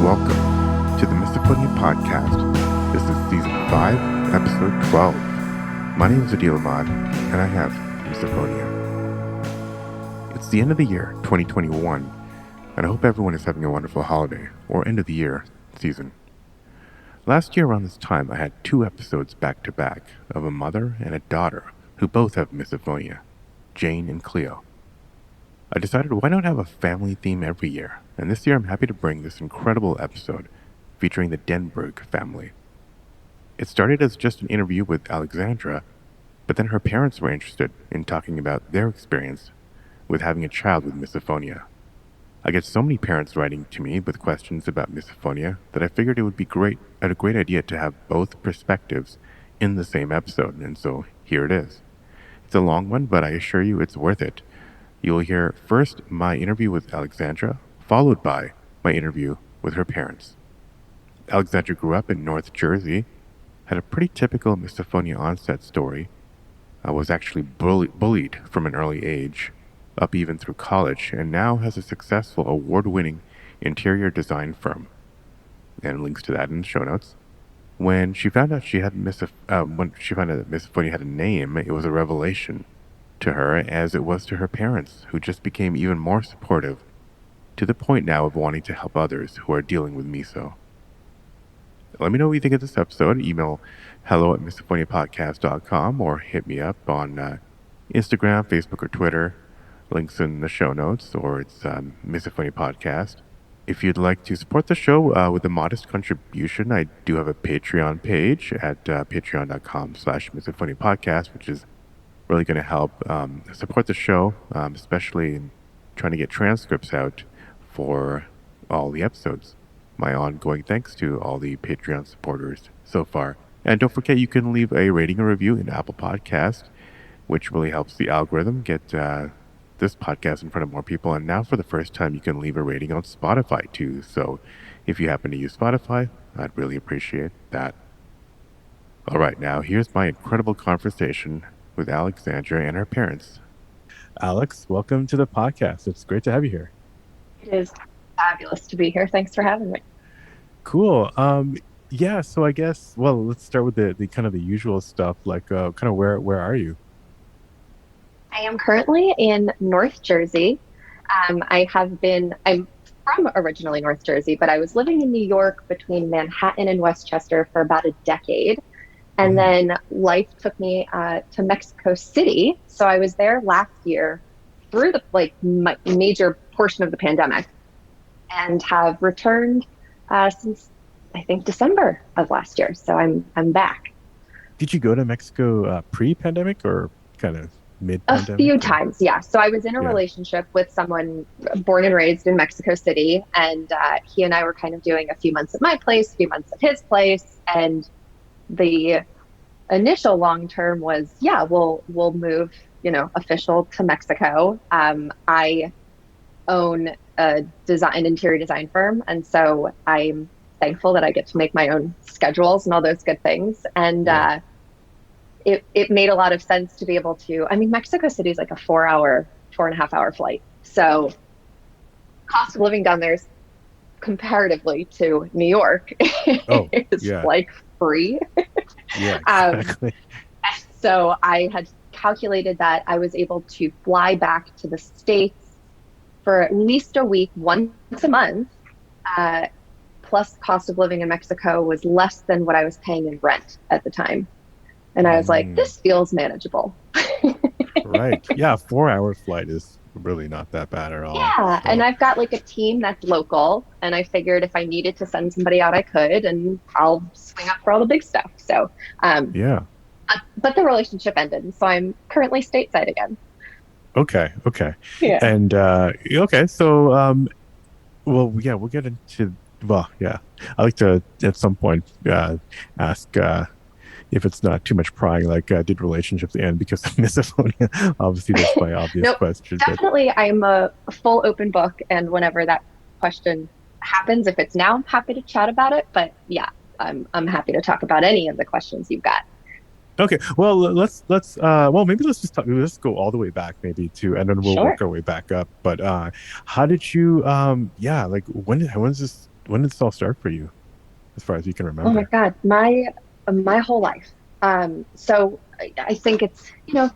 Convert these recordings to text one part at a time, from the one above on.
Welcome to the Misophonia podcast. This is season 5, episode 12. My name is Adil Ahmad, and I have Misophonia. It's the end of the year, 2021, and I hope everyone is having a wonderful holiday, or end of the year season. Last year around this time, I had 2 episodes back to back of a mother and a daughter who both have misophonia, Jane and Cleo. I decided why not have a family theme every year, and this year I'm happy to bring this incredible episode featuring the Denburg family. It started as just an interview with Alexandra, but then her parents were interested in talking about their experience with having a child with misophonia. I get so many parents writing to me with questions about misophonia that I figured it would be a great idea to have both perspectives in the same episode, and so here it is. It's a long one, but I assure you it's worth it. You'll hear first my interview with Alexandra, followed by my interview with her parents. Alexandra grew up in North Jersey, had a pretty typical misophonia onset story, was actually bullied from an early age, up even through college, and now has a successful award-winning interior design firm. And links to that in the show notes. When she found out that misophonia had a name, it was a revelation to her, as it was to her parents, who just became even more supportive, to the point now of wanting to help others who are dealing with miso. Let me know what you think of this episode. Email hello@misophoniapodcast.com or hit me up on Instagram, Facebook, or Twitter. Links in the show notes, or it's Misophonia Podcast. If you'd like to support the show with a modest contribution, I do have a Patreon page at patreon.com/misophoniapodcast, which is really going to help support the show, especially in trying to get transcripts out for all the episodes. My ongoing thanks to all the Patreon supporters so far. And don't forget, you can leave a rating or review in Apple Podcast, which really helps the algorithm get this podcast in front of more people. And now for the first time, you can leave a rating on Spotify too. So if you happen to use Spotify, I'd really appreciate that. All right, now here's my incredible conversation with Alexandra and her parents. Alex, welcome to the podcast. It's great to have you here. It is fabulous to be here. Thanks for having me. Cool. Yeah, so I guess, well, let's start with the kind of the usual stuff, like kind of where are you? I am currently in North Jersey. I'm from originally North Jersey, but I was living in New York between Manhattan and Westchester for about a decade. And then life took me to Mexico City. So I was there last year through the major portion of the pandemic, and have returned since I think December of last year. So I'm back. Did you go to Mexico pre-pandemic or kind of mid-pandemic? A few times, yeah. So I was in a relationship with someone born and raised in Mexico City, and he and I were kind of doing a few months at my place, a few months at his place, and the initial long term was, we'll move, official to Mexico. I own an interior design firm, and so I'm thankful that I get to make my own schedules and all those good things. And it made a lot of sense to be able to. I mean, Mexico City is like a 4.5 hour flight, so cost of living down there is comparatively to New York is like free. Yeah, exactly. So I had calculated that I was able to fly back to the States for at least a week, once a month, plus cost of living in Mexico was less than what I was paying in rent at the time. And I was like, this feels manageable. Right. Yeah, 4-hour flight is really not that bad at all. Yeah, so. And I've got like a team that's local, and I figured if I needed to send somebody out, I could, and I'll swing up for all the big stuff. So, but the relationship ended, and so I'm currently stateside again. Okay. Yeah. And so we'll get into. I like to at some point ask if it's not too much prying, like did relationships end because of misophonia? Obviously, that's my obvious question. Definitely, I'm a full open book, and whenever that question happens, if it's now, I'm happy to chat about it. But yeah, I'm happy to talk about any of the questions you've got. Okay. Well, well, maybe let's just talk, let's go all the way back maybe to, and then we'll Sure. work our way back up. But how did you yeah, like when did this all start for you as far as you can Oh my remember? God, my whole life. So I think it's,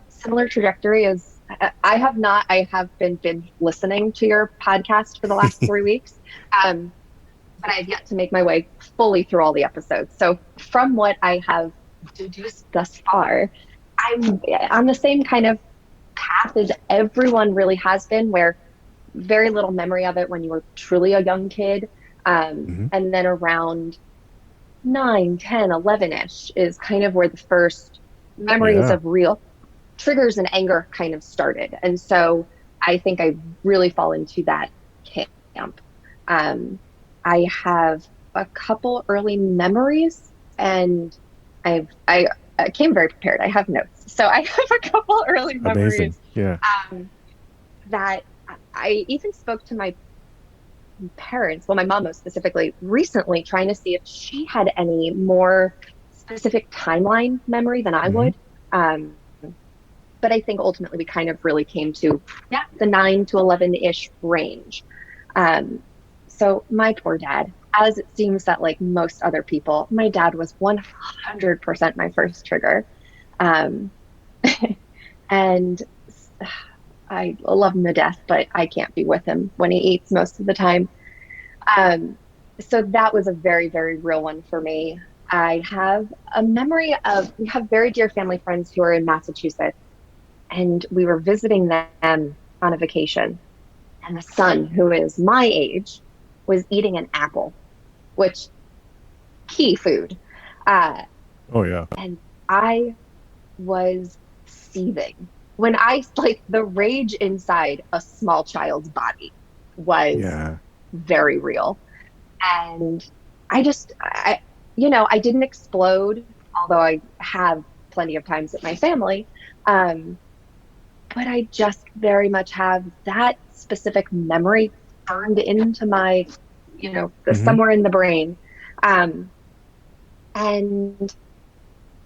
similar trajectory as I have not, I have been listening to your podcast for the last 3 weeks. Um, but I've yet to make my way fully through all the episodes. So from what I have deduced thus far, I'm on the same kind of path as everyone really has been, where very little memory of it when you were truly a young kid. Hmm. And then around 9, 10, 11-ish is kind of where the first memories Yeah. of real triggers and anger kind of started. And so I think I really fall into that camp. Um, I have a couple early memories, and I came very prepared. I have notes. So I have a couple early Amazing. memories Yeah. um, that I even spoke to my parents, well, my mom most specifically, recently, trying to see if she had any more specific timeline memory than I Hmm. would. Um, but I think ultimately we kind of really came to, yeah, the 9 to 11-ish range. Um, so my poor dad, as it seems that like most other people, my dad was 100% my first trigger. Um, and I love him to death, but I can't be with him when he eats most of the time. Um, so that was a very, very real one for me. I have a memory of, we have very dear family friends who are in Massachusetts, and we were visiting them on a vacation. And the son, who is my age, was eating an apple, which key food. Uh, Oh yeah. and I was seething when I like the rage inside a small child's body was Yeah. very real. And I didn't explode, although I have plenty of times at my family. Um, but I just very much have that specific memory burned into my, Hmm. somewhere in the brain. Um, and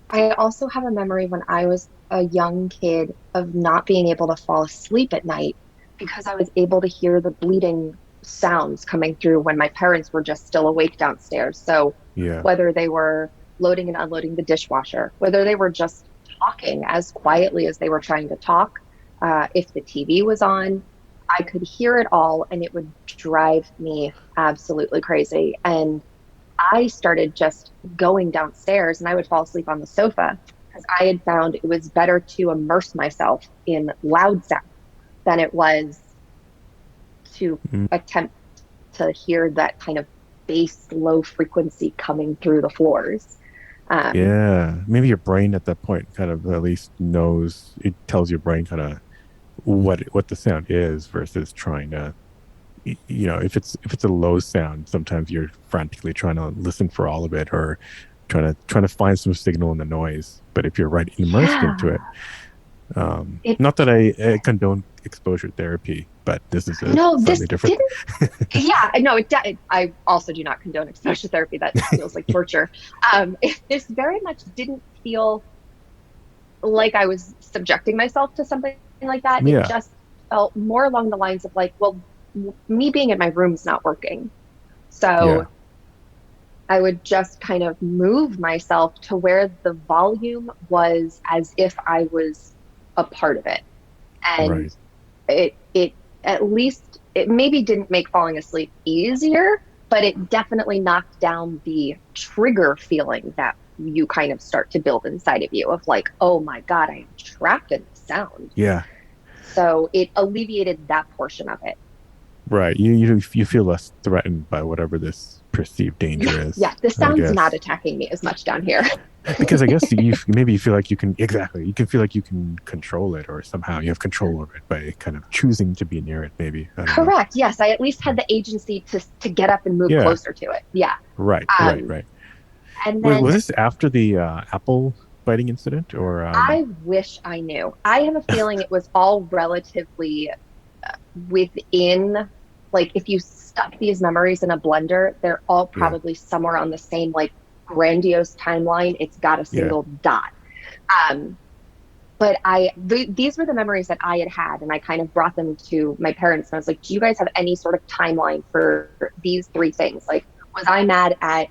I also have a memory when I was a young kid of not being able to fall asleep at night because I was able to hear the bleeding sounds coming through when my parents were just still awake downstairs. So Yeah. whether they were loading and unloading the dishwasher, whether they were just talking as quietly as they were trying to talk, if the TV was on, I could hear it all and it would drive me absolutely crazy. And I started just going downstairs and I would fall asleep on the sofa because I had found it was better to immerse myself in loud sound than it was to Mm. attempt to hear that kind of bass, low frequency coming through the floors. Um, Yeah. Maybe your brain at that point kind of at least knows, it tells your brain kind of what the sound is versus trying to, if it's a low sound, sometimes you're frantically trying to listen for all of it, or trying to find some signal in the noise. But if you're right immersed into yeah, it, it, not that I condone exposure therapy, but this is a no, slightly this different. didn't, yeah, no, I also do not condone exposure therapy. That feels like torture. This very much didn't feel like I was subjecting myself to something like that. It Yeah, just felt more along the lines of like, well, me being in my room's not working. So yeah, I would just kind of move myself to where the volume was as if I was a part of it. And right. it at least it maybe didn't make falling asleep easier, but it definitely knocked down the trigger feeling that you kind of start to build inside of you of like, oh my God, I am trapped in the sound. Yeah, So it alleviated that portion of it. right. You feel less threatened by whatever this perceived danger Yeah, yeah. is, The I sound's not guess. attacking me as much down here. Because I guess maybe you feel like you can feel like you can control it, or somehow you have control over it by kind of choosing to be near it. Maybe I don't know. Correct. Yes, I at least had the agency to get up and move Yeah, closer to it. Yeah. right, right, Um, right. and Was then this after the apple biting incident, or I wish I knew. I have a feeling it was all relatively within, like, if you stuck these memories in a blender, they're all yeah, probably somewhere on the same, like, grandiose timeline. It's got a yeah, single dot. Um, these were the memories that I had, and I kind of brought them to my parents. And I was like, "Do you guys have any sort of timeline for these three things? Like, was I mad at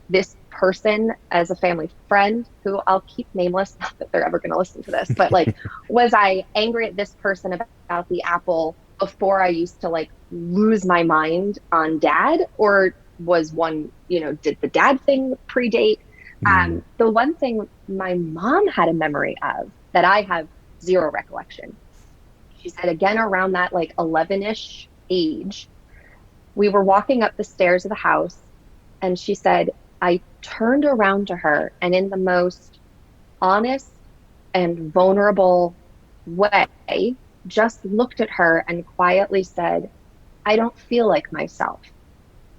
this person as a family friend who I'll keep nameless, not that they're ever going to listen to this, but like, was I angry at this person about the apple before I used to like lose my mind on dad, or was one, did the dad thing predate?" Mm. The one thing my mom had a memory of that I have zero recollection. She said, again, around that like 11-ish age, we were walking up the stairs of the house, and she said, I turned around to her and, in the most honest and vulnerable way, just looked at her and quietly said, I don't feel like myself.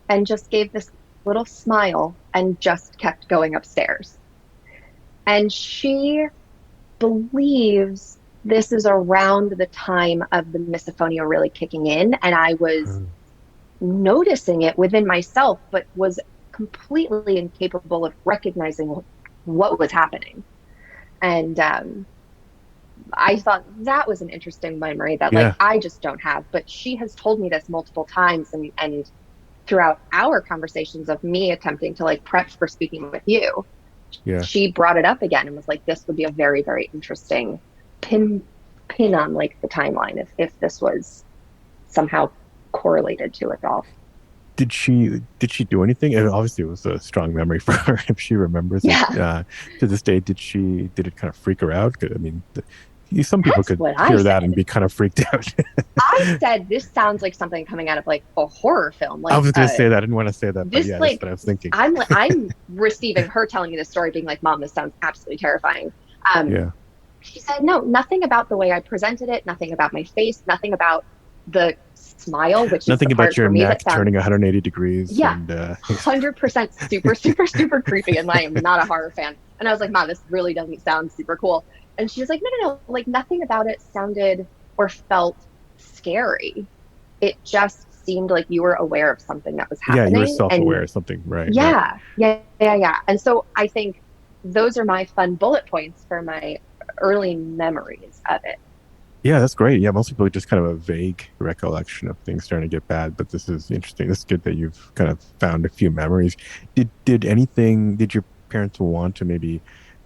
And just gave this little smile and just kept going upstairs. And she believes this is around the time of the misophonia really kicking in. And I was Mm. noticing it within myself, but was completely incapable of recognizing what was happening. And I thought that was an interesting memory that like Yeah. I just don't have, but she has told me this multiple times, and throughout our conversations of me attempting to like prep for speaking with you, Yeah. she brought it up again and was like, this would be a very, very interesting pin pin on like the timeline if this was somehow correlated to it all. Did she do anything? And obviously, it was a strong memory for her if she remembers it Yeah, to this day. Did it kind of freak her out? 'Cause, I mean, some people that's could what I hear that and said. be kind of freaked out. I said this sounds like something coming out of like a horror film. I Like was going to say that. I didn't want to say that, but this yeah, that's like what I was thinking. I'm receiving her telling me this story being like, Mom, this sounds absolutely terrifying. Um, Yeah. she said, no, nothing about the way I presented it, nothing about my face, nothing about the smile, which is the Nothing about part your for me neck that turning sounds, 180 degrees yeah, and 100% super, super, super creepy. And I am not a horror fan. And I was like, Mom, this really doesn't sound super cool. And she was like, no, no, no, like nothing about it sounded or felt scary. It just seemed like you were aware of something that was yeah, you were happening. self-aware And of something, right? Right. yeah, yeah, yeah, yeah. And so I think those are my fun bullet points for my early memories of it. Yeah, that's great. Yeah, most people just kind of a vague recollection of things starting to get bad, but this is interesting. This is good that you've kind of found a few memories. Did your parents want to maybe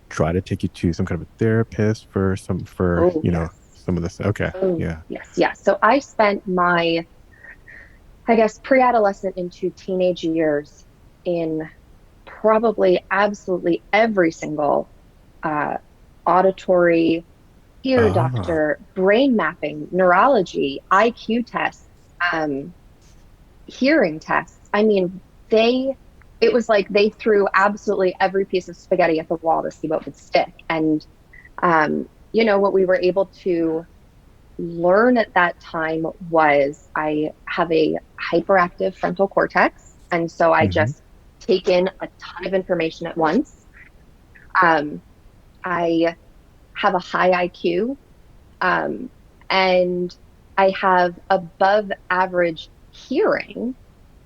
try to take you to some kind of a therapist for, Oh, yes. some of this? Okay. Oh, Yeah. yes, yes. So I spent my, I guess, pre-adolescent into teenage years in probably absolutely every single uh, auditory, ear Ah. doctor, brain mapping, neurology, IQ tests, um, hearing tests. I mean, it was like they threw absolutely every piece of spaghetti at the wall to see what would stick. And, what we were able to learn at that time was I have a hyperactive frontal cortex. And so I Hmm. just take in a ton of information at once. Um, I have a high IQ, um, and I have above average hearing.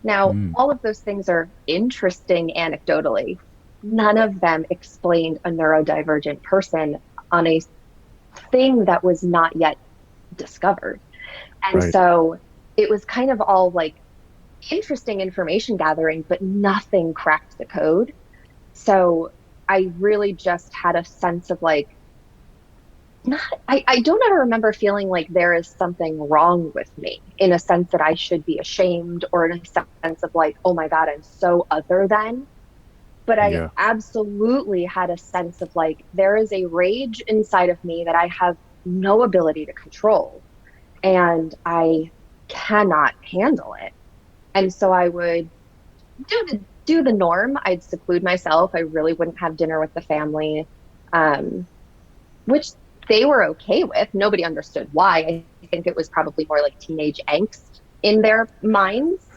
Now, Mm. all of those things are interesting anecdotally. None of them explained a neurodivergent person on a thing that was not yet discovered. And Right. so it was kind of all like interesting information gathering, but nothing cracked the code. So I really just had a sense of like, not, I don't ever remember feeling like there is something wrong with me in a sense that I should be ashamed, or in a sense of like, oh my God, I'm so other than. But I Yeah. absolutely had a sense of like, there is a rage inside of me that I have no ability to control, and I cannot handle it. And so I would do the norm. I'd seclude myself. I really wouldn't have dinner with the family, um, which they were okay with. Nobody understood why. I think it was probably more like teenage angst in their minds.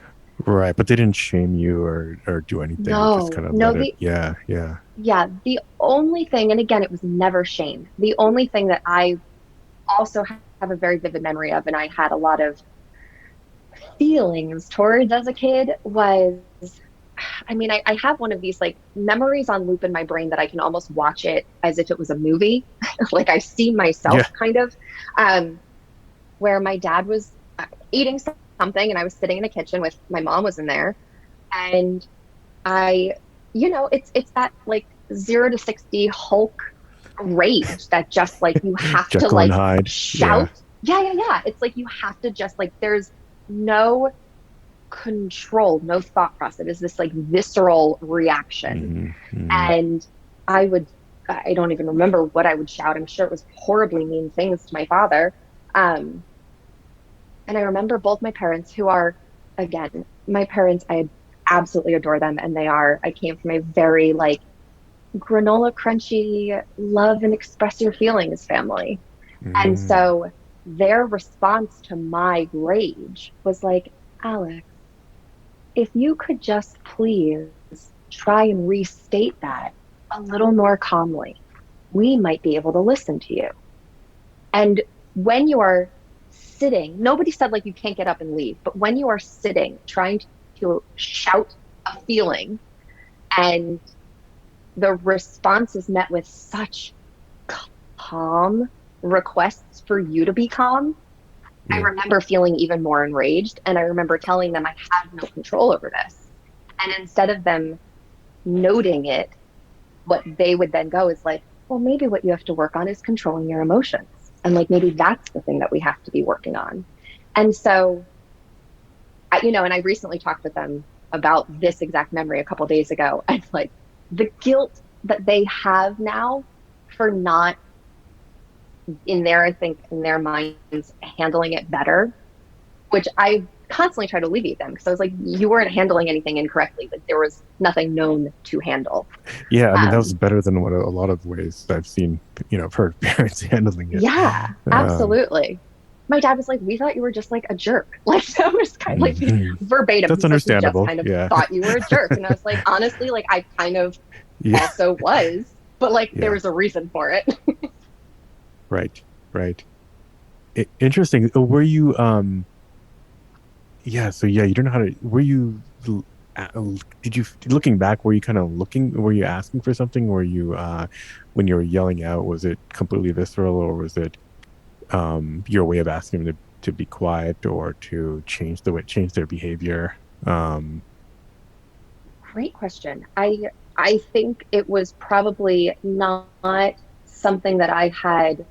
Right. But they didn't shame you or do anything. They just No, kind of no, let it. Yeah. Yeah. yeah, the only thing, and again, it was never shame. The only thing that I also have a very vivid memory of, and I had a lot of feelings towards as a kid, was I mean, I have one of these like memories on loop in my brain that I can almost watch it as if it was a movie. Like I see myself Yeah. kind of, um, where my dad was eating something and I was sitting in the kitchen with my mom was in there and I, it's that like 0 to 60 Hulk rage that just like you have to Jekyll and like Hyde. Yeah. shout. Yeah, yeah, yeah. It's like you have to just like there's no control, no thought process. It is this like visceral reaction. Hmm. Hmm. And I would, I don't even remember what I would shout. I'm sure it was horribly mean things to my father. Um, and I remember both my parents, who are, again, my parents, I absolutely adore them. And I came from a very like granola crunchy, love and express your feelings family. And Hmm. so their response to my rage was like, Alex, if you could just please try and restate that a little more calmly, we might be able to listen to you. And when you are sitting, nobody said like you can't get up and leave, but when you are sitting trying to shout a feeling and the response is met with such calm requests for you to be calm, I Yeah. remember feeling even more enraged. And I remember telling them I have no control over this. And instead of them noting it, what they would then go is like, well, maybe what you have to work on is controlling your emotions. And like, maybe that's the thing that we have to be working on. And so, and I recently talked with them about this exact memory a couple of days ago. And like the guilt that they have now for not I think in their minds, handling it better, which I constantly try to alleviate them because I was like, you weren't handling anything incorrectly. Like there was nothing known to handle. Yeah. I mean, that was Um, better than what a lot of ways I've seen, I've heard parents handling it. yeah, Um, absolutely. My dad was like, we thought you were just like a jerk. Like that was kind of like mhm. verbatim. That's He's like, we just understandable. kind of Yeah. thought you were a jerk. And I was like, honestly, like I kind of Yeah. also was, but like there Yeah. was a reason for it. Right. Right. Interesting. Were you, yeah. So yeah, you don't know how to, were you, did you, looking back, were you kind of were you asking for something? Were you, when you were yelling out, was it completely visceral or was it, your way of asking them to be quiet or to change their behavior? Um, Great question. I think it was probably not something that I had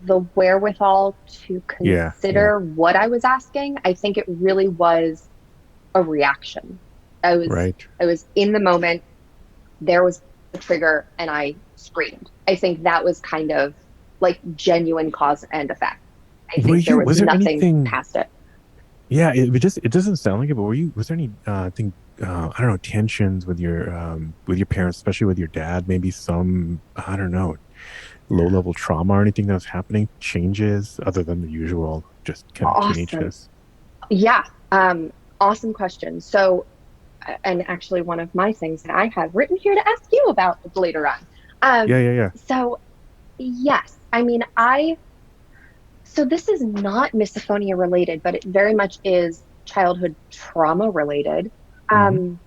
the wherewithal to yeah, yeah, consider what I was asking. I think it really was a reaction. I was right. I was in the moment, there was a trigger and I screamed. I think that was kind of like genuine cause and effect. I think there was Was there nothing anything, past it. yeah, it doesn't sound like it, but was there any, I don't know, tensions with your parents, especially with your dad, maybe some, I don't know, low level trauma or anything that was happening, changes other than the usual, just kind of Awesome. teenageness? Yeah. Awesome question. So and actually one of my things that I have written here to ask you about later on. Yeah, Um, yeah, yeah. so yes, I mean, so this is not misophonia related, but it very much is childhood trauma related. Hmm. Um,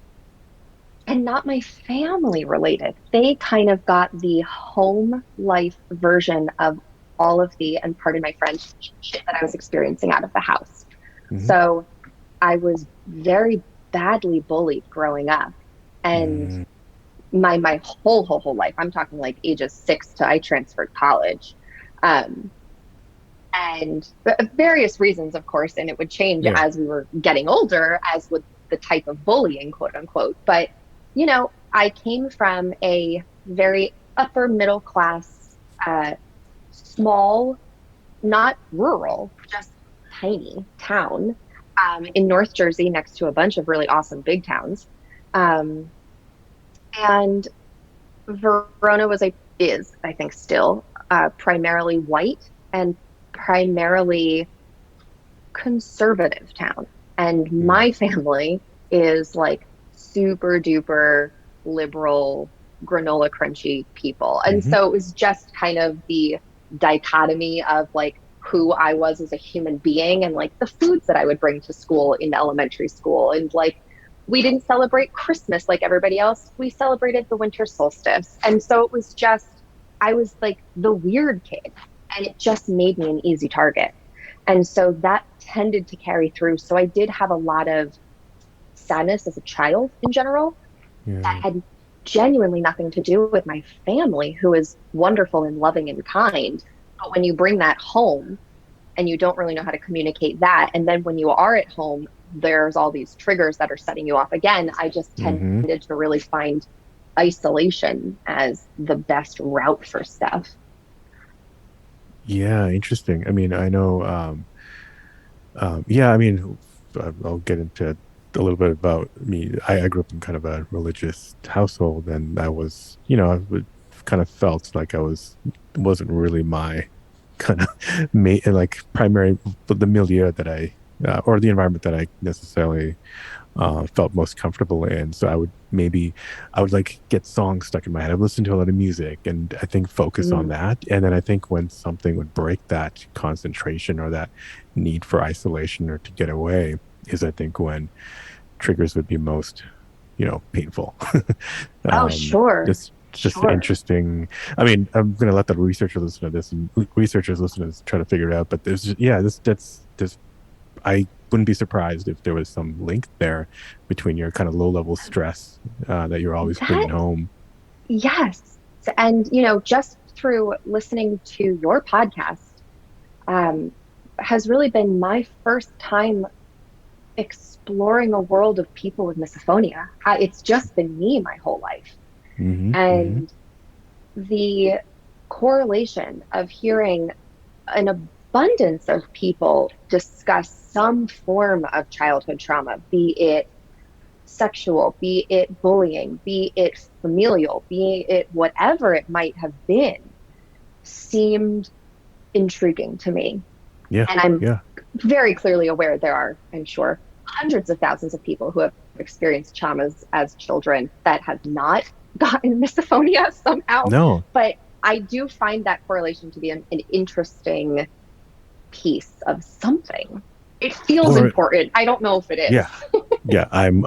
and not my family related. They kind of got the home life version of all of the, and pardon my French, shit that I was experiencing out of the house. Hmm. So I was very badly bullied growing up. And Hmm. my whole life. I'm talking like ages 6 to I transferred college. Um, and various reasons, of course, and it would change Yeah, as we were getting older, as with the type of bullying, quote unquote. But, I came from a very upper middle class, small, not rural, just tiny town in North Jersey next to a bunch of really awesome big towns. Um, and Verona is, I think, still primarily white and primarily conservative town. And mm, my family is like super duper liberal, granola crunchy people. And hmm, so it was just kind of the dichotomy of like who I was as a human being and like the foods that I would bring to school in elementary school and like We didn't celebrate Christmas like everybody else. We celebrated the winter solstice. And so it was just, I was like the weird kid, and it just made me an easy target. And so that tended to carry through. So I did have a lot of sadness as a child in general that Yeah. had genuinely nothing to do with my family, who is wonderful and loving and kind. But when you bring that home and you don't really know how to communicate that, and then when you are at home, there's all these triggers that are setting you off again. I just Mm-hmm. tended to really find isolation as the best route for stuff. Yeah, interesting. I mean, I know, yeah, I mean, I'll get into a little bit about me. I grew up in kind of a religious household, and I was, I would kind of felt like wasn't really my kind of like primary, but the milieu that or the environment that I necessarily felt most comfortable in. So I would like get songs stuck in my head. I'd listen to a lot of music and I think focus on Mm. that. And then I think when something would break that concentration or that need for isolation or to get away is I think when triggers would be most, painful. Oh, um, sure. it's just Sure. interesting. I mean, I'm going to let the researchers listen to this and researchers listen to this, try to figure it out. But there's just, yeah, this I wouldn't be surprised if there was some link there between your kind of low level stress that you're always bringing That, home. yes. And, just through listening to your podcast, um, has really been my first time exploring a world of people with misophonia. It's just been me my whole life. Hmm. Hmm. And the correlation of hearing an abundance of people discuss some form of childhood trauma, be it sexual, be it bullying, be it familial, be it whatever it might have been, seemed intriguing to me. Yeah. And I'm Yeah. very clearly aware there are, I'm sure, hundreds of thousands of people who have experienced traumas as children that have not gotten misophonia somehow. No. But I do find that correlation to be an interesting piece of something. It feels Or important. I don't know if it is. yeah. Yeah. I'm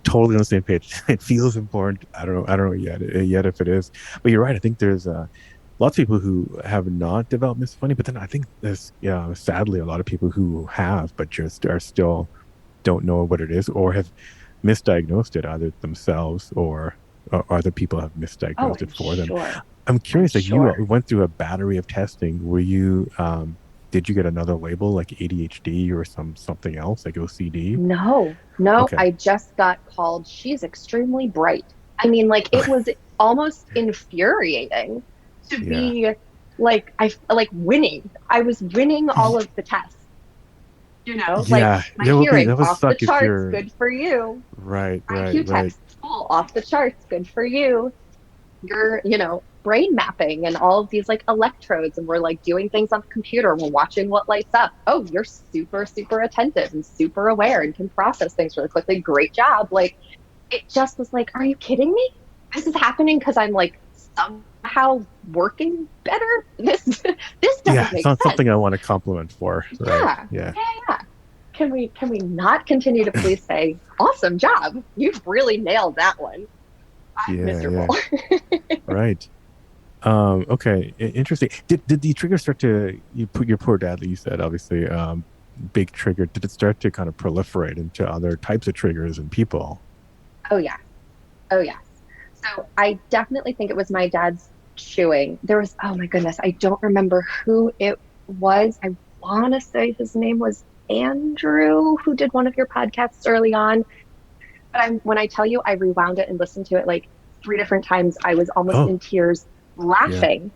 totally on the same page. It feels important. I don't know yet if it is. But you're right. I think there's lots of people who have not developed misophonia, but then I think there's sadly a lot of people who have, but just are still don't know what it is or have misdiagnosed it either themselves or other people have Oh, misdiagnosed it I'm for them. sure. I'm I'm curious, like you sure. went through a battery of testing. Did you get another label like ADHD or something else like OCD? No, no, Okay. I just got called, she's extremely bright. I mean, like, it Okay. was almost infuriating to Yeah. be like, like winning. I was winning all Y- of the tests, like Yeah. my That hearing would off the suck if charts, you're good for you. right, IQ right. text full off the charts, good for you. Your, brain mapping and all of these like electrodes, and we're like doing things on the computer. We're watching what lights up. Oh, you're super, super attentive and super aware and can process things really quickly. Great job. Like, it just was like, are you kidding me? This is happening because I'm like somehow working better. This Yeah, doesn't it's make not something I sense. want to compliment for, right? Yeah. Yeah. Yeah. Yeah. Can we not continue to please say, awesome job? You've really nailed that one. I'm Yeah, miserable. yeah. Right. Okay, interesting. Did the trigger start to you put your poor dad that you said obviously big trigger, did it start to kind of proliferate into other types of triggers and people? Oh yeah. Oh yes. So I definitely think it was my dad's chewing. There was, oh my goodness, I don't remember who it was. I want to say his name was Andrew, who did one of your podcasts early on. But when I tell you, I rewound it and listened to it like three different times. I was almost Oh, in tears yeah. laughing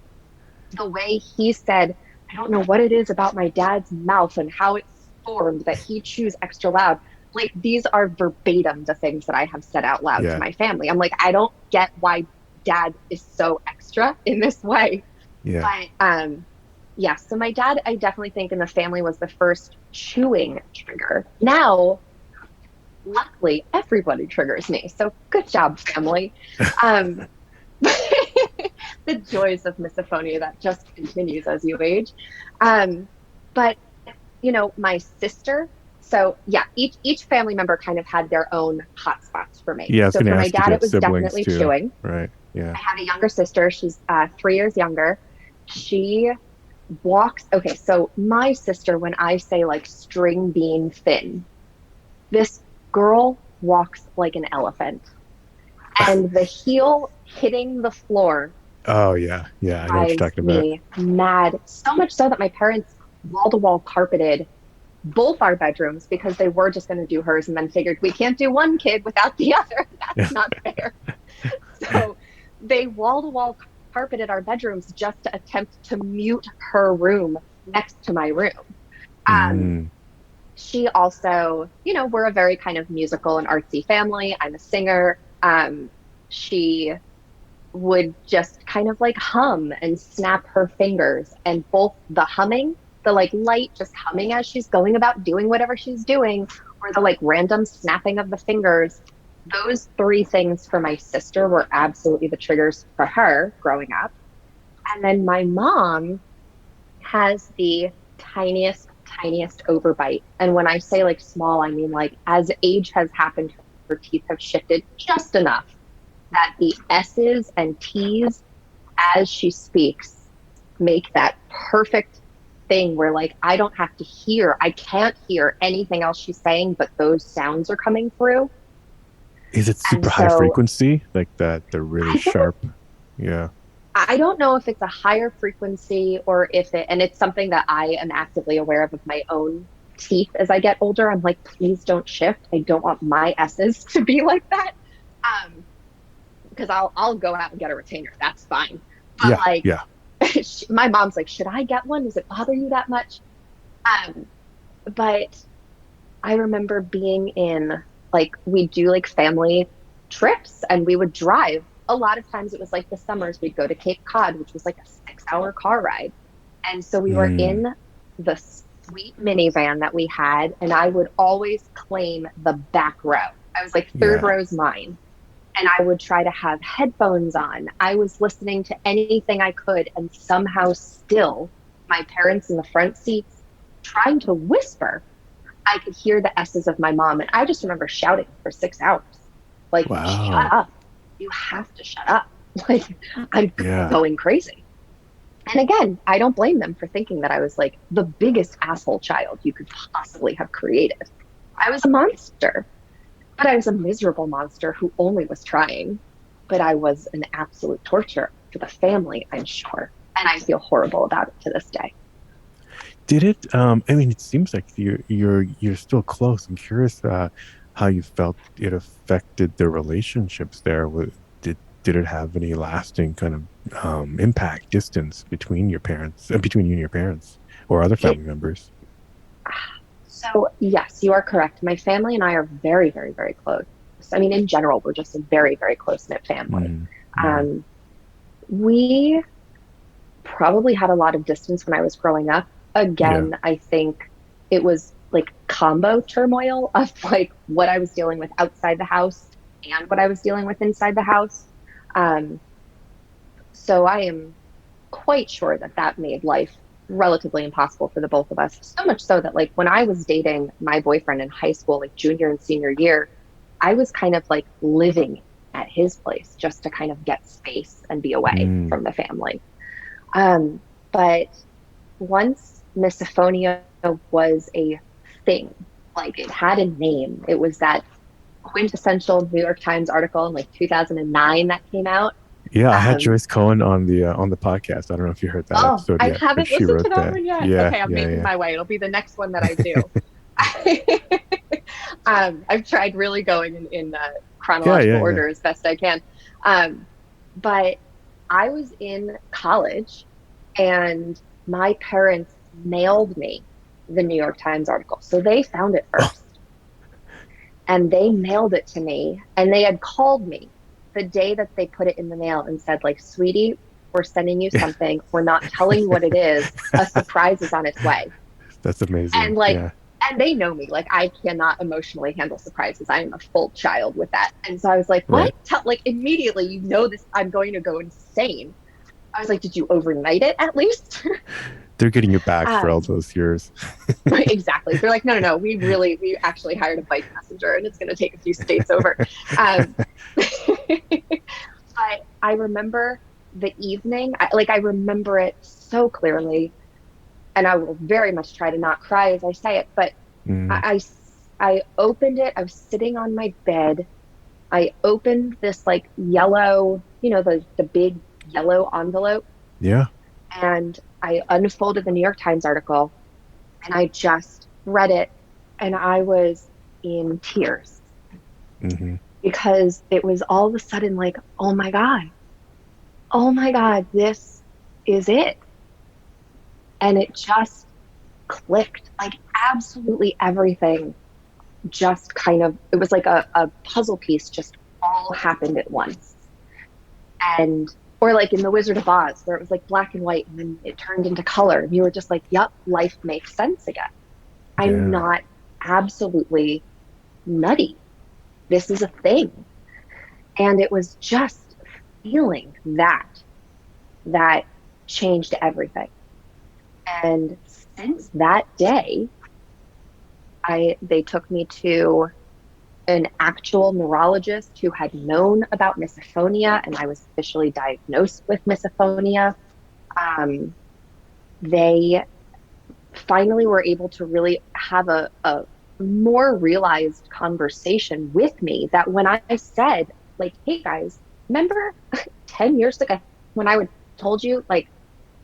the way he said, I don't know what it is about my dad's mouth and how it's formed that he chews extra loud. Like, these are verbatim the things that I have said out loud to Yeah. my family. I'm like, I don't get why dad is so extra in this way. Yeah. But yeah, so my dad, I definitely think in the family was the first chewing trigger. Now, luckily, everybody triggers me. So good job, family. Um, the joys of misophonia that just continues as you age. Um, but my sister So yeah, each family member kind of had their own hot spots for me. Yeah, I was So going to for my ask if dad, you it have was siblings definitely too. chewing. Right. Yeah. I have a younger sister. She's 3 years younger. She walks. Okay, so my sister, when I say like string bean thin, this girl walks like an elephant, and the heel hitting the floor Oh, yeah. Yeah. I know what you're drives talking about. me mad. So much so that my parents wall to wall carpeted both our bedrooms because they were just going to do hers and then figured we can't do one kid without the other. That's not fair. So they wall to wall carpeted our bedrooms just to attempt to mute her room next to my room. Um, Mm, she also, we're a very kind of musical and artsy family. I'm a singer. She would just kind of like hum and snap her fingers, and both the humming, the like light just humming as she's going about doing whatever she's doing, or the like random snapping of the fingers, those three things for my sister were absolutely the triggers for her growing up. And then my mom has the tiniest overbite. And when I say like small, I mean like as age has happened, her teeth have shifted just enough that the S's and T's as she speaks make that perfect thing where like I can't hear anything else she's saying, but those sounds are coming through. is it And super high so frequency? Like that, they're really I don't sharp. Yeah. I don't know if it's a higher frequency or if and it's something that I am actively aware of my own teeth as I get older. I'm like, please don't shift. I don't want my S's to be like that. Um, because I'll go out and get a retainer. That's fine. But Yeah. like Yeah. my mom's like, should I get one? Does it bother you that much? Um, but I remember being in like we do like family trips and we would drive. A lot of times it was like the summers we'd go to Cape Cod, which was like a 6 hour car ride. And so we were Mm, in the sweet minivan that we had, and I would always claim the back row. I was like, third yeah. row's mine. And I would try to have headphones on. I was listening to anything I could, and somehow still my parents in the front seats trying to whisper. I could hear the S's of my mom. And I just remember shouting for 6 hours. Like, shut Wow. up. You have to shut up. Like, I'm Yeah. going crazy. And again, I don't blame them for thinking that I was like the biggest asshole child you could possibly have created. I was a monster, but I was a miserable monster who only was trying. But I was an absolute torture for the family, I'm sure. And I feel horrible about it to this day. Did it? I mean, it seems like you're still close. I'm curious how you felt it affected the relationships there. Did it have any lasting kind of impact, distance between your parents, between you and your parents, or other It, family members? so, yes, you are correct. My family and I are very, very, very close. I mean, in general, we're just a very, very close knit family. Mm, mm, Um, we probably had a lot of distance when I was growing up. yeah, Again, I think it was like combo turmoil of like what I was dealing with outside the house and what I was dealing with inside the house. Um, so I am quite sure that that made life relatively impossible for the both of us. So much so that like when I was dating my boyfriend in high school, like junior and senior year, I was kind of like living at his place just to kind of get space and be away mm, from the family. But once misophonia was a thing, like it had a name, it was that quintessential New York Times article in like 2009 that came out. yeah. I had Um, Joyce Cohen on the podcast. I don't know if you heard that oh, episode I yet, but haven't she listened to wrote that that. one yet. Yeah, Okay, I'm making yeah, my way. It'll be the next one that I do. I've tried really going in yeah, chronological yeah, yeah, order as best I can. Um, but I was in college and my parents mailed me the New York Times article. So they found it yeah. first and they mailed it to me, and they had called me the day that they put it in the mail and said like, sweetie, we're sending you Oh, something. We're not telling you what it is. A surprise is on its way. that's And amazing. like, Yeah, and they know me, like I cannot emotionally handle surprises. I am a full child with that. And so I was like, what? right. Like immediately, this, I'm going to go insane. I was like, did you overnight it at least? They're getting you back for all Um, those years. exactly. They're like, no, we actually hired a bike messenger and it's going to take a few states over. Um, but I remember the evening, I remember it so clearly, and I will very much try to not cry as I say it, but Mm, I, I opened it. I was sitting on my bed. I opened this like yellow, the big yellow envelope, yeah. and I unfolded the New York Times article and I just read it and I was in tears Hmm. because it was all of a sudden like, oh my God, this is it. And it just clicked like absolutely everything just kind of, it was like a puzzle piece just all happened at once. And, or like in The Wizard of Oz, where it was like black and white and then it turned into color. And you were just like, yep, life makes sense again. I'm Yeah. not absolutely nutty. This is a thing. And it was just feeling that changed everything. And since that day, they took me to an actual neurologist who had known about misophonia, and I was officially diagnosed with misophonia. Um, they finally were able to really have a more realized conversation with me that when I said, like, hey guys, remember 10 years ago when I would told you like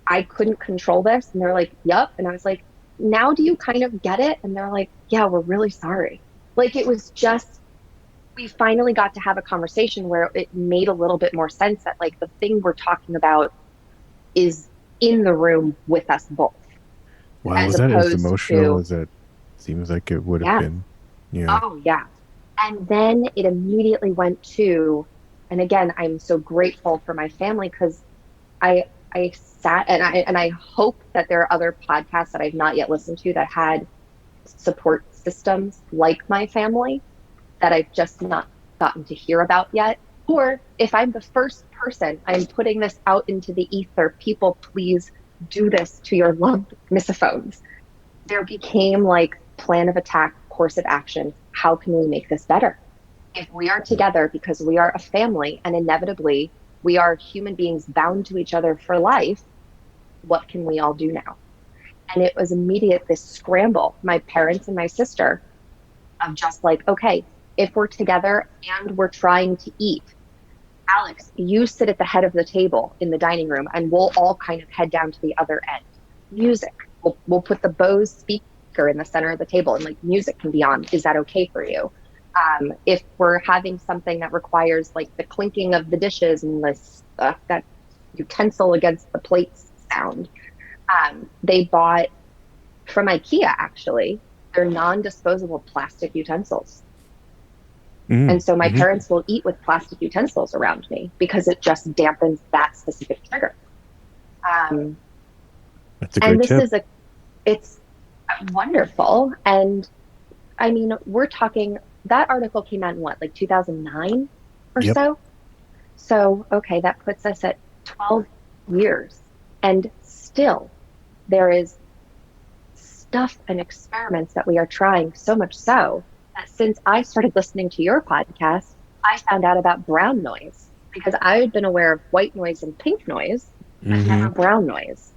I couldn't control this? And they're like, yep. And I was like, now do you kind of get it? And they're like, yeah, we're really sorry. Like it was just, we finally got to have a conversation where it made a little bit more sense that like the thing we're talking about is in the room with us both, Wow. as Was that as opposed emotional to, as it seems like it would have yeah, been? Yeah. oh yeah. And then it immediately went to, and again, I'm so grateful for my family because I I sat and I hope that there are other podcasts that I've not yet listened to that had support systems like my family that I've just not gotten to hear about yet. Or if I'm the first person, I'm putting this out into the ether, people please do this to your loved misophones. There became like plan of attack, course of action. How can we make this better? If we are together because we are a family and inevitably we are human beings bound to each other for life, what can we all do now? And it was immediate this scramble, my parents and my sister, of just like, okay, if we're together and we're trying to eat, Alex, you sit at the head of the table in the dining room and we'll all kind of head down to the other end. Music. We'll put the Bose speaker in the center of the table and like music can be on. Is that okay for you? If we're having something that requires like the clinking of the dishes and this that utensil against the plates sound, they bought from IKEA actually. They're non-disposable plastic utensils. Mm, And so my hmm. parents will eat with plastic utensils around me because it just dampens that specific trigger. Um, That's a and great this tip. is it's wonderful. And I mean, we're talking, that article came out in what, like 2009 or Yep. so? So, okay, that puts us at 12 years. And still, there is stuff and experiments that we are trying, so much so that since I started listening to your podcast, I found out about brown noise because I had been aware of white noise and pink noise, but never Hmm. brown noise.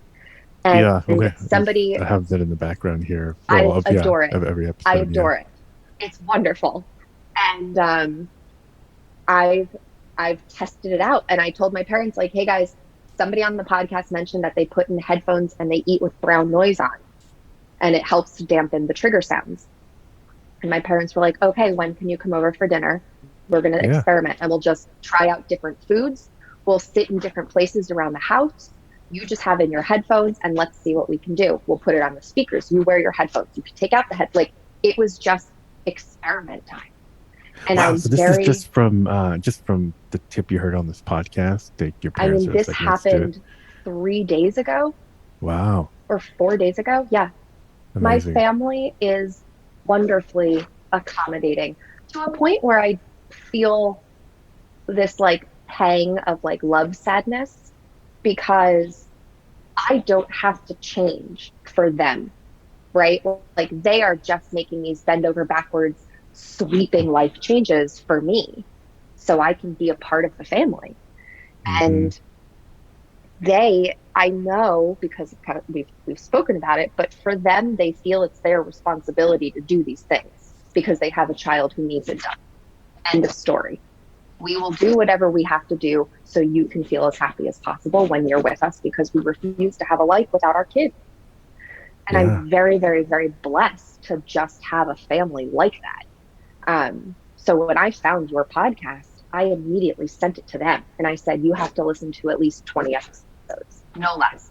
Yeah. And Okay. somebody, I have that in the background here. Well, I of yeah, adore it. of every I episode. Yeah. adore it. It's wonderful. And I've I've tested it out and I told my parents like, "Hey guys, somebody on the podcast mentioned that they put in headphones and they eat with brown noise on and it helps to dampen the trigger sounds." And my parents were like, "Okay, when can you come over for dinner? We're going to Yeah. experiment and we'll just try out different foods. We'll sit in different places around the house. You just have in your headphones and let's see what we can do. We'll put it on the speakers. You wear your headphones. You can take out the head. Like it was just experiment time." And Wow. I'm So this is very, just from the tip you heard on this podcast. That your I parents mean, are just this like, let's do it. happened 3 days ago Wow. or 4 days ago. Yeah. My Amazing. family is wonderfully accommodating to a point where I feel this like pang of like love sadness because I don't have to change for them, right? Like they are just making these bend over backwards, sweeping life changes for me so I can be a part of the family. Mm-hmm. And I know because kind of we've spoken about it, but for them, they feel it's their responsibility to do these things because they have a child who needs it done. End of story. We will do whatever we have to do so you can feel as happy as possible when you're with us because we refuse to have a life without our kids. And Yeah. I'm very, very, very blessed to just have a family like that. So when I found your podcast, I immediately sent it to them and I said, you have to listen to at least 20 episodes, no less.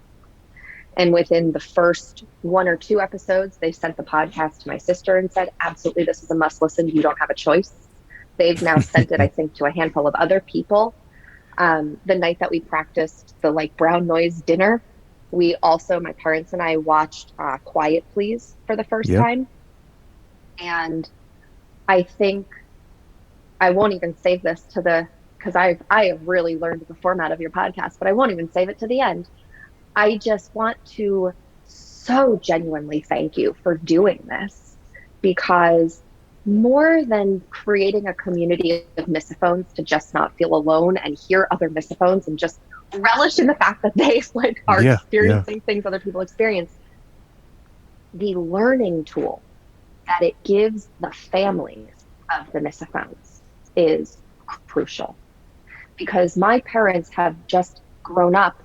And within the first one or two episodes, they sent the podcast to my sister and said, absolutely, this is a must listen. You don't have a choice. They've now sent it, I think, to a handful of other people. The night that we practiced the like brown noise dinner, we also, my parents and I watched Quiet Please for the first Yep. time. And I think I won't even save this to because I have really learned the format of your podcast, but I won't even save it to the end. I just want to so genuinely thank you for doing this because more than creating a community of misophones to just not feel alone and hear other misophones and just relish in the fact that they like are Yeah. Yeah. experiencing things other people experience, the learning tool that it gives the families of the misophones is crucial because my parents have just grown up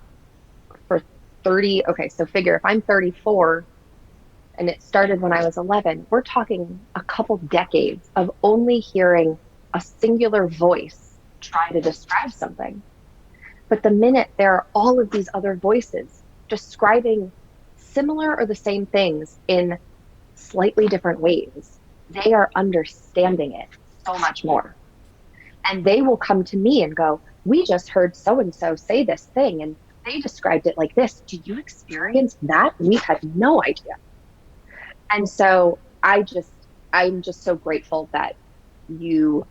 for 30. Okay, so figure if I'm 34 and it started when I was 11, we're talking a couple decades of only hearing a singular voice try to describe something. But the minute there are all of these other voices describing similar or the same things in slightly different ways, they are understanding it so much more. And they will come to me and go, we just heard so and so say this thing, and they described it like this. Do you experience that? We had no idea. And so I'm just so grateful that you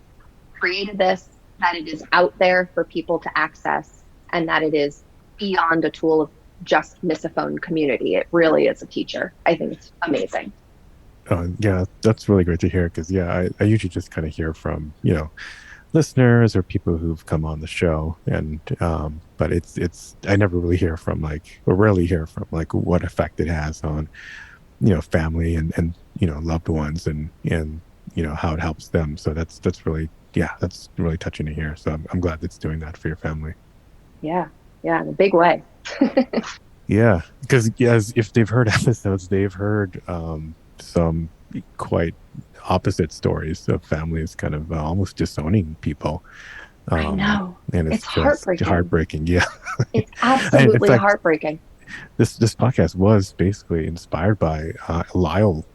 created this, that it is out there for people to access, and that it is beyond a tool of just Misophone community. It really is a teacher. I think it's amazing. Yeah, that's really great to hear because yeah, I usually just kind of hear from listeners or people who've come on the show, and but it's I never really hear from like or rarely hear from like what effect it has on family and loved ones and how it helps them. So that's really that's really touching to hear. So I'm glad it's doing that for your family. Yeah. Yeah. In a big way. Yeah, because yes, if they've heard episodes, they've heard some quite opposite stories of families kind of almost disowning people, I know. and it's It's just heartbreaking. heartbreaking. Yeah, It's and in absolutely fact, heartbreaking. this podcast was basically inspired by Lyle,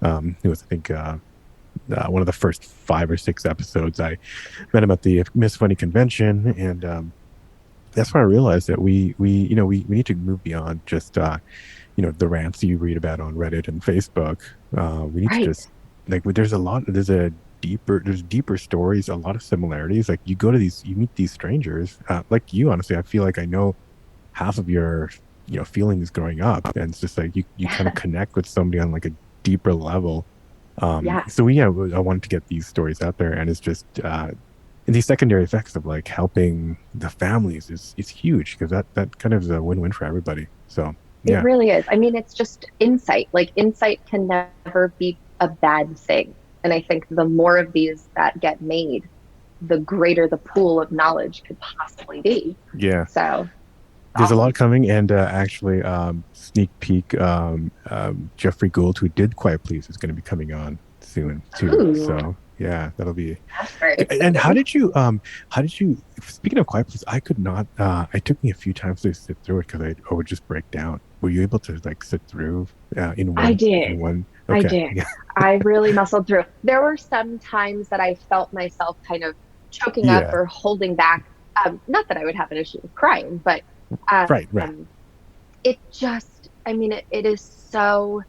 who was I think one of the first 5 or 6 episodes. I met him at the Miss Funny convention, and that's when I realized that we need to move beyond just the rants you read about on Reddit and Facebook. We need to Right. just like there's deeper stories, a lot of similarities. Like you meet these strangers, like you. Honestly, I feel like I know half of your feelings growing up, and it's just like you kind of Yeah. connect with somebody on like a deeper level. Yeah. So I wanted to get these stories out there, and it's just and these secondary effects of like helping the families is huge because that kind of is a win-win for everybody. So It yeah. really is. I mean, it's just insight. Like, insight can never be a bad thing. And I think the more of these that get made, the greater the pool of knowledge could possibly be. Yeah, So there's a lot awesome. coming, and actually, sneak peek. Jeffrey Gould, who did Quiet Please, is going to be coming on soon too. Ooh, So yeah, that'll be. that's very And exciting. how did you? Speaking of Quiet Please, I could not. It took me a few times to sit through it because I would just break down. Were you able to like sit through in I one did. in one? I Okay, did. yeah, I really muscled through. There were some times that I felt myself kind of choking up yeah, or holding back. Not that I would have an issue with crying, but right, right, um, it just, I mean, it is so,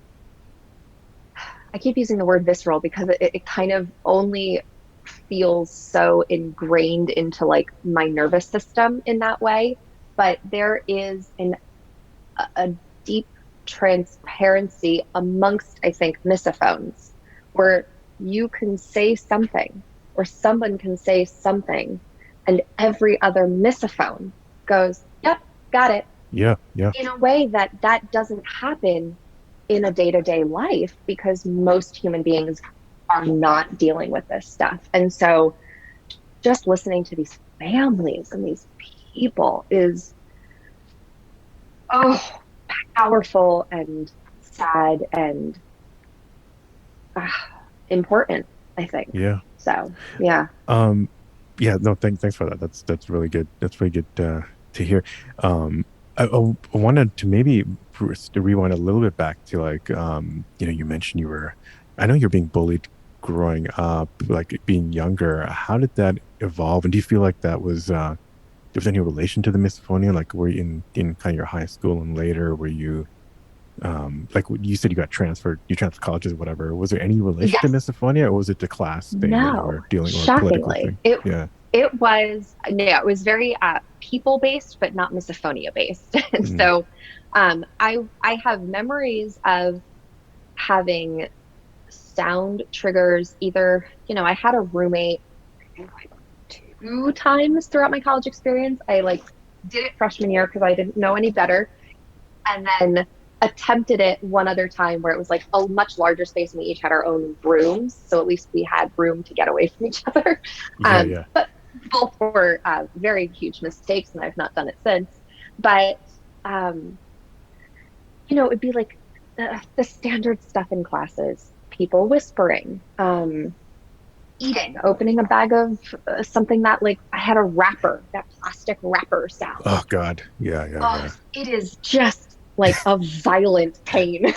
I keep using the word visceral because it kind of only feels so ingrained into like my nervous system in that way. But there is a deep transparency amongst, I think, misophones, where you can say something or someone can say something, and every other misophone goes, "Yep, got it," Yeah, yeah, in a way that doesn't happen in a day-to-day life because most human beings are not dealing with this stuff. And so just listening to these families and these people is, oh, powerful and sad and uh, important, I think. yeah. So, yeah. Um, yeah, no, thanks for that. That's really good. That's really good to hear. I wanted to maybe to rewind a little bit back to like, you mentioned I know you're being bullied growing up, like being younger. How did that evolve? And do you feel like that was, there was any relation to the misophonia? Like, were you in kind of your high school and later, were you, like you said, you transferred colleges or whatever. Was there any relation to Yes. misophonia, or was it the class thing that you No. were dealing, or a political Shockingly. thing? Yeah. It was, no, it was very people based, but not misophonia based. And Mm. so I have memories of having sound triggers. Either, I had a roommate, I think like two times throughout my college experience. I like did it freshman year because I didn't know any better, and then attempted it one other time where it was like a much larger space and we each had our own rooms. So at least we had room to get away from each other. Yeah, yeah. But both were very huge mistakes and I've not done it since. But, um, it would be like the standard stuff in classes, people whispering, eating, opening a bag of something that like I had a wrapper, that plastic wrapper sound. Oh God. Yeah, yeah, Oh, yeah. it is just like a violent pain.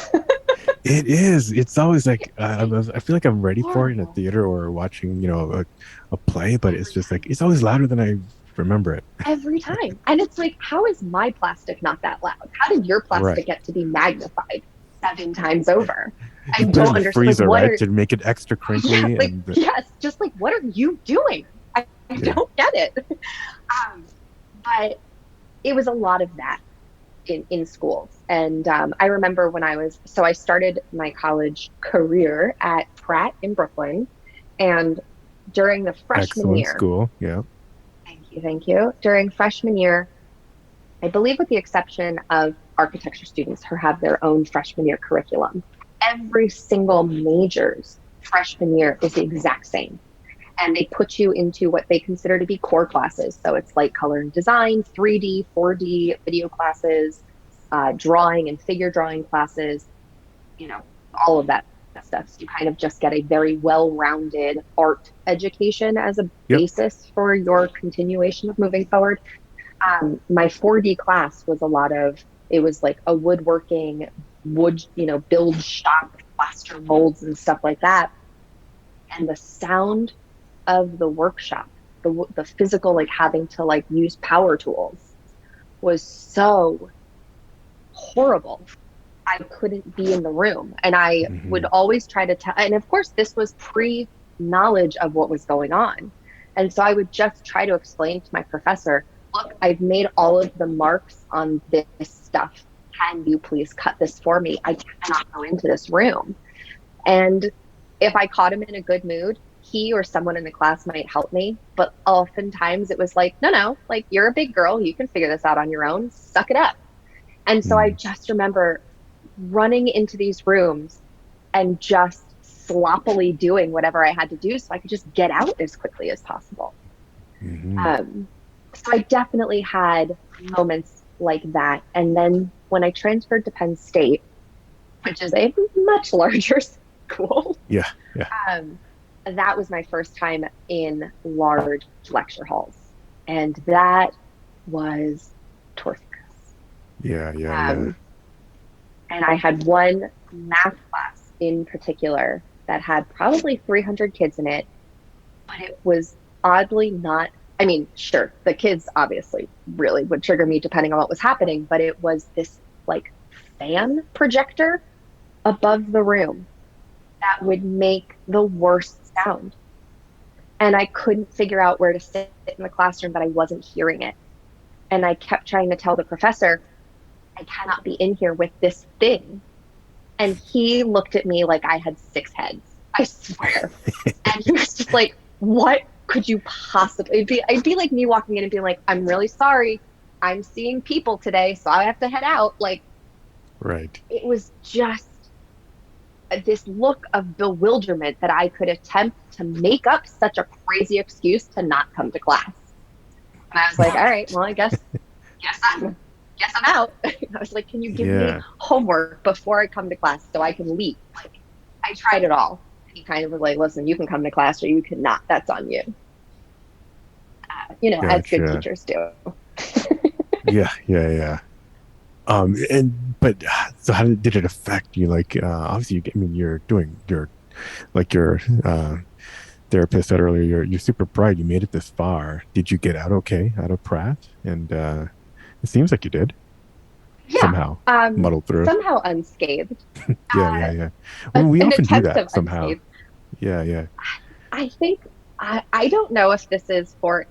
It is. It's always like I feel like I'm ready for it in a Horrible. theater or watching, a play, but it's Every just like time. it's always louder than I remember it. Every time. And it's like, how is my plastic not that loud? How did your Right. plastic get to be magnified 7 times over? I You put it don't in the understand. Like, freezer, what right, are, to make it extra yeah, crinkly like, and yes, just like, what are you doing? I yeah. don't get it. Um, but it was a lot of that in schools. And I remember so I started my college career at Pratt in Brooklyn. And during the freshman Excellent year, school. Yeah. thank you. During freshman year, I believe with the exception of architecture students who have their own freshman year curriculum, every single major's freshman year is the exact same. And they put you into what they consider to be core classes. So it's like color and design, 3D, 4D video classes, drawing and figure drawing classes, you know, all of that stuff. So you kind of just get a very well-rounded art education as a Yep. basis for your continuation of moving forward. My 4D class was it was like a woodworking, build shop, plaster molds and stuff like that. And the sound of the workshop, the physical, like having to like use power tools was so horrible. I couldn't be in the room. And I would Hmm. always try to tell, and of course, this was pre knowledge of what was going on. And so I would just try to explain to my professor, look, I've made all of the marks on this stuff. Can you please cut this for me? I cannot go into this room. And if I caught him in a good mood, he or someone in the class might help me. But oftentimes it was like, no, no, like you're a big girl. You can figure this out on your own. Suck it up. And so I Mm. just remember running into these rooms and just sloppily doing whatever I had to do so I could just get out as quickly as possible. Hmm. Um, so I definitely had moments like that. And then when I transferred to Penn State, which is a much larger school, Yeah. Yeah. um, that was my first time in large lecture halls. And that was torturous. Yeah. Yeah. Yeah. Um, and I had one math class in particular that had probably 300 kids in it, but it was oddly not. I mean, sure, the kids obviously really would trigger me depending on what was happening, but it was this like fan projector above the room that would make the worst sound. And I couldn't figure out where to sit in the classroom, but I wasn't hearing it. And I kept trying to tell the professor, I cannot be in here with this thing. And he looked at me like I had 6 heads, I swear. And he was just like, what could you possibly be? It'd be like me walking in and being like, I'm really sorry. I'm seeing people today, so I have to head out. Like, Right. it was just this look of bewilderment that I could attempt to make up such a crazy excuse to not come to class. And I was like, all right, well, guess I'm out. I was like, can you give me homework before I come to class so I can leave? Like, I tried it all. He kind of was like, listen, you can come to class or you cannot. That's on you. As good teachers do. Yeah. So how did it affect you? Like, obviously, I mean, you're doing your therapist said earlier, you're super bright. You made it this far. Did you get out okay out of Pratt? And it seems like you did. Yeah. Somehow muddled through. Somehow unscathed. Yeah. Well, we often do that somehow. Unscathed. Yeah. I think, I don't know if this is for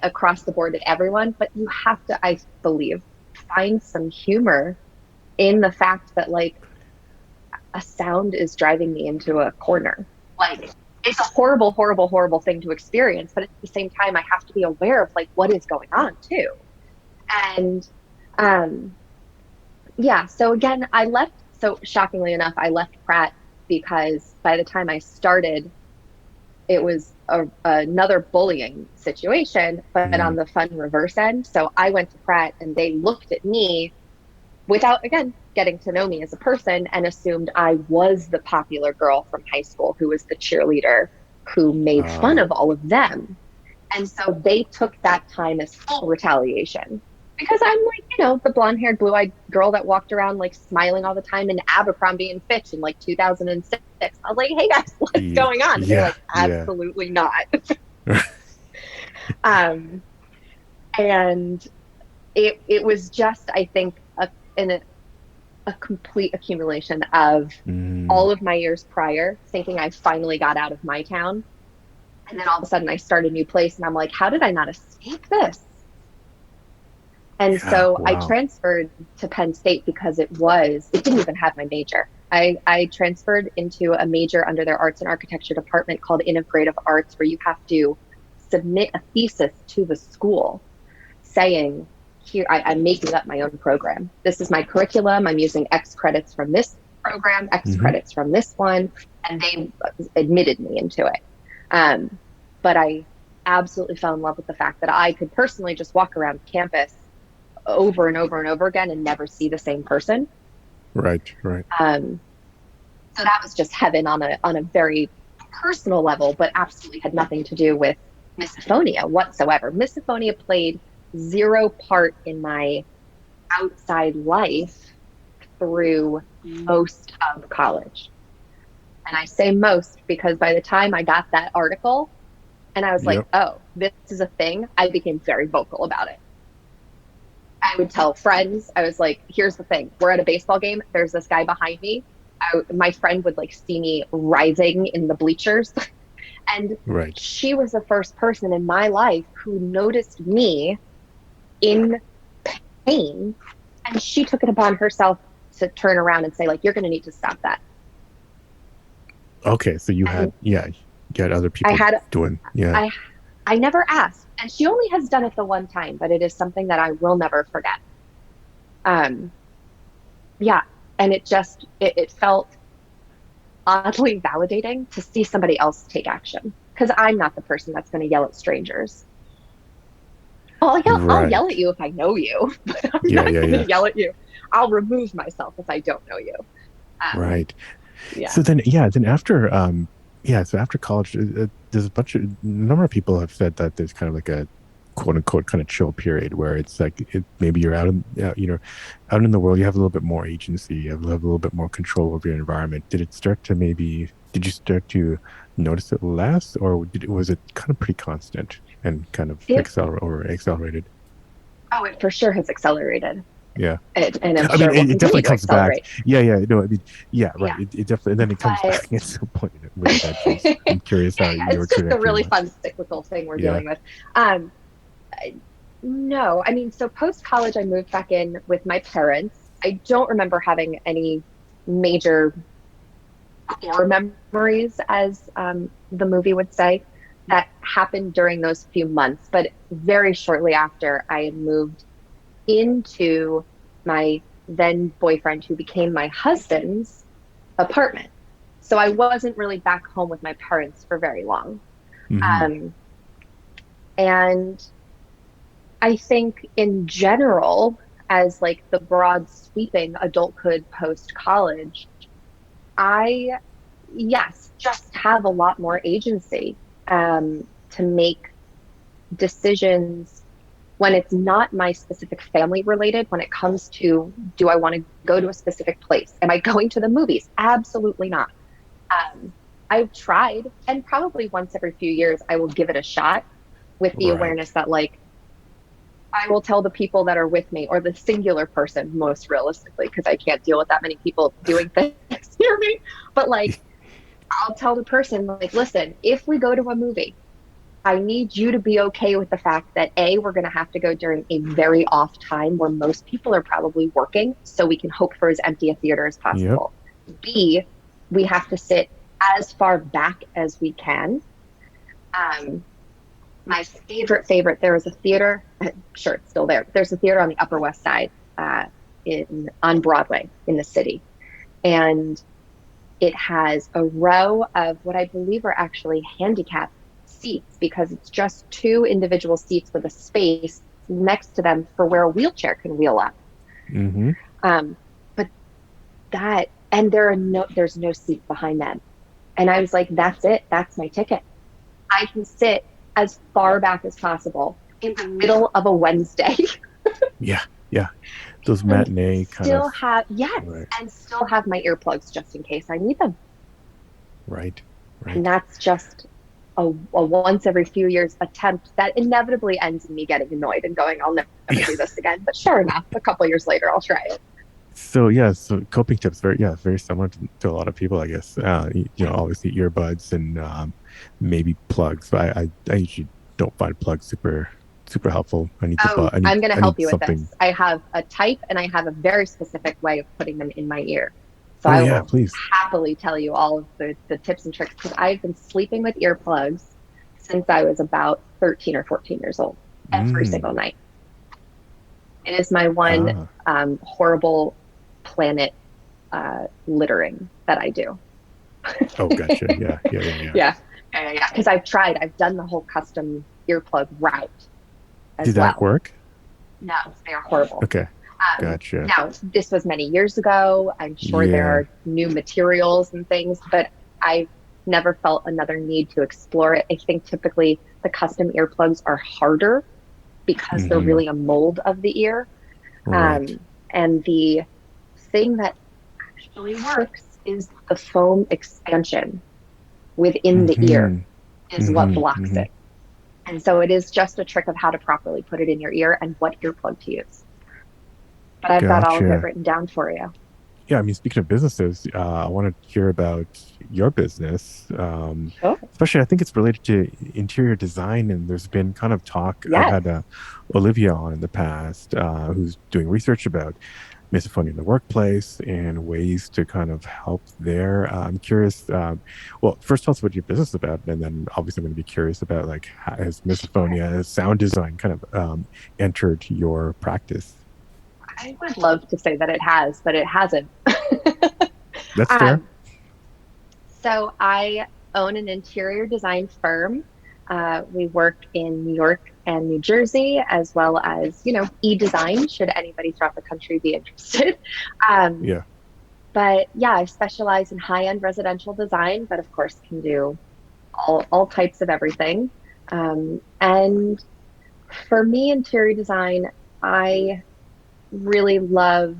across the board at everyone, but you have to, I believe, find some humor in the fact that, like, a sound is driving me into a corner. Like, it's a horrible, horrible, horrible thing to experience, but at the same time, I have to be aware of, like, what is going on too. And so again, shockingly enough, I left Pratt because by the time I started, it was another bullying situation, but on the fun reverse end. So I went to Pratt and they looked at me without, again, getting to know me as a person and assumed I was the popular girl from high school who was the cheerleader who made fun of all of them. And so they took that time as full retaliation. Because I'm like, the blonde-haired, blue-eyed girl that walked around like smiling all the time in Abercrombie and Fitch in like 2006. I was like, hey guys, what's going on? And they're like, absolutely not. And it was just, I think, a complete accumulation of all of my years prior, thinking I finally got out of my town. And then all of a sudden I start a new place and I'm like, how did I not escape this? And I transferred to Penn State because it didn't even have my major. I transferred into a major under their arts and architecture department called integrative arts, where you have to submit a thesis to the school saying, here, I'm making up my own program. This is my curriculum. I'm using X credits from this program, X credits from this one. And they admitted me into it. But I absolutely fell in love with the fact that I could personally just walk around campus over and over and over again and never see the same person. Right. So that was just heaven on a very personal level, but absolutely had nothing to do with misophonia whatsoever. Misophonia played zero part in my outside life through most of college. And I say most because by the time I got that article and I was like, oh, this is a thing, I became very vocal about it. I would tell friends, I was like, here's the thing. We're at a baseball game. There's this guy behind me. My friend would like see me writhing in the bleachers. And she was the first person in my life who noticed me in pain. And she took it upon herself to turn around and say, like, you're going to need to stop that. Okay. So you had other people doing. I never asked. And she only has done it the one time, but it is something that I will never forget. And it felt oddly validating to see somebody else take action, because I'm not the person that's going to yell at strangers. I'll yell at you if I know you, but I'm not going to yell at you. I'll remove myself if I don't know you. Right. Yeah. So then after, so after college, there's a number of people have said that there's kind of like a quote unquote kind of chill period where it's like maybe you're out in the world, you have a little bit more agency, you have a little bit more control over your environment. Did you start to notice it less, or was it kind of pretty constant and kind of accelerated? Oh, it for sure has accelerated. Yeah. It definitely comes back. Yeah. No, I mean, right. Yeah. It definitely, and then it comes back at some point. I'm curious how it's just a really fun cyclical thing we're dealing with. No, I mean, so post college, I moved back in with my parents. I don't remember having any major core memories, as the movie would say, that happened during those few months. But very shortly after, I had moved into my then boyfriend, who became my husband's apartment. So I wasn't really back home with my parents for very long. Mm-hmm. Um, and I think in general, as like the broad sweeping adulthood post college, I, yes, just have a lot more agency to make decisions when it's not my specific family related, when it comes to, do I want to go to a specific place? Am I going to the movies? Absolutely not. Um, I've tried, and probably once every few years, I will give it a shot with the Right. awareness that, like, I will tell the people that are with me, or the singular person most realistically, because I can't deal with that many people doing things near me. But like, I'll tell the person, like, listen, if we go to a movie, I need you to be okay with the fact that A, we're going to have to go during a very off time where most people are probably working, so we can hope for as empty a theater as Yep. possible. B, we have to sit as far back as we can. Um, my favorite, there was a theater, sure, it's still there. There's a theater on the Upper West Side in on Broadway in the city. And it has a row of what I believe are actually handicap seats, because it's just two individual seats with a space next to them for where a wheelchair can wheel up. Mm-hmm. Um, but that, and there's no seat behind them. And I was like, that's it. That's my ticket. I can sit as far back as possible in the middle of a Wednesday Yeah. Yeah. Those and matinee kind of. still have, yes, Right. and still have my earplugs just in case I need them. Right. And Right. that's just a once every few years attempt that inevitably ends in me getting annoyed and going, I'll never Yeah. do this again. But sure enough, a couple years later, I'll try it. So yeah, so coping tips very similar to a lot of people, I guess. Obviously earbuds and maybe plugs. But I usually don't find plugs super helpful. I need the Oh, but I'm going to I help need you with something. this. I have a type and I have a very specific way of putting them in my ear. So Oh I yeah, will please. happily tell you all of the tips and tricks, because I've been sleeping with earplugs since I was about 13 or 14 years old, every single Mm. night. It is my one Ah. horrible planet littering that I do. Oh, gotcha. Yeah, yeah, yeah, yeah. Yeah. Yeah. Because I've tried, I've done the whole custom earplug route as Did that well. work? No, they are horrible. Okay, gotcha. Now, this was many years ago. I'm sure there Yeah. are new materials and things, but I never felt another need to explore it. I think typically the custom earplugs are harder because they're Mm-hmm. really a mold of the ear. Right. Um, and the thing that actually works is the foam expansion within the ear Mm-hmm. is what Mm-hmm. blocks Mm-hmm. it. And so it is just a trick of how to properly put it in your ear and what earplug to use. But I've got all of it Gotcha. written down for you. Yeah, I mean, speaking of businesses, I want to hear about your business. Sure. Especially, I think it's related to interior design, and there's been kind of talk. I've Yes. had Olivia on in the past, who's doing research about misophonia in the workplace and ways to kind of help there. I'm curious. Well, first tell us what your business is about, and then obviously I'm going to be curious about like how has Sure. misophonia, sound design, kind of entered your practice. I would love to say that it has, but it hasn't. That's fair. um, so I own an interior design firm. We work in New York and New Jersey, as well as, e-design, should anybody throughout the country be interested. Um, Yeah. but yeah, I specialize in high-end residential design, but of course can do all types of everything. And for me, interior design, I really love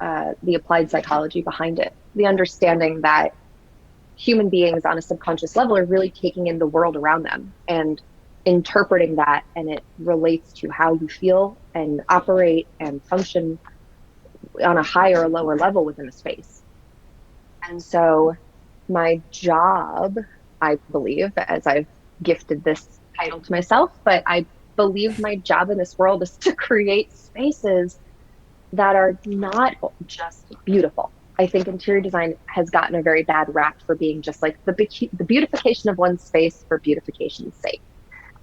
the applied psychology behind it. The understanding that human beings on a subconscious level are really taking in the world around them and interpreting that, and it relates to how you feel and operate and function on a higher or lower level within a space. And so my job, I believe, as I've gifted this title to myself, but I believe my job in this world is to create spaces that are not just beautiful. I think interior design has gotten a very bad rap for being just like the beautification of one space for beautification's sake.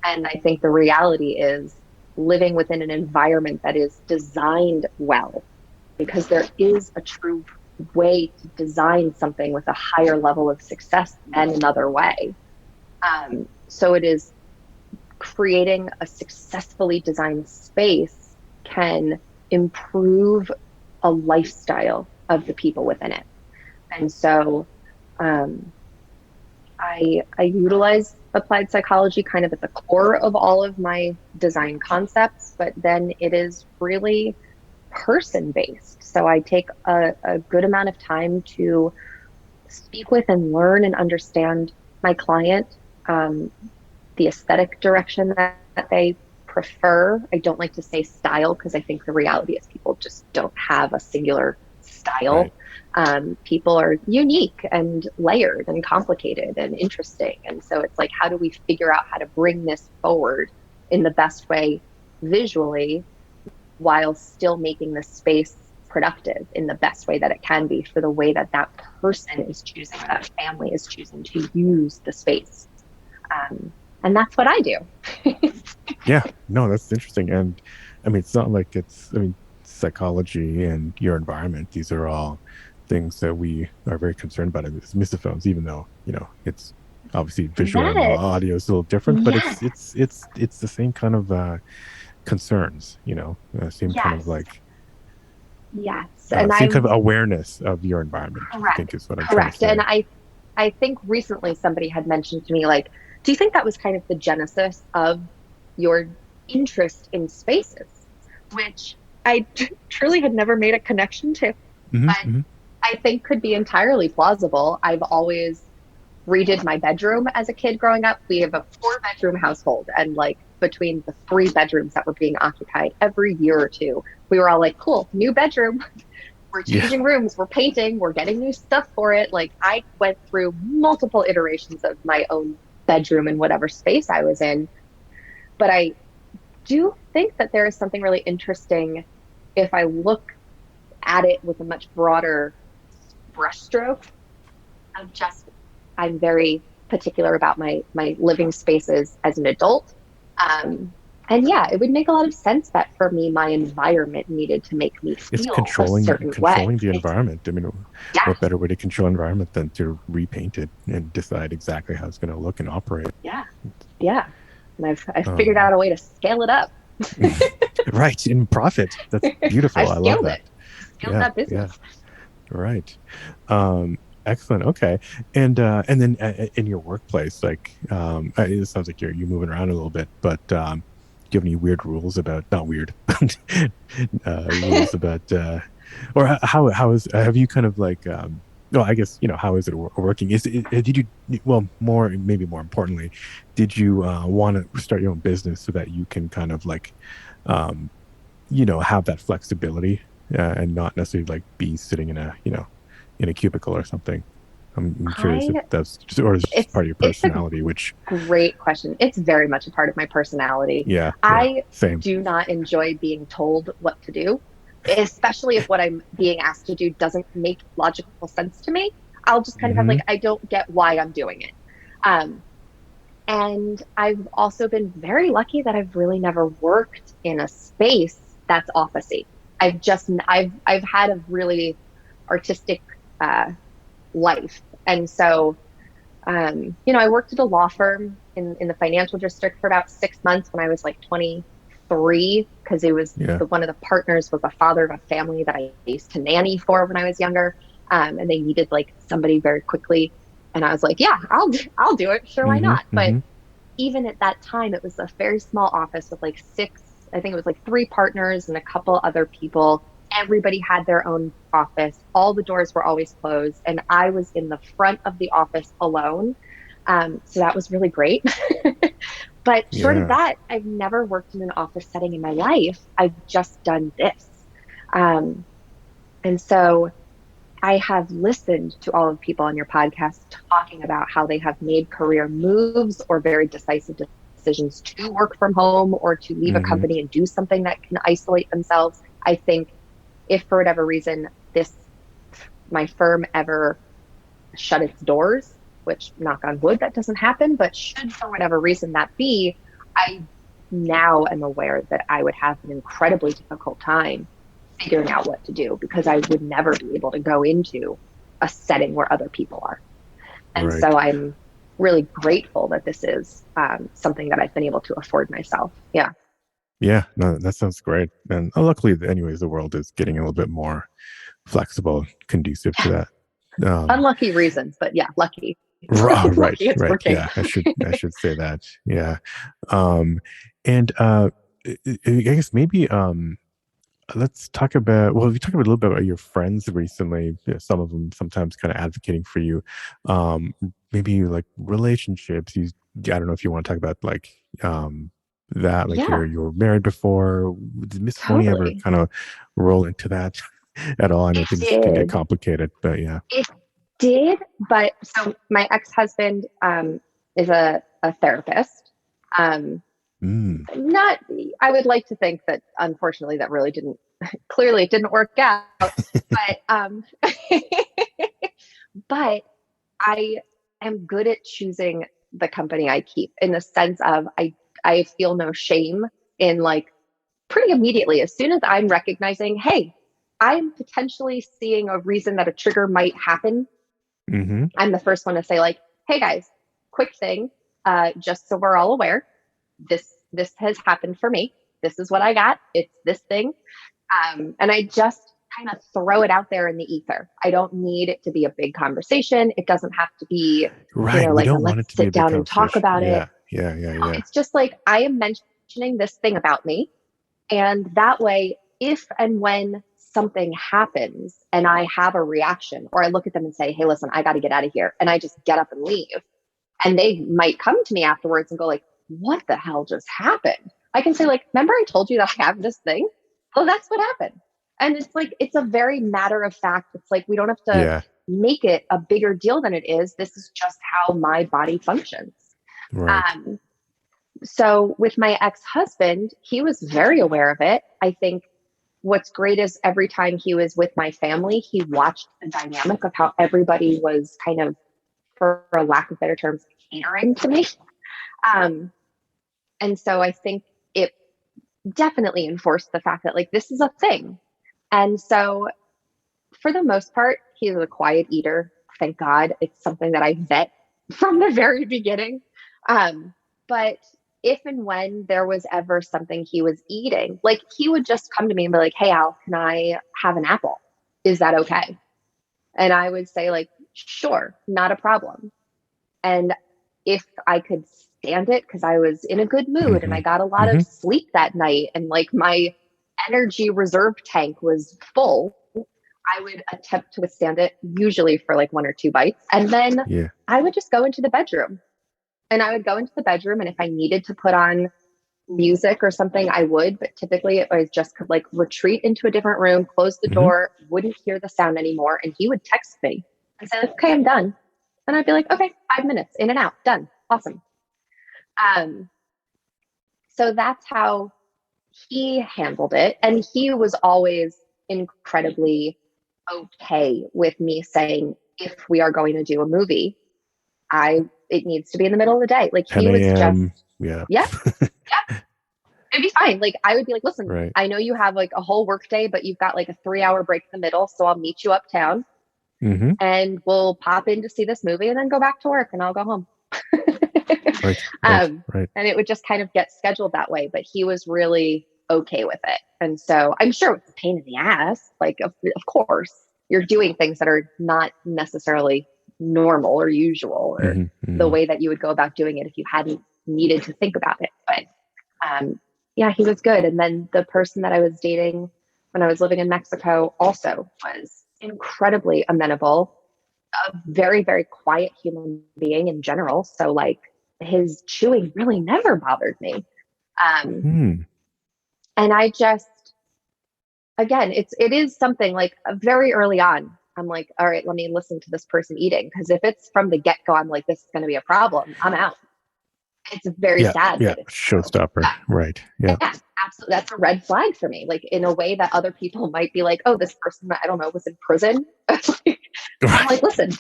And I think the reality is living within an environment that is designed well, because there is a true way to design something with a higher level of success than another way. So it is creating a successfully designed space can improve a lifestyle of the people within it. And so I utilize applied psychology kind of at the core of all of my design concepts, but then it is really person based. So I take a good amount of time to speak with and learn and understand my client, the aesthetic direction that they prefer. I don't like to say style because I think the reality is people just don't have a singular style. Right. People are unique and layered and complicated and interesting. And so it's like, how do we figure out how to bring this forward in the best way visually while still making the space productive in the best way that it can be for the way that that person is choosing, that family is choosing to use the space. And that's what I do. Yeah, no, that's interesting. And I mean, it's not like psychology and your environment, these are all things that we are very concerned about as misophones, even though, it's obviously visual and audio is a little different, but it's the same kind of concerns, same kind of like and same kind of awareness of your environment. Correct. I think is what I'm trying to say. And I think recently somebody had mentioned to me, like, do you think that was kind of the genesis of your interest in spaces? Which I truly had never made a connection to, but I think could be entirely plausible. I've always redid my bedroom as a kid growing up. We have a 4-bedroom household, and like between the 3 bedrooms that were being occupied every year or two, we were all like, cool, new bedroom. We're changing rooms, we're painting, we're getting new stuff for it. Like, I went through multiple iterations of my own bedroom in whatever space I was in. But I do think that there is something really interesting if I look at it with a much broader brushstroke of just, I'm very particular about my living spaces as an adult. And yeah, it would make a lot of sense that for me, my environment needed to make me feel controlling the environment. I mean, what better way to control environment than to repaint it and decide exactly how it's going to look and operate? Yeah. And I've figured out a way to scale it up. Right, in profit. That's beautiful. I love that. Scaled that business. Yeah. Right. Excellent. Okay. And then in your workplace, like, it sounds like you're moving around a little bit, but do you have any weird rules about, not weird, rules about, or how is, have you kind of like, well, I guess, how is it working? Did you, well, maybe more importantly, did you want to start your own business so that you can kind of like, have that flexibility and not necessarily like be sitting in a cubicle or something? I'm curious if that's just, or is it just part of your personality, which... Great question. It's very much a part of my personality. Yeah. I same. do not enjoy being told what to do, especially if what I'm being asked to do doesn't make logical sense to me. I'll just kind of have like, I don't get why I'm doing it. And I've also been very lucky that I've really never worked in a space that's office-y. I've had a really artistic life. And so, I worked at a law firm in the financial district for about 6 months when I was like 23, because it was one of the partners was a father of a family that I used to nanny for when I was younger. And they needed like somebody very quickly. And I was like, yeah, I'll do it. Sure. Why not? But even at that time, it was a very small office with like 3 partners and a couple other people. Everybody had their own office. All the doors were always closed. And I was in the front of the office alone. So that was really great. But short of that, I've never worked in an office setting in my life. I've just done this. And so I have listened to all of the people on your podcast talking about how they have made career moves or very decisive decisions to work from home or to leave a Mm-hmm. company and do something that can isolate themselves. I think if for whatever reason my firm ever shut its doors, which knock on wood, that doesn't happen, but should for whatever reason that be, I now am aware that I would have an incredibly difficult time figuring out what to do because I would never be able to go into a setting where other people are. And Right. so I'm really grateful that this is something that I've been able to afford myself. Yeah. Yeah, no, that sounds great. And luckily, anyways, the world is getting a little bit more flexible, conducive to that. Unlucky reasons, but yeah, lucky. Right, Lucky it's right. working. Yeah, I should say that. Yeah. Um, and I guess maybe let's talk about, well, we talked a little bit about your friends recently. Some of them sometimes kind of advocating for you. Maybe like relationships. I don't know if you want to talk about like that, like Yeah, you were married before. Did misophonia ever totally. kind of roll into that at all? I know It things can get did. complicated, but yeah. It did, but so my ex-husband is a therapist. Um, Mm, not, I would like to think that unfortunately that really didn't, clearly it didn't work out, but, but I am good at choosing the company I keep in the sense of I feel no shame in like pretty immediately as soon as I'm recognizing, hey, I'm potentially seeing a reason that a trigger might happen. mm-hmm. I'm the first one to say like, hey guys, quick thing, just so we're all aware, this has happened for me. This is what I got. It's this thing, and I just kind of throw it out there in the ether. I don't need it to be a big conversation. It doesn't have to be, Right. We like a don't want let's it to be a sit big down and talk conversation. about it. Yeah. Yeah. Yeah. No, Yeah. it's just like I am mentioning this thing about me, and that way, if and when something happens and I have a reaction, or I look at them and say, hey, listen, I got to get out of here, and I just get up and leave, and they might come to me afterwards and go like, what the hell just happened? I can say like, remember I told you that I have this thing? Well, that's what happened. And it's like, it's a very matter of fact. It's like, we don't have to Yeah. make it a bigger deal than it is. This is just how my body functions. Right. Um, so with my ex-husband, he was very aware of it. I think what's great is every time he was with my family, he watched the dynamic of how everybody was kind of, for a lack of better terms, catering to me. Um, and so I think it definitely enforced the fact that like this is a thing. And so for the most part, he's a quiet eater. Thank God. It's something that I vet from the very beginning. But if and when there was ever something he was eating, like he would just come to me and be like, hey, Al, can I have an apple? Is that okay? And I would say, like, sure, not a problem. And if I could stand it because I was in a good mood and Mm-hmm. I got a lot Mm-hmm. of sleep that night and like my energy reserve tank was full, I would attempt to withstand it, usually for like one or two bites. And then Yeah. I would just go into the bedroom. And I would go into the bedroom. And if I needed to put on music or something, I would. But typically it was just like retreat into a different room, close the Mm-hmm. door, wouldn't hear the sound anymore. And he would text me and say, okay, I'm done. And I'd be like, okay, 5 minutes, in and out, done. Awesome. Um, so that's how he handled it. And he was always incredibly okay with me saying, if we are going to do a movie, it needs to be in the middle of the day. Like 10 he was just, a.m. Yeah. yeah, yeah, it'd be fine. Like I would be like, listen, Right. I know you have like a whole work day, but you've got like a 3 hour break in the middle. So I'll meet you uptown Mm-hmm. and we'll pop in to see this movie and then go back to work and I'll go home. Right. Right. Right. And it would just kind of get scheduled that way. But he was really okay with it. And so I'm sure it's a pain in the ass. Like, of course, you're doing things that are not necessarily normal or usual or Mm-hmm. the Mm-hmm. way that you would go about doing it if you hadn't needed to think about it. But yeah, he was good. And then the person that I was dating when I was living in Mexico also was incredibly amenable, a very, very quiet human being in general. So like his chewing really never bothered me. Hmm. And I just, again, it is something like very early on. I'm like, all right, let me listen to this person eating. Because if it's from the get go, I'm like, this is going to be a problem. I'm out. it's very Yeah. sad Yeah. that it's true. Showstopper. Right. Yeah. Yeah, absolutely. That's a red flag for me. Like in a way that other people might be like, oh, this person, I don't know, was in prison. I'm like, Right. listen,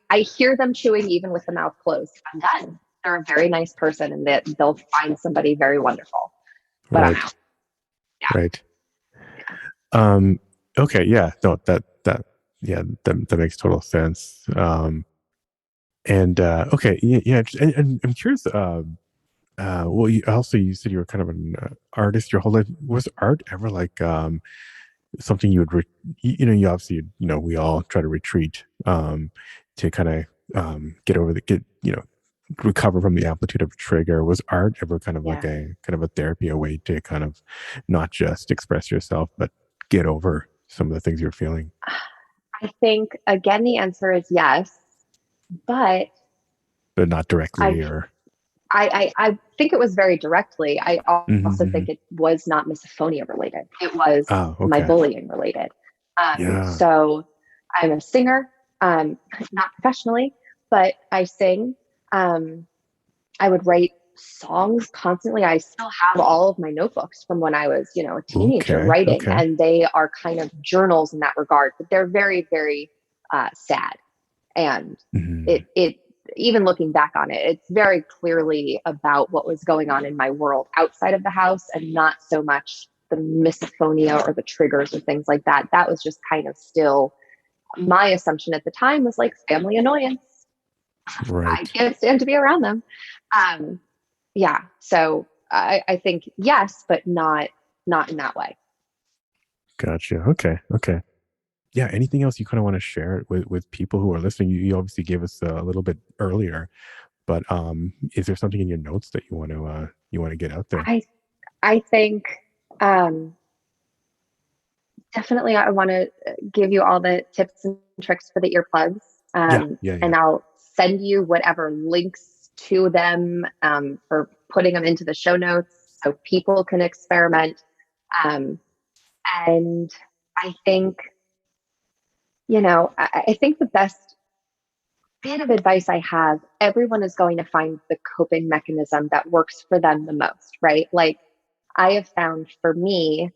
I hear them chewing even with the mouth closed. I'm done. They're a very nice person and that they'll find somebody very wonderful. But I'm Right. out. Yeah. Right. Okay. Yeah. No, yeah, that makes total sense. And okay. Yeah. Yeah. And I'm curious, well, you said you were kind of an artist your whole life. Was art ever like, something you would, you obviously, we all try to retreat, to kind of, recover from the amplitude of a trigger. Was art ever kind of like Yeah. a kind of a therapy, a way to kind of not just express yourself, but get over some of the things you're feeling? I think, again, the answer is yes. But But not directly, I, or I think it was very directly. I also mm-hmm. think it was not misophonia related. It was Oh, my okay. bullying related. Yeah. So I'm a singer, not professionally, but I sing. Um, I would write songs constantly. I still have all of my notebooks from when I was, a teenager Okay. writing, Okay. and they are kind of journals in that regard, but they're very, very sad. And Mm-hmm. it even looking back on it, it's very clearly about what was going on in my world outside of the house and not so much the misophonia or the triggers or things like that. That was just kind of still my assumption at the time was like family annoyance. I Right. can't stand to be around them. Um, yeah. So I think yes, but not in that way. Gotcha. Okay. Okay. Yeah. Anything else you kind of want to share with people who are listening? You obviously gave us a little bit earlier, but is there something in your notes that you want to get out there? I I think um, definitely I want to give you all the tips and tricks for the earplugs. Yeah. Yeah. Yeah. And I'll send you whatever links to them or putting them into the show notes so people can experiment. Um, and I think, I think the best bit of advice I have, everyone is going to find the coping mechanism that works for them the most, right? Like I have found for me,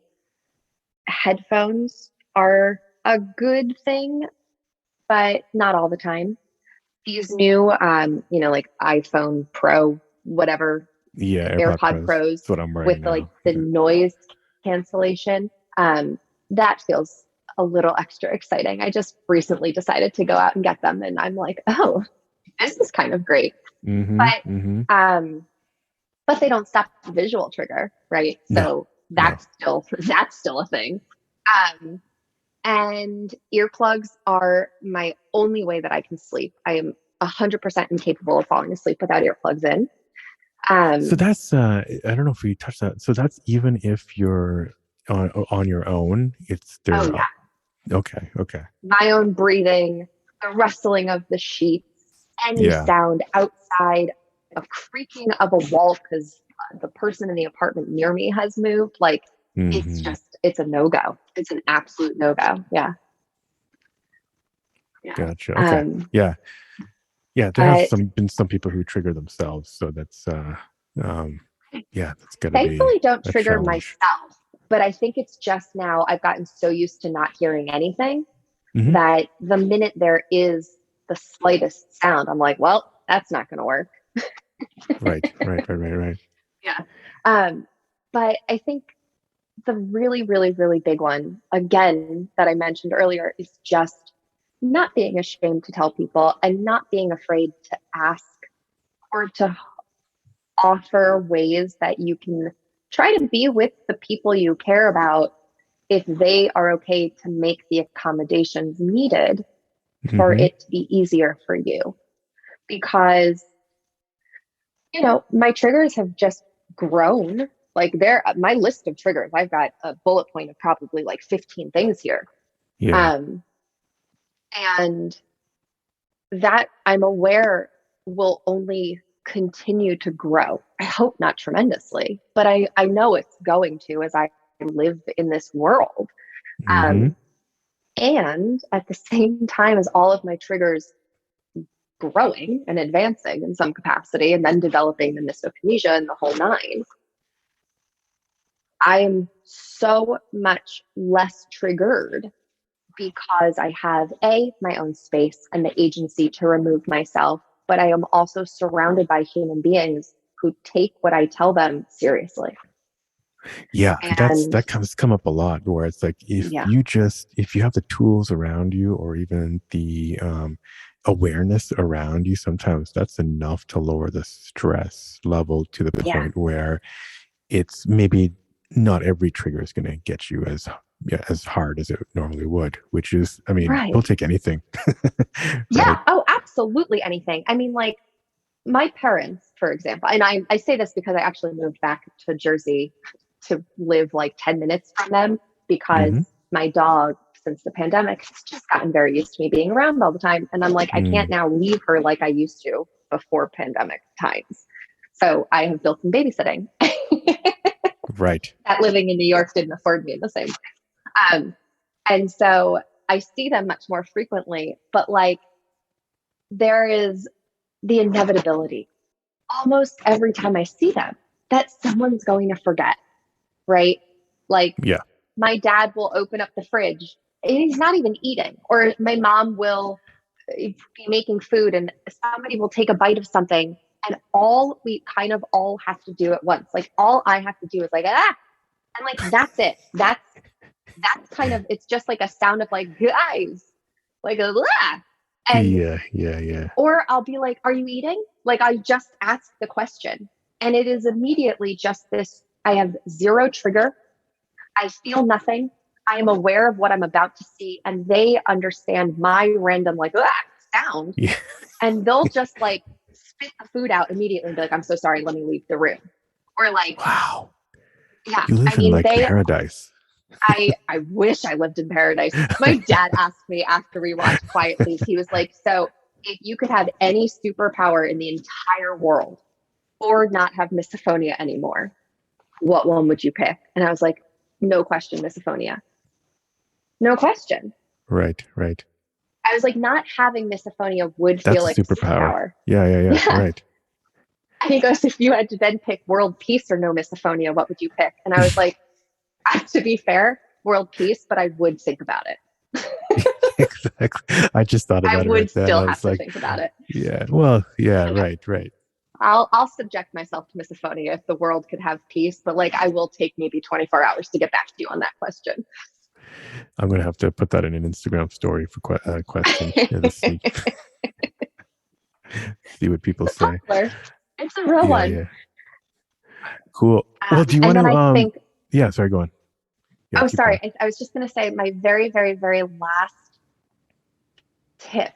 headphones are a good thing, but not all the time. These new, like iPhone Pro, whatever, Yeah. AirPod AirPod Pros. Pros That's what I'm wearing with now. the Yeah. noise cancellation, that feels a little extra exciting. I just recently decided to go out and get them, and I'm like, oh, this is kind of great. Mm-hmm. But Mm-hmm. but they don't stop the visual trigger, right? No. So No. that's still a thing. Um, and earplugs are my only way that I can sleep. I am 100% incapable of falling asleep without earplugs in. So Um, that's I don't know if we touched that. So that's even if you're on your own. It's oh there. yeah, Okay. Okay. my own breathing, the rustling of the sheets, any Yeah. sound outside, a creaking of a wall because the person in the apartment near me has moved. Like Mm-hmm. it's a no go. It's an absolute no go. Yeah. Yeah. Gotcha. Okay. Yeah. Yeah. There have But been some people who trigger themselves, so that's um, yeah, that's gonna be thankfully don't a trigger challenge. myself. But I think it's just now I've gotten so used to not hearing anything Mm-hmm. that the minute there is the slightest sound, I'm like, well, that's not going to work. Right. Right. Right. Right. Right. Yeah. Um, but I think the really, really, really big one, again, that I mentioned earlier is just not being ashamed to tell people and not being afraid to ask or to offer ways that you can try to be with the people you care about if they are okay to make the accommodations needed for Mm-hmm. it to be easier for you. Because, my triggers have just grown. Like my list of triggers, I've got a bullet point of probably like 15 things here. Yeah. Um, and that I'm aware will only continue to grow. I hope not tremendously, but I know it's going to as I live in this world. Mm-hmm. And at the same time as all of my triggers growing and advancing in some capacity and then developing the misokinesia and the whole nine, I am so much less triggered because I have my own space and the agency to remove myself, but I am also surrounded by human beings who take what I tell them seriously. Yeah, And that comes come up a lot, where it's like if you have the tools around you, or even the awareness around you, sometimes that's enough to lower the stress level to the point where it's maybe not every trigger is going to get you as hard as it normally would, which is, I mean, we'll take anything. Yeah. Oh, absolutely anything. I mean, like my parents, for example, and I say this because I actually moved back to Jersey to live like 10 minutes from them because my dog, since the pandemic, has just gotten very used to me being around all the time. And I'm like, I can't now leave her like I used to before pandemic times. So I have built in babysitting. Right. That living in New York didn't afford me in the same way. And so I see them much more frequently, but like there is the inevitability almost every time I see them that someone's going to forget, right? Like my dad will open up the fridge and he's not even eating, or my mom will be making food and somebody will take a bite of something, and we kind of all have to do it once. Like all I have to do is like, and like, that's it. That's kind of, it's just like a sound of like, guys, like, and or I'll be like, are you eating? Like I just asked the question and it is immediately just this, I have zero trigger. I feel nothing. I am aware of what I'm about to see, and they understand my random like sound, and they'll just like spit the food out immediately and be like, "I'm so sorry, let me leave the room," or like, "Wow, yeah, you live in like paradise." I wish I lived in paradise. My dad asked me after we watched Quiet Please, he was like, "So if you could have any superpower in the entire world, or not have misophonia anymore, what one would you pick?" And I was like, no question, misophonia. No question. Right. I was like, not having misophonia would feel like a superpower. Yeah. Right. And he goes, if you had to then pick world peace or no misophonia, what would you pick? And I was like, to be fair, world peace, but I would think about it. Exactly. I just thought about it. I would still have to think about it. Yeah. Well, yeah, right. I'll subject myself to misophonia if the world could have peace, but like I will take maybe 24 hours to get back to you on that question. I'm going to have to put that in an Instagram story for question. See what people say. It's a real one. Yeah. Cool. Well, do you want to? Yeah. Sorry. Go on. Yeah, sorry. I was just going to say my very, very, very last tip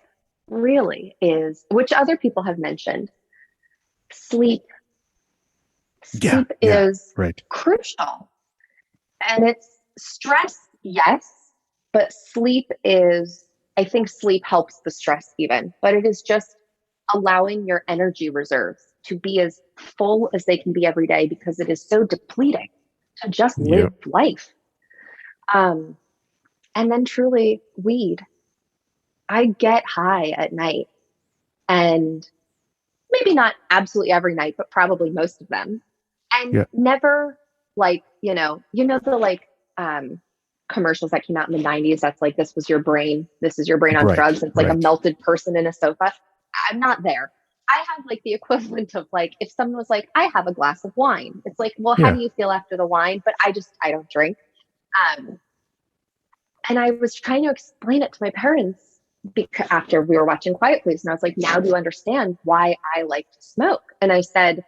really is, which other people have mentioned, sleep. Sleep is crucial. And it's stress, yes, but sleep is, I think sleep helps the stress even, but it is just allowing your energy reserves to be as full as they can be every day, because it is so depleting to just live life. And then truly weed. I get high at night, and maybe not absolutely every night, but probably most of them. And never like, the like commercials that came out in the 90s. That's like, this was your brain. This is your brain on drugs. It's like a melted person in a sofa. I'm not there. I have like the equivalent of like, if someone was like, I have a glass of wine. It's like, well, how do you feel after the wine? But I don't drink. And I was trying to explain it to my parents after we were watching Quiet Please. And I was like, now do you understand why I like to smoke? And I said,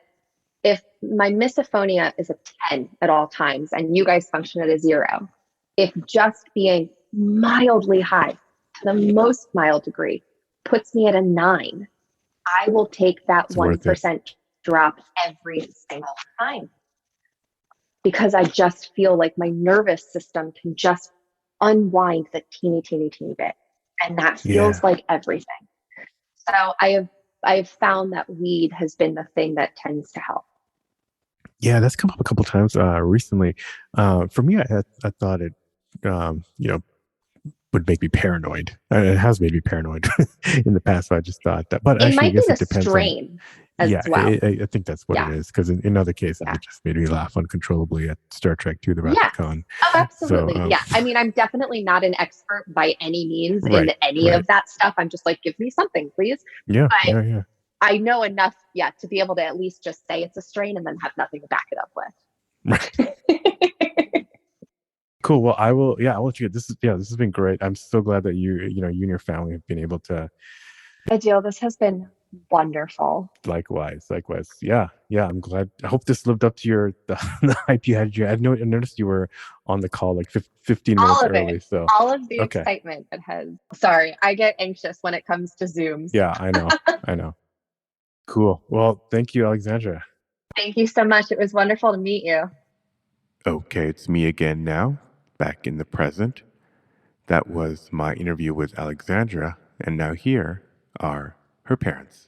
if my misophonia is a 10 at all times and you guys function at a 0, if just being mildly high to the most mild degree puts me at a 9, I will take that 1% drop every single time, because I just feel like my nervous system can just unwind the teeny bit. And that feels like everything. So I've found that weed has been the thing that tends to help. Yeah, that's come up a couple times recently. For me, I thought it, would make me paranoid. It has made me paranoid in the past. So I just thought that, but It actually, I might be guess the it depends on. strain as Yeah, well. I think that's what it Yeah. is. Because in other cases, Yeah. it just made me laugh uncontrollably at Star Trek II: The Wrath of Yeah. Khan. Oh, So, absolutely. Yeah. I mean, I'm definitely not an expert by any means in right, any right, of that stuff. I'm just like, give me something, please. yeah, But yeah, yeah. I know enough, yeah, to be able to at least just say it's a strain and then have nothing to back it up Right. with. Cool. Well, I will. Yeah, I'll let you get this. Yeah, this has been great. I'm so glad that you and your family have been able to. Adil, this has been wonderful. Likewise, likewise. Yeah, yeah. I'm glad. I hope this lived up to the hype you had. I noticed you were on the call like 15 All minutes of it, early. So, all of the okay. excitement it has. Sorry, I get anxious when it comes to Zooms. Yeah, I know. I know. Cool. Well, thank you, Alexandra. Thank you so much. It was wonderful to meet you. Okay, it's me again now, back in the present. That was my interview with Alexandra, and now here are her parents.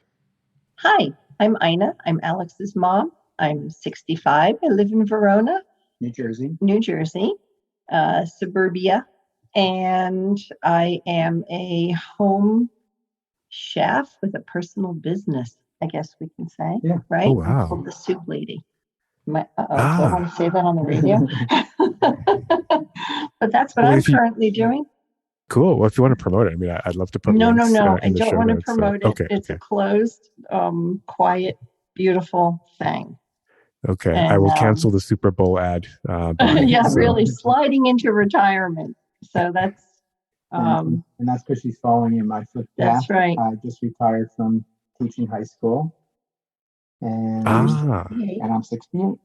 Hi, I'm Ina. I'm Alex's mom. I'm 65. I live in Verona, New Jersey, suburbia, and I am a home chef with a personal business, I guess we can say. Yeah. Right? Oh, wow. I'm called the Soup Lady. Do I Ah. want to say that on the radio? But that's what Well, I'm currently doing. Cool. Well, if you want to promote it, I mean, I'd love to put links No. I in the don't show want to notes. promote So. it. Okay. It's Okay. a closed, quiet, beautiful thing. Okay. And, I will cancel the Super Bowl ad. Yeah, so. really sliding into retirement. So that's and that's because she's following in my footsteps. That's right. I just retired from teaching high school, and I'm 68.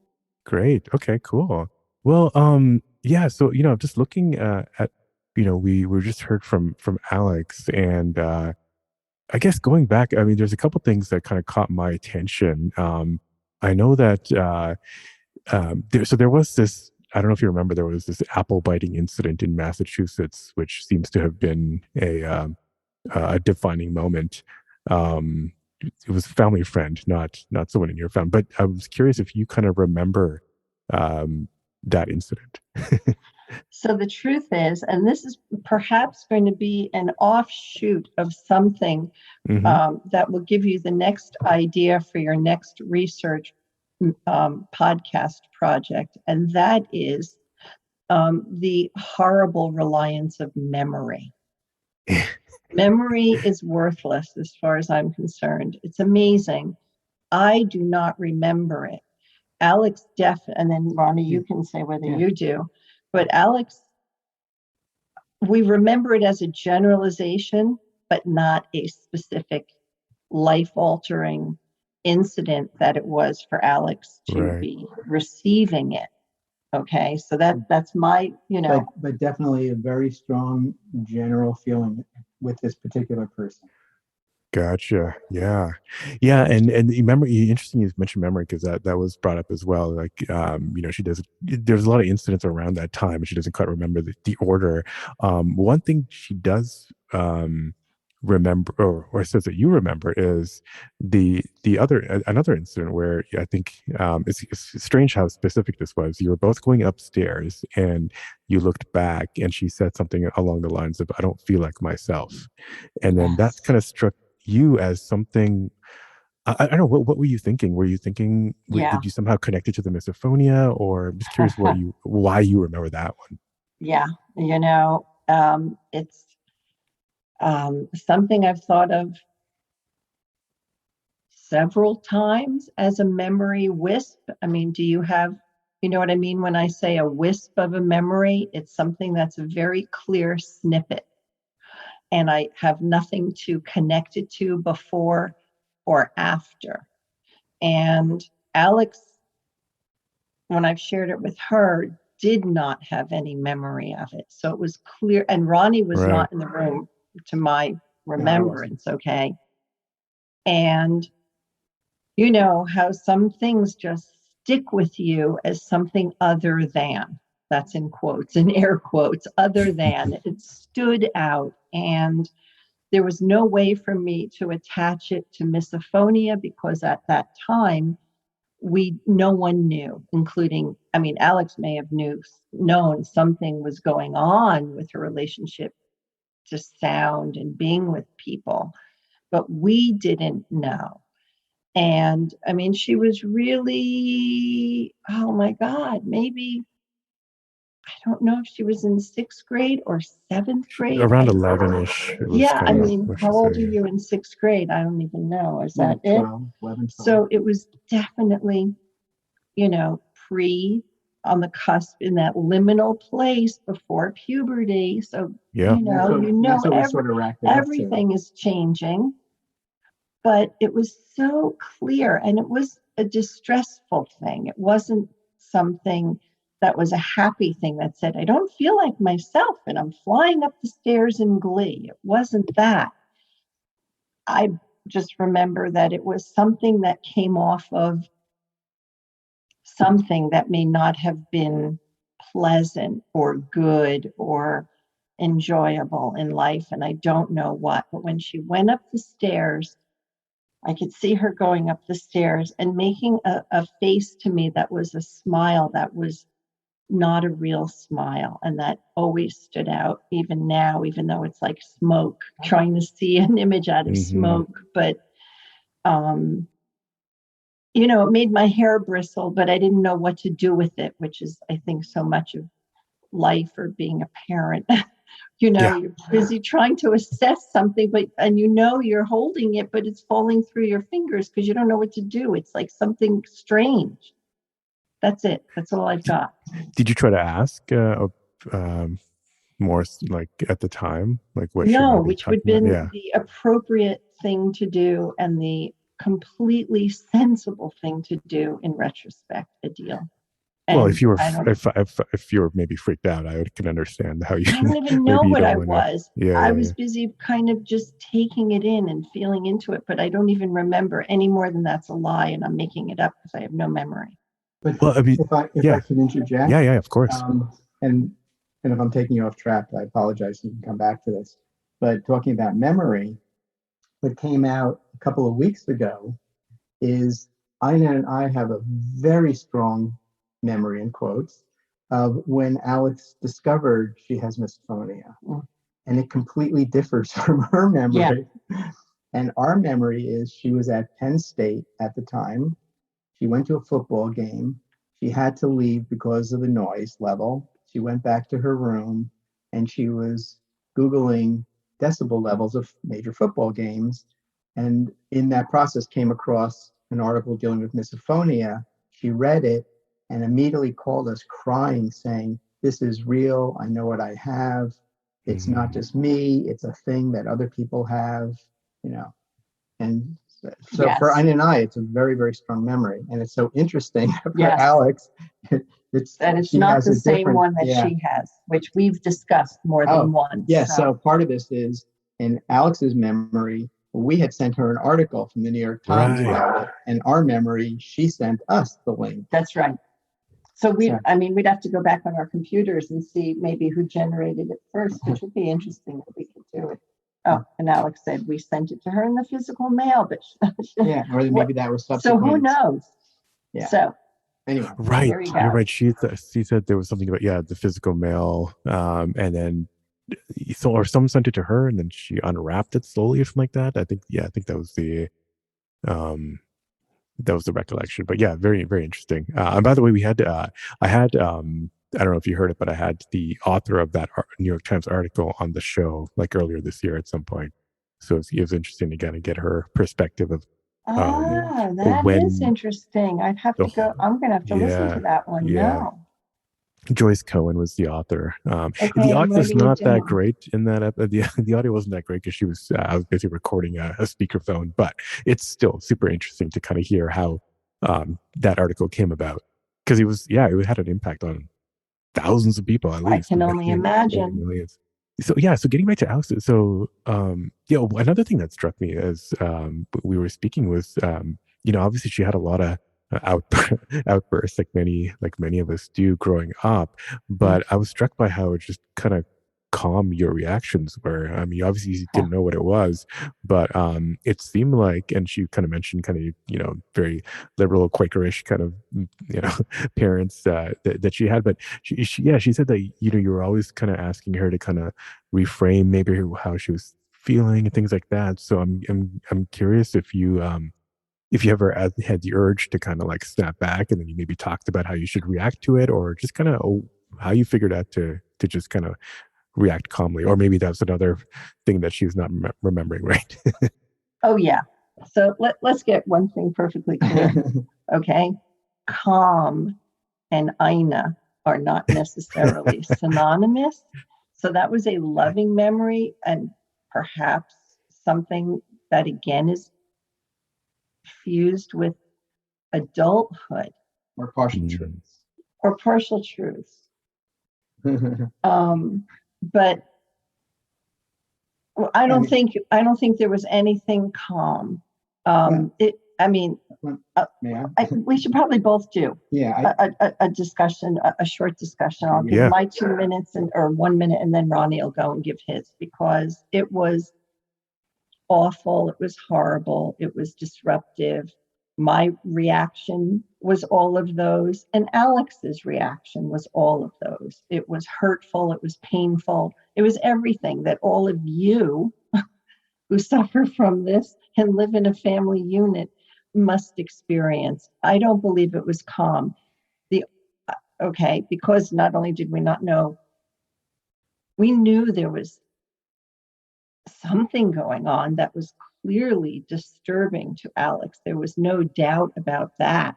Great. Okay. Cool. Well, yeah. So just looking at, we were just heard from Alex, and I guess going back, I mean, there's a couple things that kind of caught my attention. I know that there was this. I don't know if you remember, there was this apple biting incident in Massachusetts, which seems to have been a defining moment. It was a family friend, not someone in your family. But I was curious if you kind of remember that incident. So the truth is, and this is perhaps going to be an offshoot of something that will give you the next idea for your next research podcast project, and that is the horrible reliance of memory. Memory is worthless as far as I'm concerned. It's amazing. I do not remember it. Alex and then Ronnie, you can say whether you do, but Alex, we remember it as a generalization, but not a specific life-altering incident that it was for Alex to be receiving it. Okay, so that's my, But definitely a very strong general feeling with this particular person. Gotcha. Yeah. Yeah. And remember, interesting you mentioned memory, because that was brought up as well. Like, she does, there's a lot of incidents around that time and she doesn't quite remember the order. One thing she does remember, or says that you remember, is another incident where I think it's strange how specific this was. You were both going upstairs and you looked back and she said something along the lines of, "I don't feel like myself." And then that kind of struck you as something. I don't know, what were you thinking? Were you thinking, did you somehow connect it to the misophonia, or I'm just curious why you remember that one? Yeah, it's something I've thought of several times as a memory wisp. I mean, do you know what I mean when I say a wisp of a memory? It's something that's a very clear snippet, and I have nothing to connect it to before or after. And Alex, when I've shared it with her, did not have any memory of it. So it was clear. And Ronnie was not in the room to my remembrance. Okay. And you know how some things just stick with you as something other than, that's in quotes, in air quotes, other than. It stood out. And there was no way for me to attach it to misophonia, because at that time, no one knew, including, Alex may have known something was going on with her relationship to sound and being with people, but we didn't know. And I mean, she was really, oh my God, maybe, I don't know if she was in 6th grade or 7th grade. Around 11-ish. Yeah, I mean, how old are you in 6th grade? I don't even know. Is that 12, it? 11, 12. So it was definitely, on the cusp, in that liminal place before puberty. So, everything is changing. But it was so clear, and it was a distressful thing. It wasn't something that was a happy thing that said, I don't feel like myself and I'm flying up the stairs in glee. It wasn't that. I just remember that it was something that came off of something that may not have been pleasant or good or enjoyable in life. And I don't know what, but when she went up the stairs, I could see her going up the stairs and making a face to me that was a smile that was not a real smile. And that always stood out, even now, even though it's like smoke, trying to see an image out of smoke. But, it made my hair bristle, but I didn't know what to do with it, which is, I think, so much of life or being a parent. You're busy trying to assess something, and you're holding it, but it's falling through your fingers because you don't know what to do. It's like something strange. That's it. That's all I've got. Did you try to ask more, like, at the time, like what? No, which would have been the appropriate thing to do and the completely sensible thing to do in retrospect, Adil. Well, if you were maybe freaked out, I can understand how you. I don't even know what I was. I was yeah. busy kind of just taking it in and feeling into it, but I don't even remember any more than that's a lie, and I'm making it up because I have no memory. But well, I mean, if I could interject, yeah, of course. And if I'm taking you off track, I apologize. You can come back to this. But talking about memory, what came out a couple of weeks ago is Ina and I have a very strong memory, in quotes, of when Alex discovered she has misophonia. And it completely differs from her memory. Yeah. And our memory is she was at Penn State at the time. She went to a football game. She had to leave because of the noise level. She went back to her room and she was Googling decibel levels of major football games. And in that process came across an article dealing with misophonia. She read it and immediately called us crying, saying, this is real. I know what I have. It's not just me. It's a thing that other people have, And so for Ina and I, it's a very, very strong memory. And it's so interesting for Alex. It's not the same one that she has, which we've discussed more than once. Yeah, so part of this is in Alex's memory, we had sent her an article from the New York Times about it. And our memory, she sent us the link. That's right. So we'd have to go back on our computers and see maybe who generated it first, which would be interesting if we could do it. Oh, and Alex said we sent it to her in the physical mail, but or maybe that was subsequent. So who knows? Yeah. So anyway, right, you're right. She said there was something about the physical mail, and then or someone sent it to her, and then she unwrapped it slowly or something like that. I think that was the recollection. But yeah, very, very interesting. And by the way, I don't know if you heard it, but I had the author of that New York Times article on the show like earlier this year at some point. So it was interesting to kind of get her perspective of. That is interesting. I'd have to go. I'm going to have to listen to that one now. Joyce Cohen was the author. The audio is not that great in that. The audio wasn't that great because I was busy recording a speakerphone, but it's still super interesting to kind of hear how that article came about because it had an impact on thousands of people at least. I can only imagine. Millions. So getting back to Alex. So another thing that struck me as we were speaking was obviously she had a lot of outbursts like many of us do growing up, but I was struck by how it just kind of calm your reactions were. I mean, obviously you didn't know what it was, but it seemed like, and she kind of mentioned kind of, very liberal Quakerish kind of, parents that she had. But she said that, you were always kind of asking her to kind of reframe maybe how she was feeling and things like that. So I'm curious if you ever had the urge to kind of like snap back and then you maybe talked about how you should react to it, or just kind of how you figured out to just kind of react calmly, or maybe that's another thing that she's not remembering, right? Oh, yeah. So let's get one thing perfectly clear. Okay. Calm and Aina are not necessarily synonymous. So that was a loving memory, and perhaps something that again is fused with adulthood Or partial truths. or partial truths. But I don't think there was anything calm. We should probably both do a discussion, a short discussion. I'll give my 2 minutes or 1 minute, and then Ronnie will go and give his, because it was awful. It was horrible. It was disruptive. My reaction was all of those, and Alex's reaction was all of those. It was hurtful. It was painful. It was everything that all of you who suffer from this and live in a family unit must experience. I don't believe it was calm. Because not only did we not know, we knew there was something going on that was clearly disturbing to Alex. There was no doubt about that.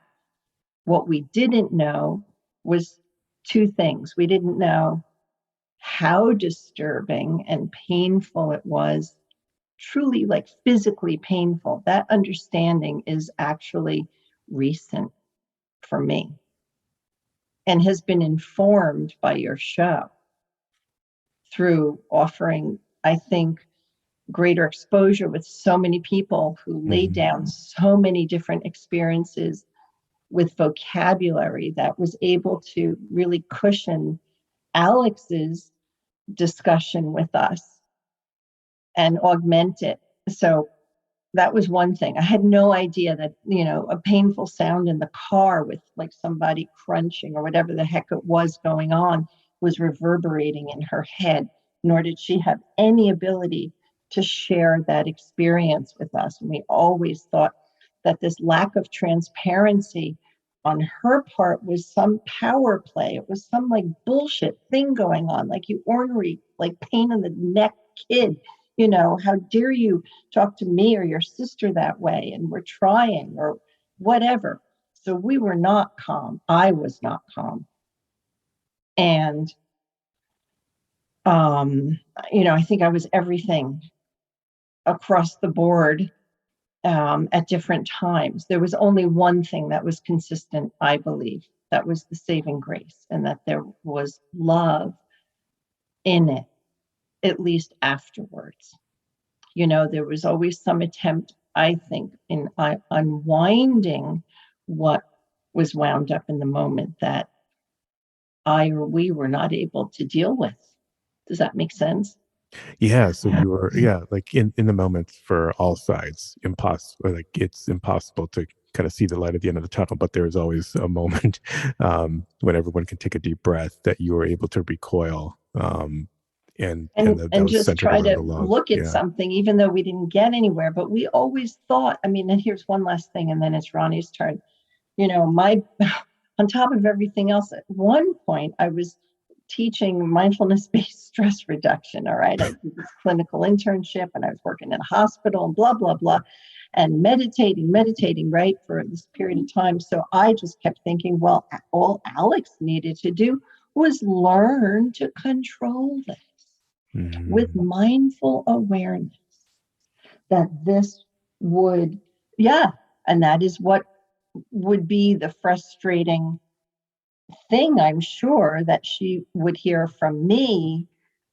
What we didn't know was two things. We didn't know how disturbing and painful it was, truly like physically painful. That understanding is actually recent for me and has been informed by your show through offering, I think, greater exposure with so many people who laid down so many different experiences with vocabulary that was able to really cushion Alex's discussion with us and augment it. So that was one thing. I had no idea that, a painful sound in the car with like somebody crunching or whatever the heck it was going on was reverberating in her head, nor did she have any ability to share that experience with us. And we always thought that this lack of transparency on her part was some power play. It was some like bullshit thing going on, like you ornery, like pain in the neck kid. How dare you talk to me or your sister that way? And we're trying or whatever. So we were not calm. I was not calm. And, I think I was everything across the board at different times. There was only one thing that was consistent, I believe. That was the saving grace, and that there was love in it, at least afterwards. There was always some attempt, I think, in unwinding what was wound up in the moment that we were not able to deal with. Does that make sense? Yeah. So you were, like in the moment for all sides, it's impossible to kind of see the light at the end of the tunnel, but there is always a moment when everyone can take a deep breath that you were able to recoil. And just try to look at something, even though we didn't get anywhere. But we always thought, and here's one last thing, and then it's Ronnie's turn. On top of everything else, at one point, I was teaching mindfulness-based stress reduction. All right. I did this clinical internship, and I was working in a hospital and blah, blah, blah, and meditating, right, for this period of time. So I just kept thinking, well, all Alex needed to do was learn to control this. With mindful awareness that this would, and that is what would be the frustrating thing, I'm sure, that she would hear from me,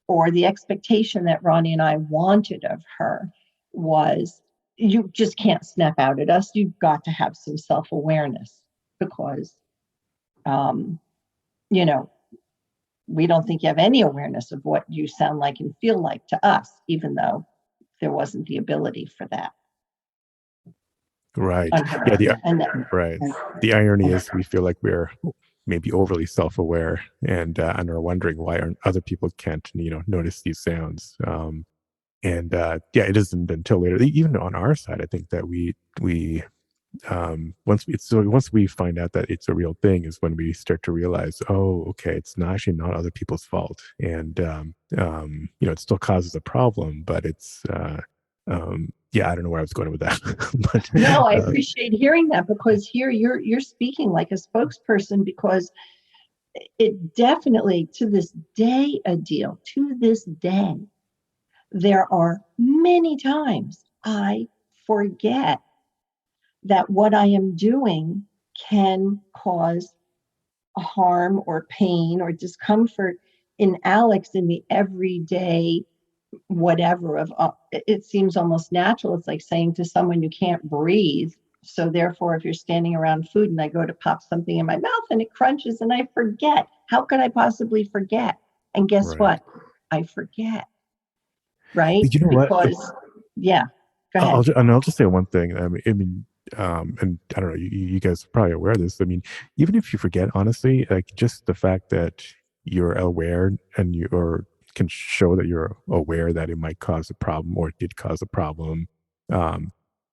or the expectation that Ronnie and I wanted of her was, you just can't snap out at us. You've got to have some self-awareness because, we don't think you have any awareness of what you sound like and feel like to us, even though there wasn't the ability for that. Right. on her Yeah. end. Right. The irony is we feel like we're maybe overly self-aware and are wondering why aren't other people can't, notice these sounds. Yeah, it isn't until later, even on our side, I think that we once we find out that it's a real thing is when we start to realize, oh, okay, it's not actually not other people's fault, and it still causes a problem, but it's yeah, I don't know where I was going with that. But No, I appreciate hearing that, because here you're speaking like a spokesperson, because it definitely, to this day, Adil, to this day, there are many times I forget that what I am doing can cause harm or pain or discomfort in Alex in the everyday whatever of it seems almost natural. It's like saying to someone you can't breathe. So therefore, if you're standing around food and I go to pop something in my mouth and it crunches and I forget, how could I possibly forget? And guess Right. what? I forget. Right? You know what? Because, yeah, go ahead. I'll just say one thing. And I don't know, you guys are probably aware of this. I mean, even if you forget, honestly, like just the fact that you're aware and can show that you're aware that it might cause a problem or it did cause a problem,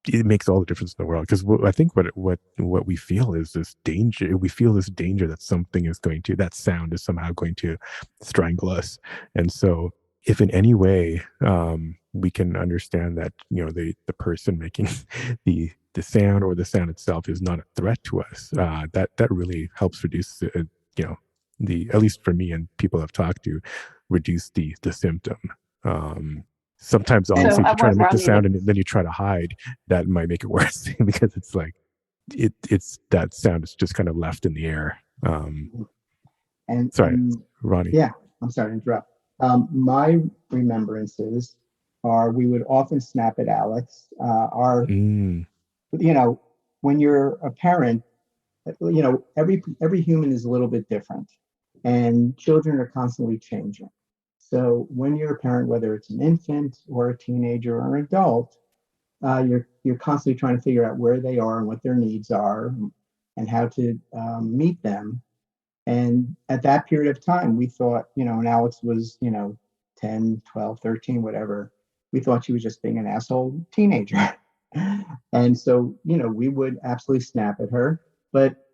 it makes all the difference in the world. Because I think what we feel is this danger. We feel this danger that that sound is somehow going to strangle us. And so if in any way we can understand that the person making the sound or the sound itself is not a threat to us, that really helps reduce at least for me and people I've talked to, reduce the symptom. Sometimes obviously if you try to make the sound and then you try to hide, that might make it worse because it's like it's that sound is just kind of left in the air. Sorry, Ronnie. Yeah, I'm sorry to interrupt. My remembrances are we would often snap at Alex. When you're a parent, every human is a little bit different, and children are constantly changing. So when you're a parent, whether it's an infant or a teenager or an adult, you're constantly trying to figure out where they are and what their needs are and how to meet them. And at that period of time, we thought, and Alex was, 10, 12, 13, whatever, we thought she was just being an asshole teenager. And so, we would absolutely snap at her. But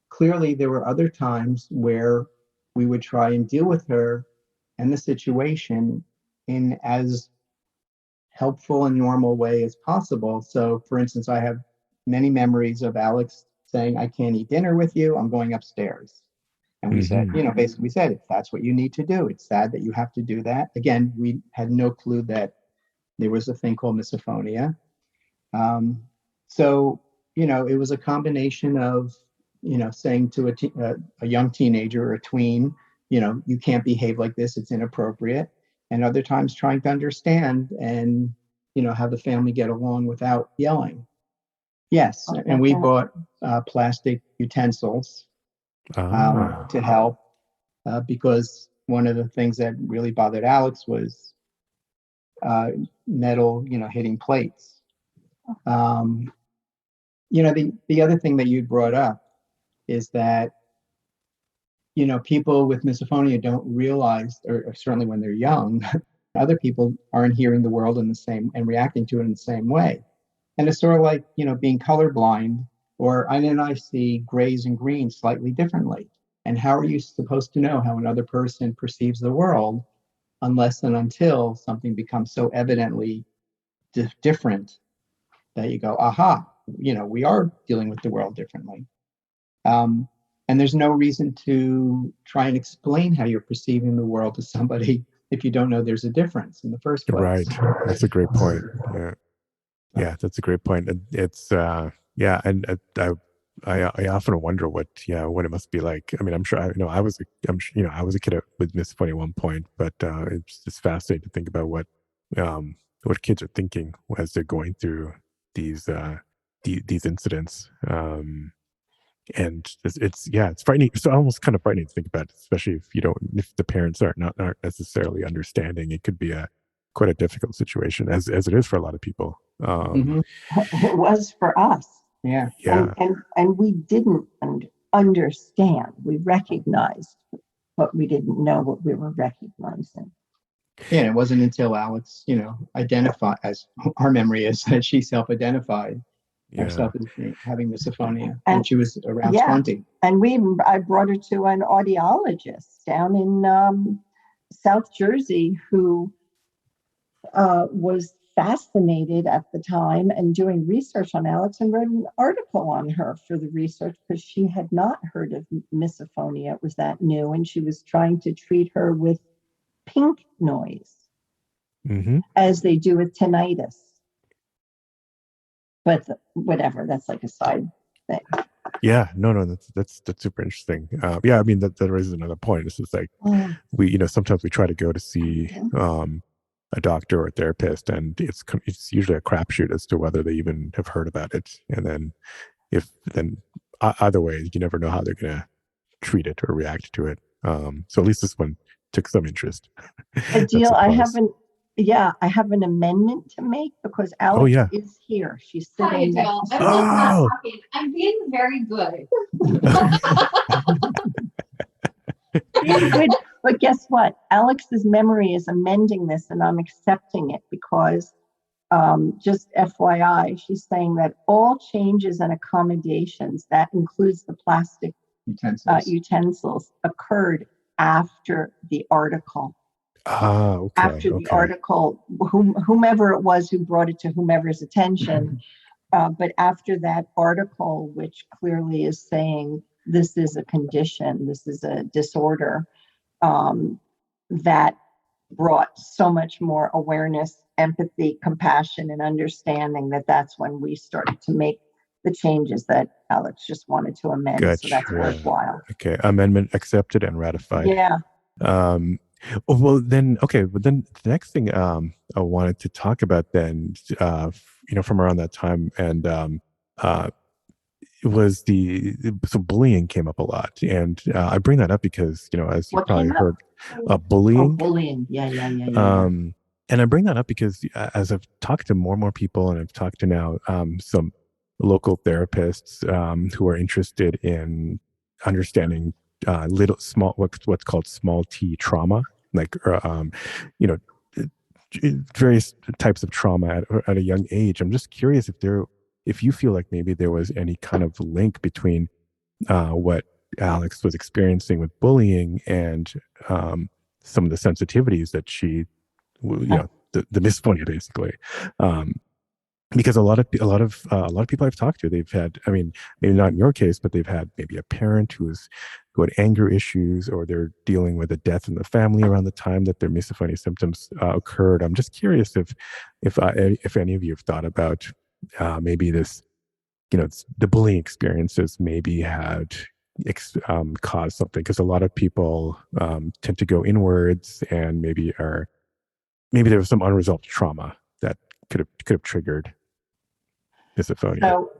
clearly there were other times where we would try and deal with her and the situation in as helpful and normal way as possible. So for instance, I have many memories of Alex saying, I can't eat dinner with you, I'm going upstairs. And we said, basically we said, if that's what you need to do, it's sad that you have to do that. Again, we had no clue that there was a thing called misophonia. So, it was a combination of, saying to a young teenager or a tween, you can't behave like this, it's inappropriate. And other times trying to understand and, have the family get along without yelling. Yes. Okay. And we bought plastic utensils to help because one of the things that really bothered Alex was metal, hitting plates. The other thing that you brought up is that, people with misophonia don't realize, or certainly when they're young, other people aren't hearing the world in the same and reacting to it in the same way. And it's sort of like, being colorblind, or I see grays and greens slightly differently. And how are you supposed to know how another person perceives the world unless and until something becomes so evidently different that you go, aha, we are dealing with the world differently. And there's no reason to try and explain how you're perceiving the world to somebody if you don't know there's a difference in the first place. Right. That's a great point. Yeah, that's a great point. And it's and I often wonder what it must be like. I mean, I'm sure I was a kid with misophonia at one point, but it's just fascinating to think about what kids are thinking as they're going through these incidents. And it's frightening. It's almost kind of frightening to think about, especially if the parents aren't necessarily understanding. It could be quite a difficult situation, as it is for a lot of people. Mhm. It was for us. Yeah. Yeah, And we didn't understand. We recognized, but we didn't know what we were recognizing. Yeah, and it wasn't until Alex, identified, as our memory is, that she self-identified yeah. herself as having misophonia, And and she was around yeah. 20. And I brought her to an audiologist down in South Jersey who was fascinated at the time and doing research on Alex, and wrote an article on her for the research because she had not heard of misophonia. It was that new, and she was trying to treat her with pink noise, Mm-hmm. as they do with tinnitus. But whatever, that's like a side thing. Yeah, no, that's super interesting. Yeah, I mean that raises another point. It's just like we, sometimes we try to go to see a doctor or a therapist, and it's usually a crapshoot as to whether they even have heard about it. And then either way, you never know how they're gonna treat it or react to it. So at least this one took some interest. Adil, I have an amendment to make because Alex is here. She's sitting Hi, Adele. next to I'm just not Oh. talking. I'm being very good. Being good, but guess what? Alex's memory is amending this, and I'm accepting it because, just FYI, she's saying that all changes and accommodations, that includes the plastic utensils, occurred after the article. Okay. After the article, whomever it was who brought it to whomever's attention, but after that article, which clearly is saying this is a condition, this is a disorder, that brought so much more awareness, empathy, compassion, and understanding that's when we started to make the changes that Alex just wanted to amend. Gotcha. So that's worthwhile. Okay. Amendment accepted and ratified. Yeah. Well, then, okay. But then the next thing I wanted to talk about then, from around that time, and it was so bullying came up a lot, and I bring that up because as you probably heard, bullying. Oh, bullying. Yeah. And I bring that up because as I've talked to more and more people, and I've talked to now some local therapists who are interested in understanding what's called small t trauma, like various types of trauma at a young age. I'm just curious if you feel like maybe there was any kind of link between what Alex was experiencing with bullying and some of the sensitivities that she, the misophonia basically. Because a lot of people I've talked to, they've had, I mean, maybe not in your case, but they've had maybe a parent who had anger issues, or they're dealing with a death in the family around the time that their misophonia symptoms occurred. I'm just curious if any of you have thought about maybe this, the bullying experiences maybe had caused something, because a lot of people tend to go inwards, and maybe there was some unresolved trauma that could have triggered misophonia. So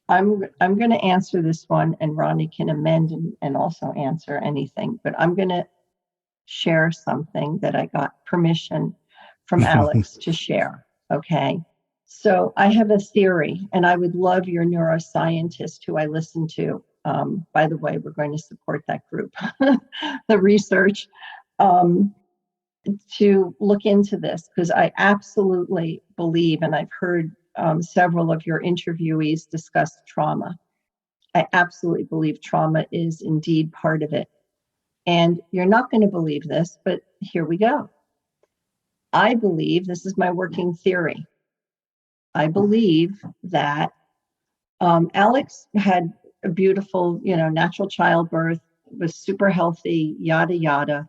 I'm going to answer this one, and Ronnie can amend and also answer anything. But I'm going to share something that I got permission from Alex to share. Okay. So I have a theory, and I would love your neuroscientist who I listen to. By the way, we're going to support that group, the research, to look into this, because I absolutely believe, and I've heard several of your interviewees discuss trauma. I absolutely believe trauma is indeed part of it. And you're not going to believe this, but here we go. I believe, this is my working theory, I believe that Alex had a beautiful, natural childbirth, was super healthy, yada, yada,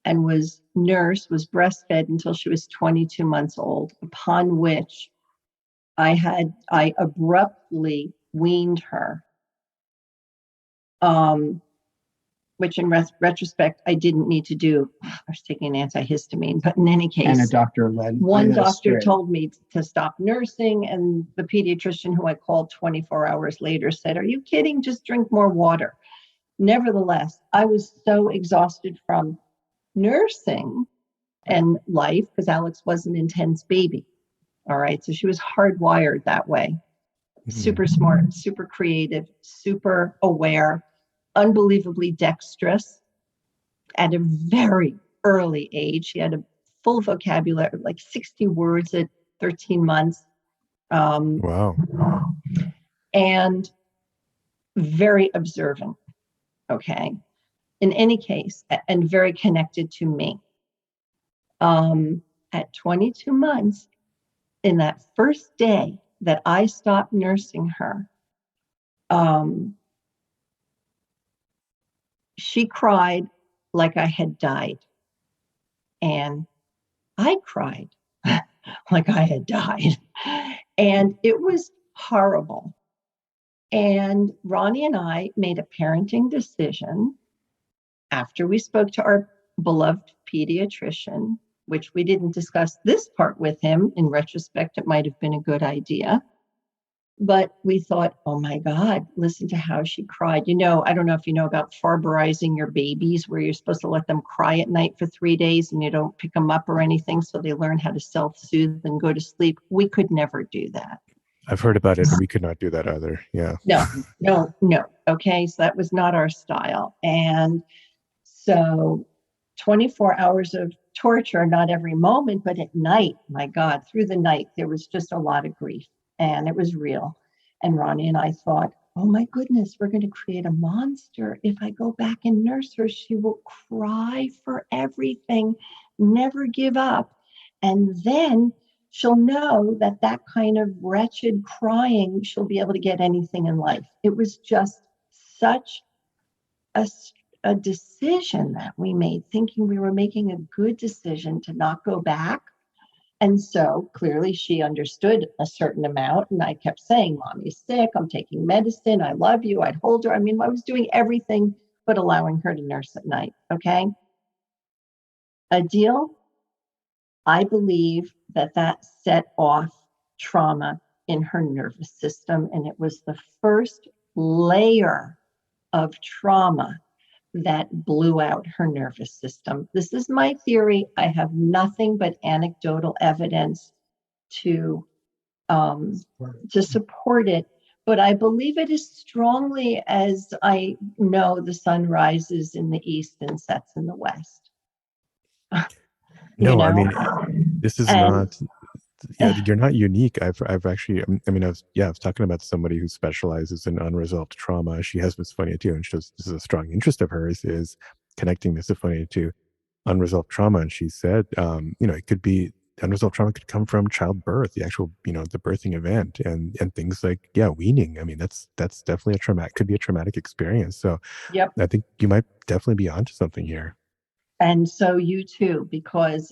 and was breastfed until she was 22 months old, upon which I abruptly weaned her, which in retrospect, I didn't need to do I was taking an antihistamine, but in any case, And a doctor led. one doctor told me to stop nursing, and the pediatrician who I called 24 hours later said, "Are you kidding? Just drink more water." Nevertheless, I was so exhausted from nursing and life because Alex was an intense baby. All right. So she was hardwired that way. Super smart, super creative, super aware, unbelievably dexterous at a very early age. She had a full vocabulary, like 60 words at 13 months. Wow. And very observant. Okay. In any case, and very connected to me. At 22 months, in that first day that I stopped nursing her, she cried like I had died. And I cried like I had died. And it was horrible. And Ronnie and I made a parenting decision after we spoke to our beloved pediatrician, which we didn't discuss this part with him. In retrospect, it might have been a good idea. But we thought, oh my God, listen to how she cried. You know, I don't know if you know about farberizing your babies, where you're supposed to let them cry at night for 3 days and you don't pick them up or anything, so they learn how to self-soothe and go to sleep. We could never do that. I've heard about it. We could not do that either. Yeah. No. Okay, so that was not our style. And so 24 hours of torture, not every moment, but at night, my God, through the night, there was just a lot of grief. And it was real. And Ronnie and I thought, oh my goodness, we're going to create a monster. If I go back and nurse her, she will cry for everything, never give up. And then she'll know that that kind of wretched crying, she'll be able to get anything in life. It was just such a decision that we made, thinking we were making a good decision to not go back. And so clearly she understood a certain amount. And I kept saying, Mommy's sick. I'm taking medicine. I love you. I'd hold her. I mean, I was doing everything but allowing her to nurse at night. Okay. A deal. I believe that set off trauma in her nervous system. And it was the first layer of trauma that blew out her nervous system. This is my theory. I have nothing but anecdotal evidence to support it, but I believe it as strongly as I know the sun rises in the east and sets in the west. No, I mean, this is not. Yeah, you're not unique. I've actually, I mean, I was talking about somebody who specializes in unresolved trauma. She has misophonia too, and this is a strong interest of hers, is connecting misophonia to unresolved trauma. And she said, it could be unresolved trauma could come from childbirth, the actual, the birthing event, and things like weaning. I mean, that's definitely could be a traumatic experience. So, yep. I think you might definitely be onto something here. And so you too,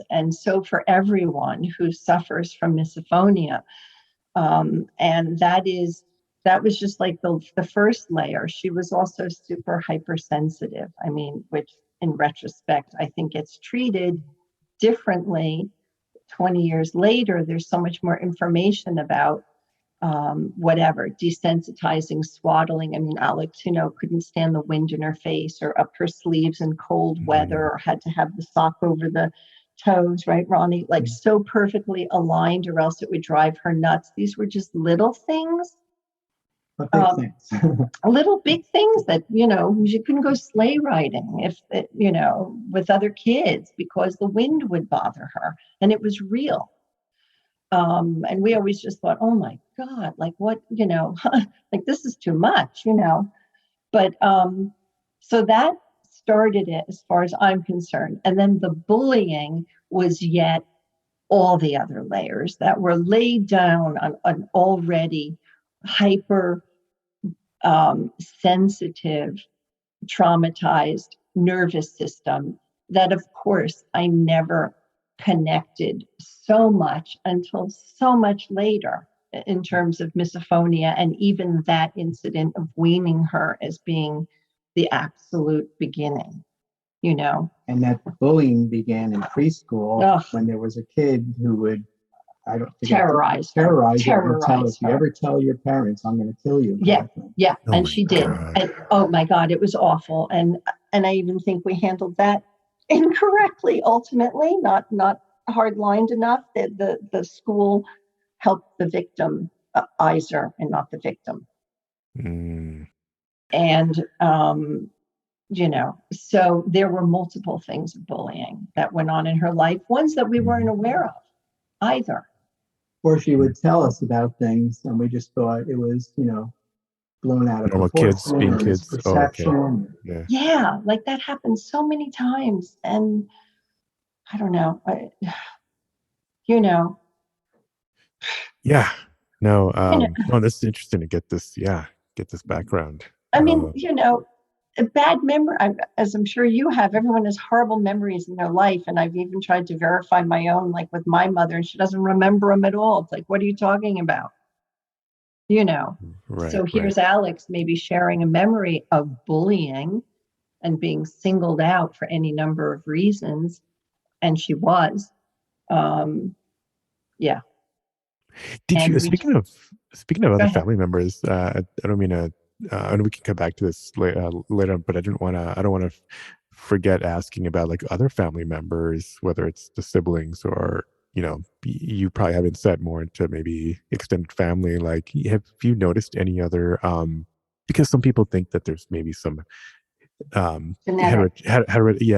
and so for everyone who suffers from misophonia, and that was just like the first layer. She was also super hypersensitive. I mean, which in retrospect, I think gets treated differently. 20 years later, there's so much more information about desensitizing, swaddling. I mean, Alex, couldn't stand the wind in her face or up her sleeves in cold weather, or had to have the sock over the toes, right, Ronnie? Like so perfectly aligned, or else it would drive her nuts. These were just little things. Little big things that, you couldn't go sleigh riding with other kids because the wind would bother her, and it was real. And we always just thought, oh my God, like what, like this is too much, but, so that started it as far as I'm concerned. And then the bullying was yet all the other layers that were laid down on an already hyper, sensitive, traumatized nervous system that, of course, I never connected so much until so much later in terms of misophonia, and even that incident of weaning her as being the absolute beginning. you know. And that bullying began in preschool Ugh. when there was a kid who would, I don't think Terrorize her. terrorize her and tell, Terrorize if you her. ever tell your parents, I'm going to kill you. Yeah. kind of thing. Yeah, Oh and my she did. God. And oh my God, it was awful. And I even think we handled that incorrectly. Ultimately, not hard-lined enough. The school helped the victim Iser and not the victim. Mm. And so there were multiple things of bullying that went on in her life, ones that we weren't aware of either. Or she would tell us about things and we just thought it was, blown out of Normal kids proportion being or kids. Oh, okay. misperception. Yeah. Yeah, like that happens so many times. And I don't know, Yeah. No, know. no, this is interesting to get this background. I mean, a bad memory, as I'm sure you have, everyone has horrible memories in their life. And I've even tried to verify my own, like with my mother, and she doesn't remember them at all. It's like, what are you talking about? Right, So here's Alex maybe sharing a memory of bullying and being singled out for any number of reasons. And she was. Yeah. Did And you, speaking of other ahead. family members, I don't mean to, and we can come back to this later, but I don't want to forget asking about like other family members, whether it's the siblings or, you probably haven't said more into maybe extended family. Like, have you noticed any other, because some people think that there's maybe some Genetic.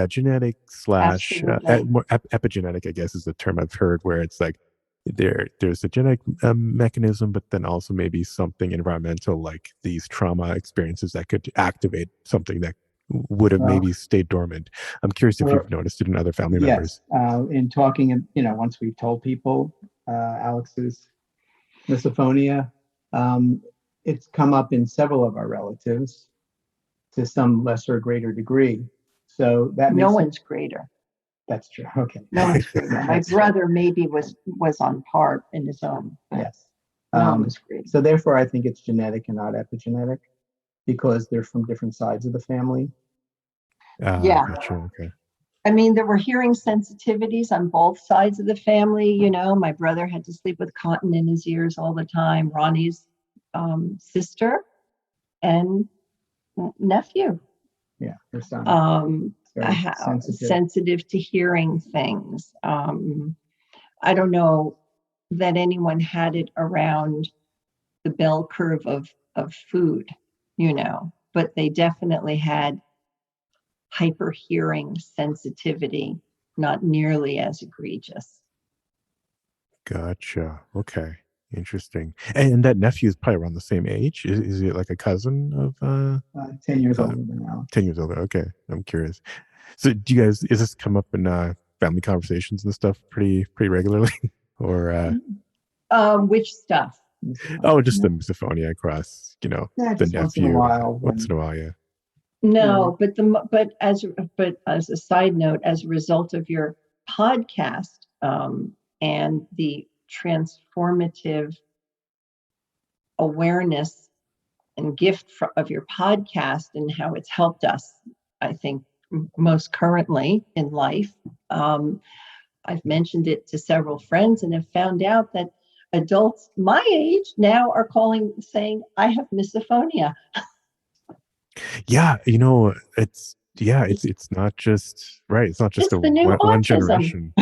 genetic slash Absolutely. more epigenetic, I guess, is the term I've heard, where it's like there's a genetic mechanism, but then also maybe something environmental, like these trauma experiences that could activate something that would have maybe stayed dormant. I'm curious if you've noticed it in other family members. Yes, in talking, once we've told people Alex's misophonia, it's come up in several of our relatives to some lesser or greater degree. So that no one's greater. That's true. Okay. No one's greater. My brother maybe was on par in his own. Yes. No one was greater. So therefore, I think it's genetic and not epigenetic because they're from different sides of the family. Yeah. Gotcha. Okay. I mean, there were hearing sensitivities on both sides of the family. My brother had to sleep with cotton in his ears all the time. Ronnie's sister and nephew. Yeah, her son. Sensitive to hearing things. I don't know that anyone had it around the bell curve of food, but they definitely had hyper hearing sensitivity, not nearly as egregious. Gotcha. Okay. Interesting. And that nephew is probably around the same age. Is he like a cousin of 10 years older than Alex? 10 years older. Okay. I'm curious. So do you guys, is this come up in family conversations and stuff pretty regularly? Or which stuff? Oh, just the misophonia across, the nephew. Once in a while. Once in a while, yeah. No, but as a side note, as a result of your podcast and the transformative awareness and gift of your podcast and how it's helped us, I think, most currently in life. I've mentioned it to several friends and have found out that adults my age now are saying, I have misophonia. Yeah, it's not just right. It's not just the new one autism. generation.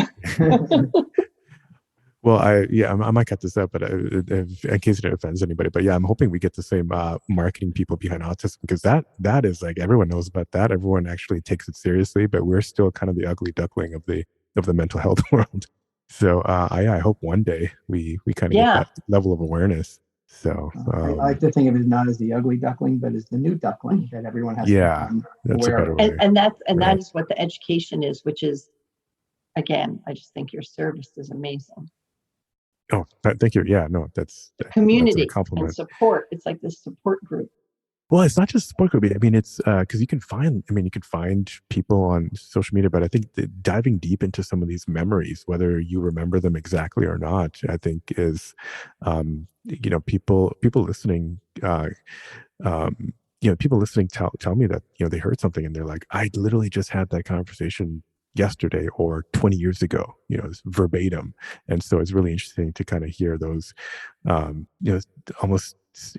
Well, I might cut this out, but in case it offends anybody, but yeah, I'm hoping we get the same marketing people behind autism, because that is like, everyone knows about that. Everyone actually takes it seriously, but we're still kind of the ugly duckling of the mental health world. So I hope one day we kind of get that level of awareness. So I like to think of it not as the ugly duckling, but as the new duckling that everyone has to become aware a better of. way. And that is what the education is, which is, again, I just think your service is amazing. Oh, thank you. Yeah, no, that's community that's a compliment. And support. It's like this support group. Well, it's not just support group. I mean, it's because you can find people on social media, but I think diving deep into some of these memories, whether you remember them exactly or not, I think is, people listening, people listening tell me that, they heard something and they're like, I literally just had that conversation yesterday or 20 years ago, it's verbatim. And so it's really interesting to kind of hear those, almost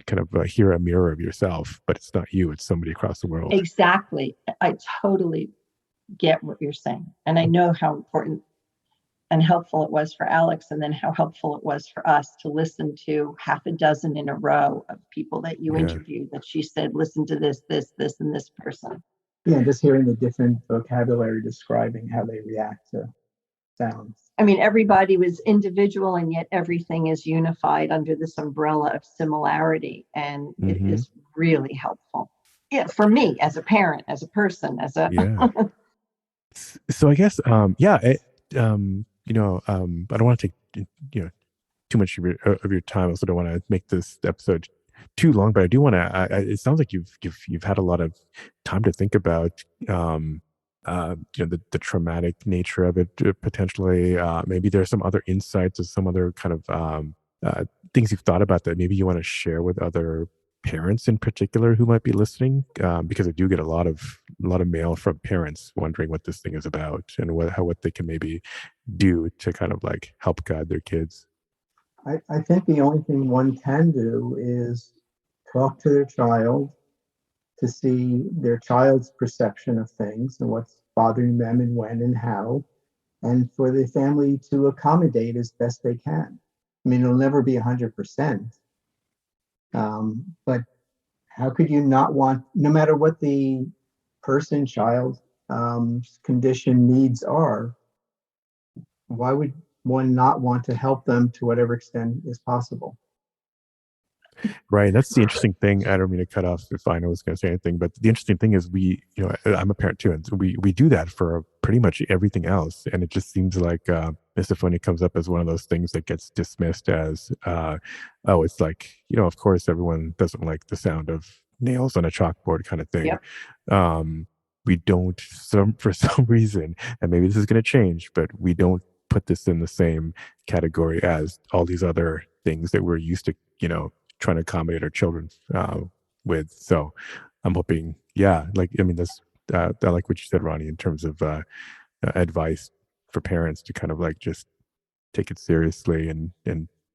kind of hear a mirror of yourself, but it's not you, it's somebody across the world. Exactly. I totally get what you're saying. And I know how important and helpful it was for Alex, and then how helpful it was for us to listen to half a dozen in a row of people that you interviewed, that she said, listen to this, and this person. Yeah, just hearing the different vocabulary describing how they react to sounds. I mean, everybody was individual, and yet everything is unified under this umbrella of similarity. And it is really helpful. Yeah, for me as a parent, as a person, as a So I guess I don't want to take too much of your time. I also don't want to make this episode too long, but I do want to. It sounds like you've had a lot of time to think about the traumatic nature of it potentially. Maybe there are some other insights or some other kind of things you've thought about that maybe you want to share with other parents in particular who might be listening, because I do get a lot of mail from parents wondering what this thing is about and what they can maybe do to kind of like help guide their kids. I think the only thing one can do is talk to their child to see their child's perception of things and what's bothering them and when and how, and for the family to accommodate as best they can. I mean, it'll never be 100%. But how could you not want, no matter what the child condition needs are, why would one not want to help them to whatever extent is possible? Right. That's the interesting thing. I don't mean to cut off if I was going to say anything, but the interesting thing is I'm a parent too. And so we do that for pretty much everything else. And it just seems like misophonia comes up as one of those things that gets dismissed as, it's like, of course, everyone doesn't like the sound of nails on a chalkboard kind of thing. Yep. We don't, for some reason, and maybe this is going to change, but we don't put this in the same category as all these other things that we're used to, trying to accommodate our children with. So I'm hoping, that's, I like what you said, Ronnie, in terms of advice for parents to kind of like just take it seriously and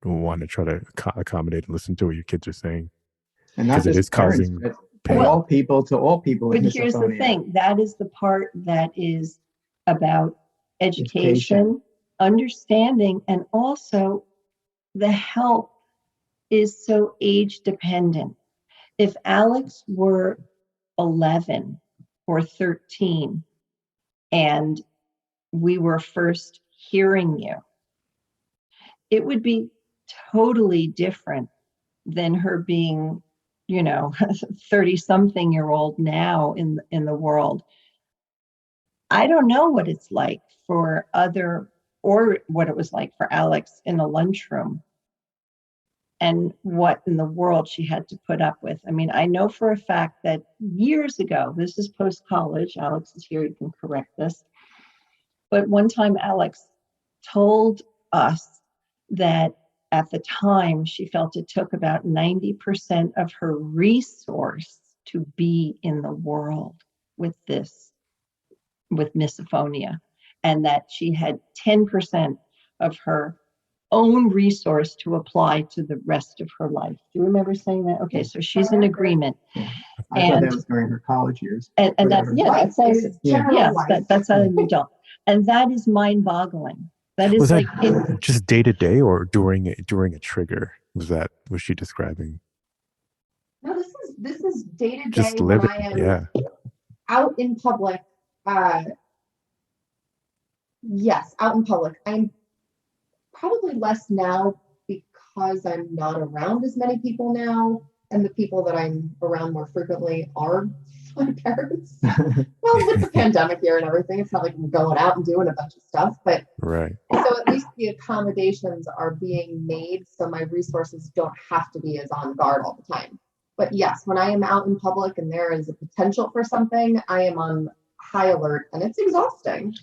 want to try to accommodate and listen to what your kids are saying. And not just parents, but all people to all people. But here's the thing, that is the part that is about education, understanding, and also the help is so age dependent. If Alex were 11 or 13 and we were first hearing you, it would be totally different than her being 30-something-year-old now in the world. I don't know what it's like for or what it was like for Alex in a lunchroom and what in the world she had to put up with. I mean, I know for a fact that years ago, this is post-college, Alex is here, you can correct this, but one time Alex told us that at the time she felt it took about 90% of her resource to be in the world with misophonia, and that she had 10% of her own resource to apply to the rest of her life. Do you remember saying that? Okay, so she's in agreement. Yeah. I thought that was during her college years. And that's an adult. And that is mind-boggling. That is just day to day or during a trigger. Was she describing? No, this is day to day. Just living, out in public. Yes, out in public. I'm probably less now because I'm not around as many people now, and the people that I'm around more frequently are my parents. Well, with the pandemic here and everything, it's not like I'm going out and doing a bunch of stuff, but right. So at least the accommodations are being made so my resources don't have to be as on guard all the time. But yes, when I am out in public and there is a potential for something, I am on high alert, and it's exhausting.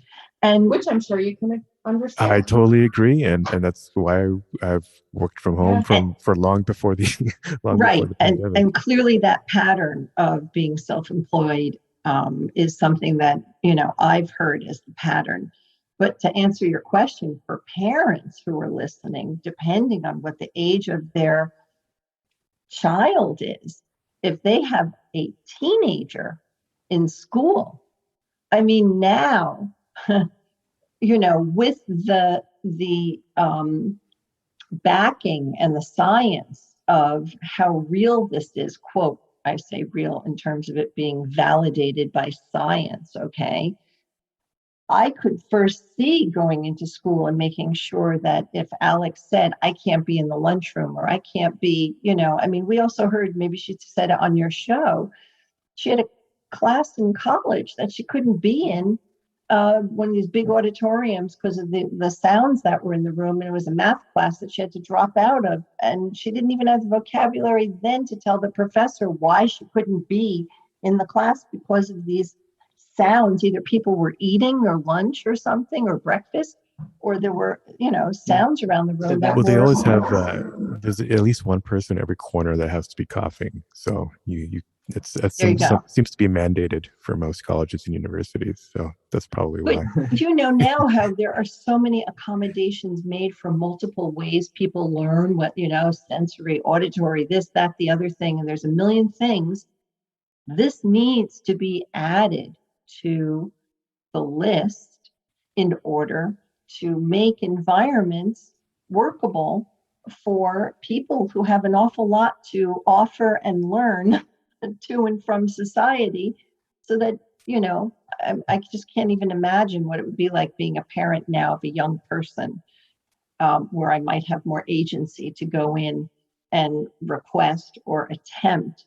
And which I'm sure you can understand. I totally agree, and that's why I've worked from home Yeah. for long before the long before Right. the And pandemic. and clearly that pattern of being self-employed is something that, I've heard as the pattern. But to answer your question, for parents who are listening, depending on what the age of their child is, if they have a teenager in school, I mean, now, with the backing and the science of how real this is, quote, I say real in terms of it being validated by science, okay? I could first see going into school and making sure that if Alex said, I can't be in the lunchroom or I can't be, I mean, we also heard, maybe she said it on your show, she had a class in college that she couldn't be in, one of these big auditoriums because of the sounds that were in the room. And it was a math class that she had to drop out of. And she didn't even have the vocabulary then to tell the professor why she couldn't be in the class because of these sounds. Either people were eating or lunch or something or breakfast, or there were, sounds around the room that Well, they were. always have there's at least one person every corner that has to be coughing. So that's There you go. seems to be mandated for most colleges and universities. So that's probably But why. now how there are so many accommodations made for multiple ways people learn what, sensory, auditory, this, that, the other thing, and there's a million things. This needs to be added to the list in order to make environments workable for people who have an awful lot to offer and learn to and from society, so that, I just can't even imagine what it would be like being a parent now of a young person, where I might have more agency to go in and request or attempt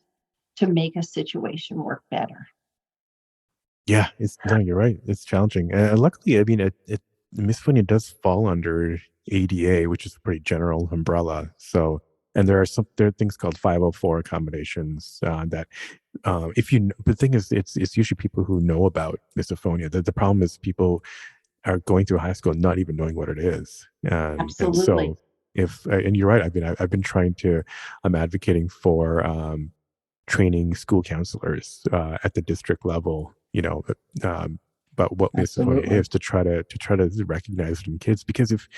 to make a situation work better. Yeah, no, you're right. It's challenging. Luckily, I mean, misophonia does fall under ADA, which is a pretty general umbrella. So, and there are things called 504 accommodations that, if you, the thing is, it's usually people who know about misophonia. The problem is people are going through high school not even knowing what it is, and Absolutely. so and you're right. I've been trying to, I'm advocating for training school counselors at the district level, about what misophonia Absolutely. is, to try to recognize it in kids. Because if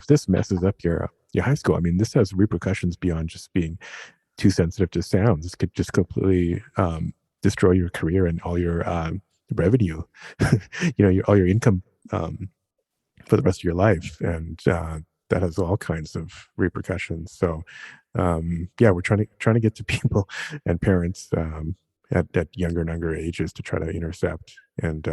this messes up your high school, I mean, this has repercussions beyond just being too sensitive to sounds. This could just completely destroy your career and all your revenue, all your income for the rest of your life, and that has all kinds of repercussions. So, yeah, we're trying to get to people and parents at younger and younger ages to try to intercept and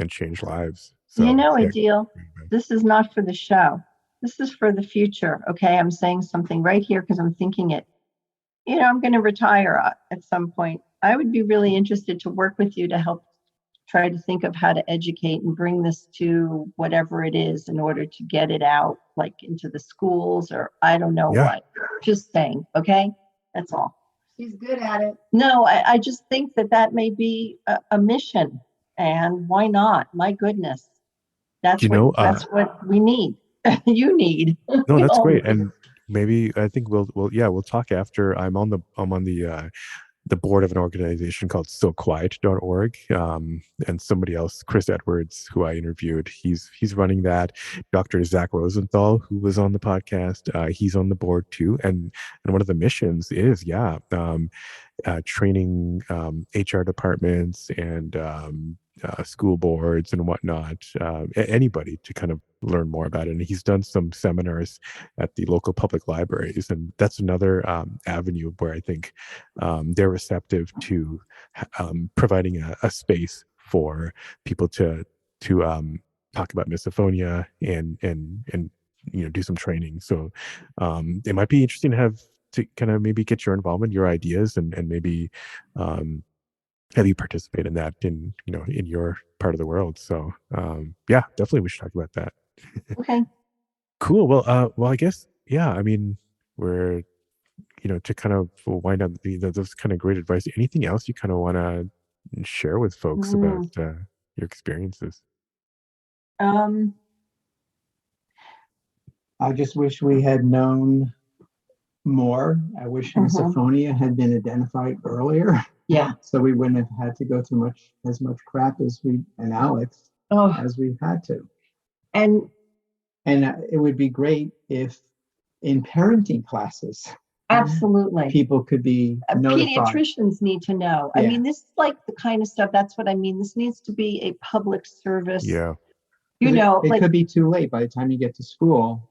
change lives. So, yeah. Adil, this is not for the show. This is for the future. Okay. I'm saying something right here because I'm thinking it. I'm going to retire at some point. I would be really interested to work with you to help try to think of how to educate and bring this to whatever it is in order to get it out, like into the schools, or I don't know Yeah. what. Just saying. Okay. That's all. She's good at it. No, I just think that may be a mission. And why not? My goodness. That's what we need. You need. No, We that's all great. need. And maybe I think we'll talk after. I'm on the board of an organization called SoQuiet.org, and somebody else, Chris Edwards, who I interviewed, he's running that. Dr. Zach Rosenthal, who was on the podcast, he's on the board too. And one of the missions is training HR departments and school boards and whatnot, anybody to kind of learn more about it. And he's done some seminars at the local public libraries, and that's another avenue where I think they're receptive to providing a space for people to talk about misophonia and do some training. So it might be interesting to kind of maybe get your involvement, your ideas, and maybe have you participate in that in your part of the world. So yeah, definitely we should talk about that. Okay. Cool. Well, I guess, yeah, I mean, we're, to kind of wind up those kind of great advice. Anything else you kind of want to share with folks about your experiences? I just wish we had known more. I wish misophonia had been identified earlier. Yeah. So we wouldn't have had to go through as much crap as Alex as we've had to. And it would be great if in parenting classes, absolutely, people could be notified. Pediatricians need to know. Yeah. I mean, this is like the kind of stuff, that's what I mean. This needs to be a public service. Yeah. You know, it could be too late by the time you get to school.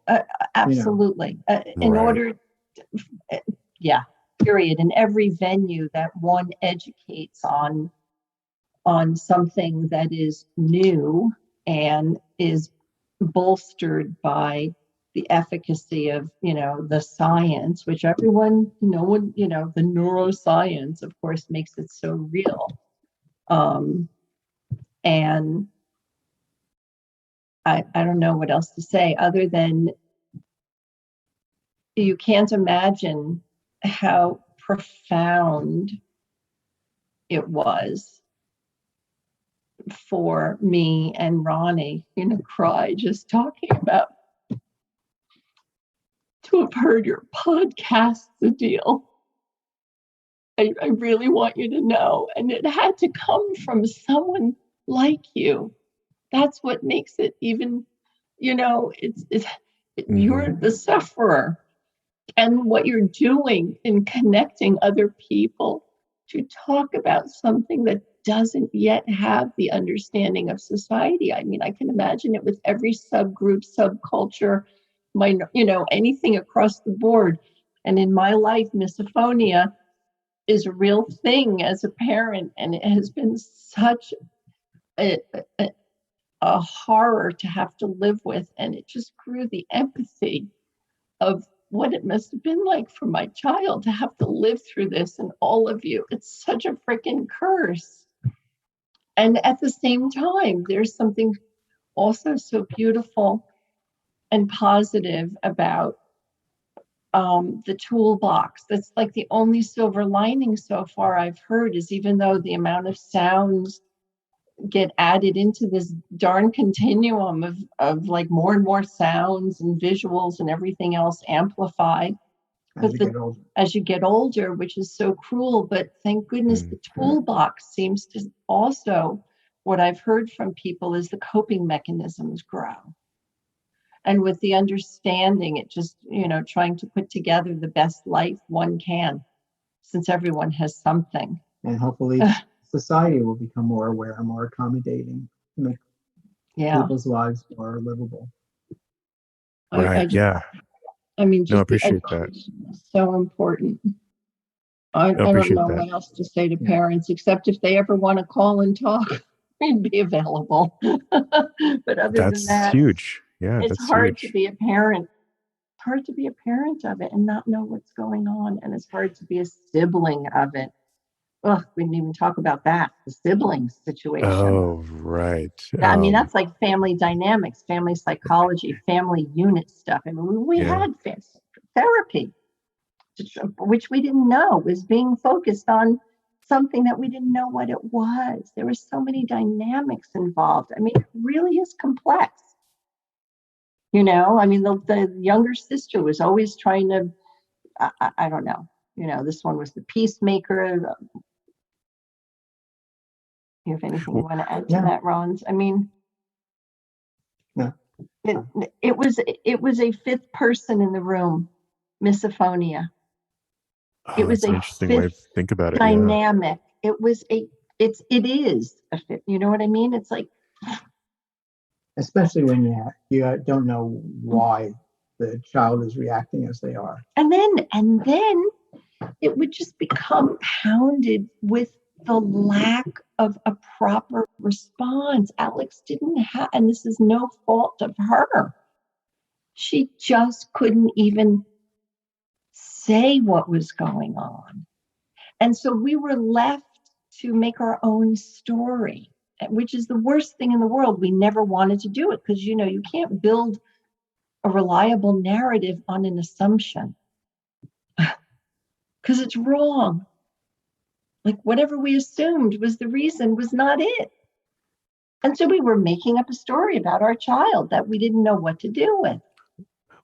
Absolutely. In order, period. In every venue that one educates on something that is new and is bolstered by the efficacy of, the science, which everyone, the neuroscience, of course, makes it so real. And I don't know what else to say other than you can't imagine how profound it was for me and Ronnie, cry just talking about to have heard your podcast, Adil. I really want you to know. And it had to come from someone like you. That's what makes it even, you're the sufferer. And what you're doing in connecting other people to talk about something that doesn't yet have the understanding of society. I mean, I can imagine it with every subgroup, subculture, anything across the board. And in my life, misophonia is a real thing as a parent, and it has been such a horror to have to live with. And it just grew the empathy of what it must have been like for my child to have to live through this, and all of you. It's such a freaking curse. And at the same time, there's something also so beautiful and positive about the toolbox. That's like the only silver lining so far I've heard, is even though the amount of sounds get added into this darn continuum of like more and more sounds and visuals and everything else amplify as you get older, which is so cruel. But thank goodness the toolbox seems to also, what I've heard from people is the coping mechanisms grow. And with the understanding, it just, trying to put together the best life one can, since everyone has something. And hopefully society will become more aware and more accommodating, make people's lives more livable. Right. I mean, I appreciate that. So important. I don't know what else to say to parents, except if they ever want to call and talk, we'd be available. But other than that, huge. Yeah, it's hard to be a parent. It's hard to be a parent of it and not know what's going on. And it's hard to be a sibling of it. Ugh, we didn't even talk about that, the sibling situation. Oh, right. I mean, that's like family dynamics, family psychology, family unit stuff. I mean, we had therapy, which we didn't know was being focused on something that we didn't know what it was. There were so many dynamics involved. I mean, it really is complex. I mean, the younger sister was always trying to, I don't know, this one was the peacemaker. You have anything you want to add to that, Ron? I mean, it was a fifth person in the room, misophonia. It was an interesting way to think about it. Dynamic. Yeah. It is a fifth. You know what I mean? It's like, especially when you don't know why the child is reacting as they are. And then it would just be compounded with the lack of a proper response. Alex didn't have, and this is no fault of her. She just couldn't even say what was going on. And so we were left to make our own story, which is the worst thing in the world. We never wanted to do it because, you can't build a reliable narrative on an assumption because it's wrong. Like whatever we assumed was the reason was not it. And so we were making up a story about our child that we didn't know what to do with.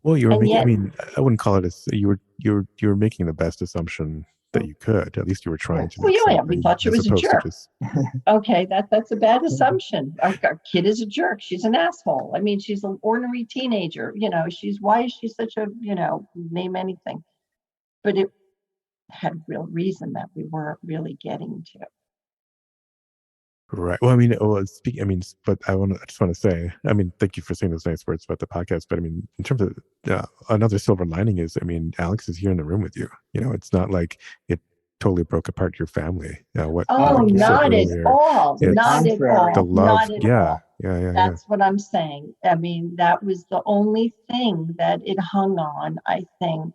Well, you were And making, I yet, mean, I wouldn't call it you were making the best assumption that you could. At least you were trying to well, make yeah, we something thought she as was a opposed to jerk. just, Okay, that's a bad assumption. Our kid is a jerk. She's an asshole. I mean, she's an ornery teenager. Why is she such a, name anything. But it had real reason that we weren't really getting to. right. Well, I mean, but I just want to say, I mean, thank you for saying those nice words about the podcast. But I mean, in terms of another silver lining is, I mean, Alex is here in the room with you. It's not like it totally broke apart your family. Like you said Not at earlier, all. To the Not at contrary. all. the love. Not at Yeah, all. yeah. That's what I'm saying. I mean, that was the only thing that it hung on, I think,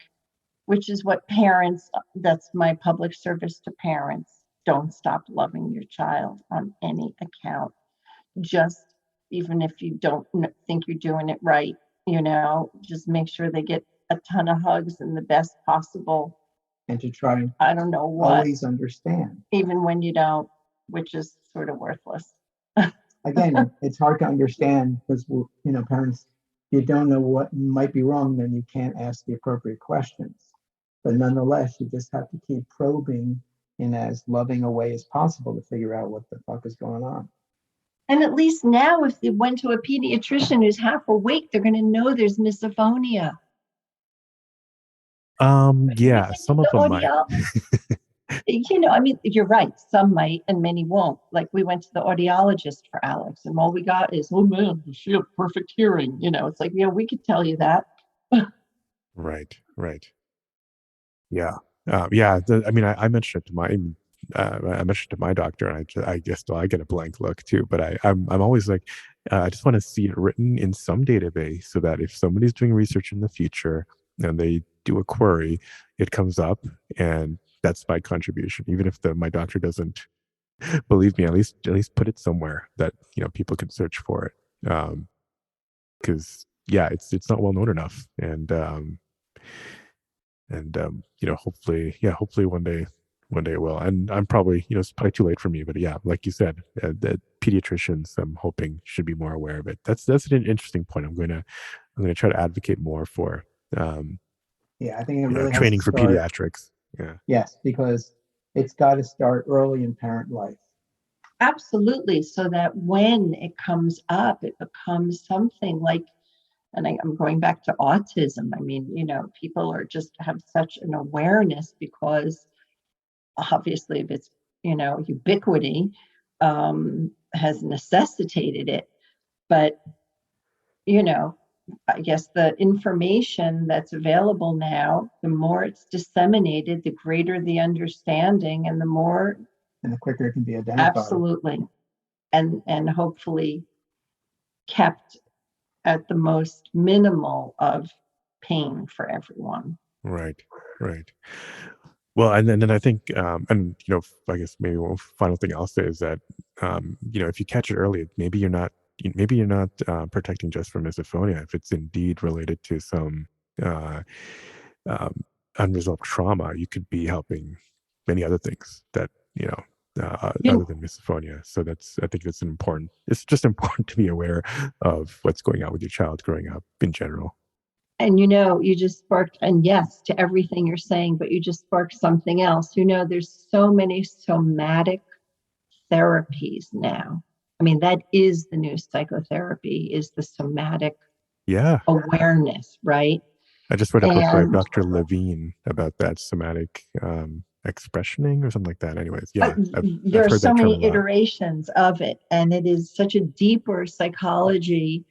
which is what parents, that's my public service to parents. Don't stop loving your child on any account. Just even if you don't think you're doing it right, just make sure they get a ton of hugs and the best possible. And to try and I don't know what, always understand. even when you don't, which is sort of worthless. Again, it's hard to understand because, parents, you don't know what might be wrong, then you can't ask the appropriate questions. But nonetheless, you just have to keep probing in as loving a way as possible to figure out what the fuck is going on. And at least now, if they went to a pediatrician who's half awake, they're going to know there's misophonia. Yeah, some of them might. I mean, you're right. Some might and many won't. Like we went to the audiologist for Alex and all we got is, oh man, she have perfect hearing. It's like, we could tell you that. Right. Yeah. Yeah. I mean, I mentioned it to my doctor, and I guess I get a blank look too. But I'm always like, I just want to see it written in some database so that if somebody's doing research in the future and they do a query, it comes up, and that's my contribution. Even if my doctor doesn't believe me, at least put it somewhere that people can search for it. Because it's not well known enough, and hopefully one day it will. And I'm probably, it's probably too late for me, but yeah, like you said, the pediatricians, I'm hoping, should be more aware of it. That's an interesting point. I'm gonna try to advocate more for I think it really training has to for start, pediatrics. Yeah. Yes, because it's got to start early in parent life. Absolutely. So that when it comes up, it becomes something like, and I'm going back to autism. I mean, people are just have such an awareness because obviously of its, ubiquity has necessitated it. But, I guess the information that's available now, the more it's disseminated, the greater the understanding and the more. And the quicker it can be identified. Absolutely. And hopefully kept at the most minimal of pain for everyone. Right. Well, and then I think, I guess maybe one final thing I'll say is that, if you catch it early, maybe you're not protecting just from misophonia. If it's indeed related to some unresolved trauma, you could be helping many other things that other than misophonia. So I think it's just important to be aware of what's going on with your child growing up in general. And you just sparked, and yes to everything you're saying, but you just sparked something else. There's so many somatic therapies now. I mean, that is the new psychotherapy, is the somatic awareness, right? I just read a book by Dr. Levine about that, somatic expressioning or something like that. Anyways, there are so many iterations of it, and it is such a deeper psychology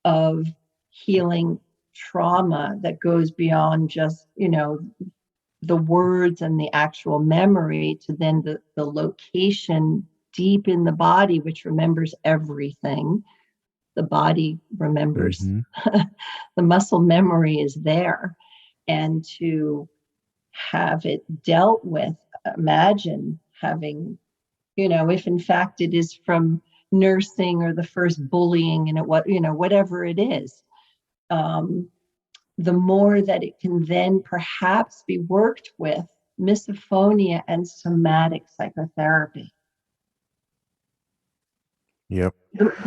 of healing trauma that goes beyond just the words and the actual memory to then the location deep in the body, which remembers everything. The body remembers. Mm-hmm. The muscle memory is there, and to have it dealt with, imagine having, if in fact it is from nursing or the first bullying and whatever it is, the more that it can then perhaps be worked with misophonia and somatic psychotherapy. Yep.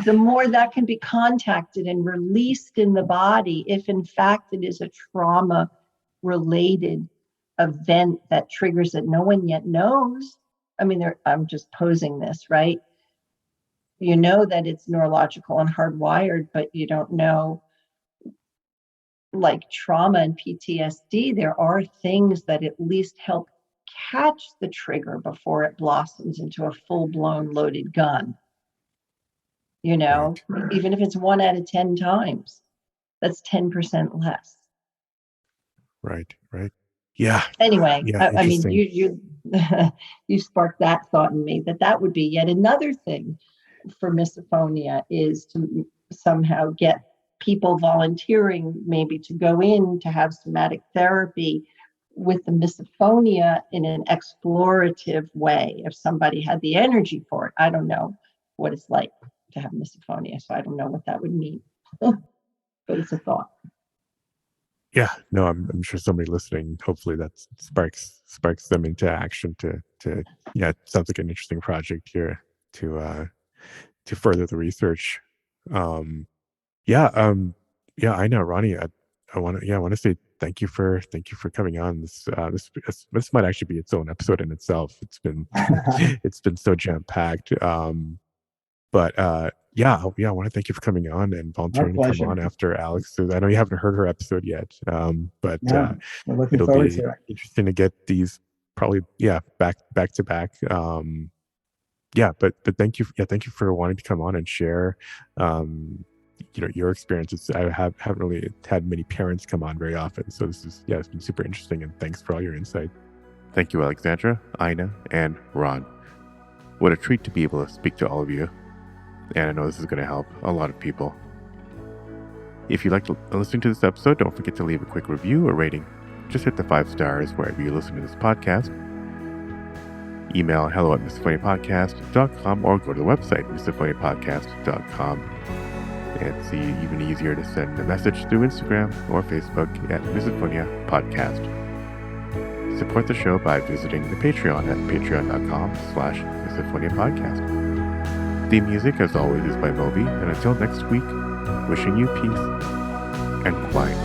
the more that can be contacted and released in the body, if in fact it is a trauma related event that triggers it, no one yet knows. I mean, I'm just posing this, right? You know that it's neurological and hardwired, but you don't know, like trauma and PTSD, there are things that at least help catch the trigger before it blossoms into a full-blown loaded gun. You know, even if it's 1 out of 10 times, that's 10% less. Right. Yeah. Anyway, Yeah, I mean, you you sparked that thought in me that would be yet another thing for misophonia, is to somehow get people volunteering maybe to go in to have somatic therapy with the misophonia in an explorative way. If somebody had the energy for it, I don't know what it's like to have misophonia, so I don't know what that would mean, but it's a thought. Yeah, no, I'm sure somebody listening, hopefully that sparks them into action to yeah, it sounds like an interesting project here to further the research. Yeah, I know, Ronnie, I want to say thank you for coming on. This might actually be its own episode in itself. It's been it's been so jam packed. But yeah, I want to thank you for coming on and volunteering to come on after Alex. I know you haven't heard her episode yet, but we're looking it'll forward be to it. interesting to get these probably back to back. But thank you for wanting to come on and share your experiences. I haven't really had many parents come on very often, so this is it's been super interesting, and thanks for all your insight. Thank you, Alexandra, Ina, and Ron. What a treat to be able to speak to all of you. And I know this is going to help a lot of people. If you liked listening to this episode, don't forget to leave a quick review or rating. Just hit the 5 stars wherever you listen to this podcast. Email hello@misophoniapodcast.com or go to the website misophoniapodcast.com. It's even easier to send a message through Instagram or Facebook at Misophonia Podcast. Support the show by visiting the Patreon at patreon.com/misophoniapodcast. Theme music, as always, is by Moby, and until next week, wishing you peace and quiet.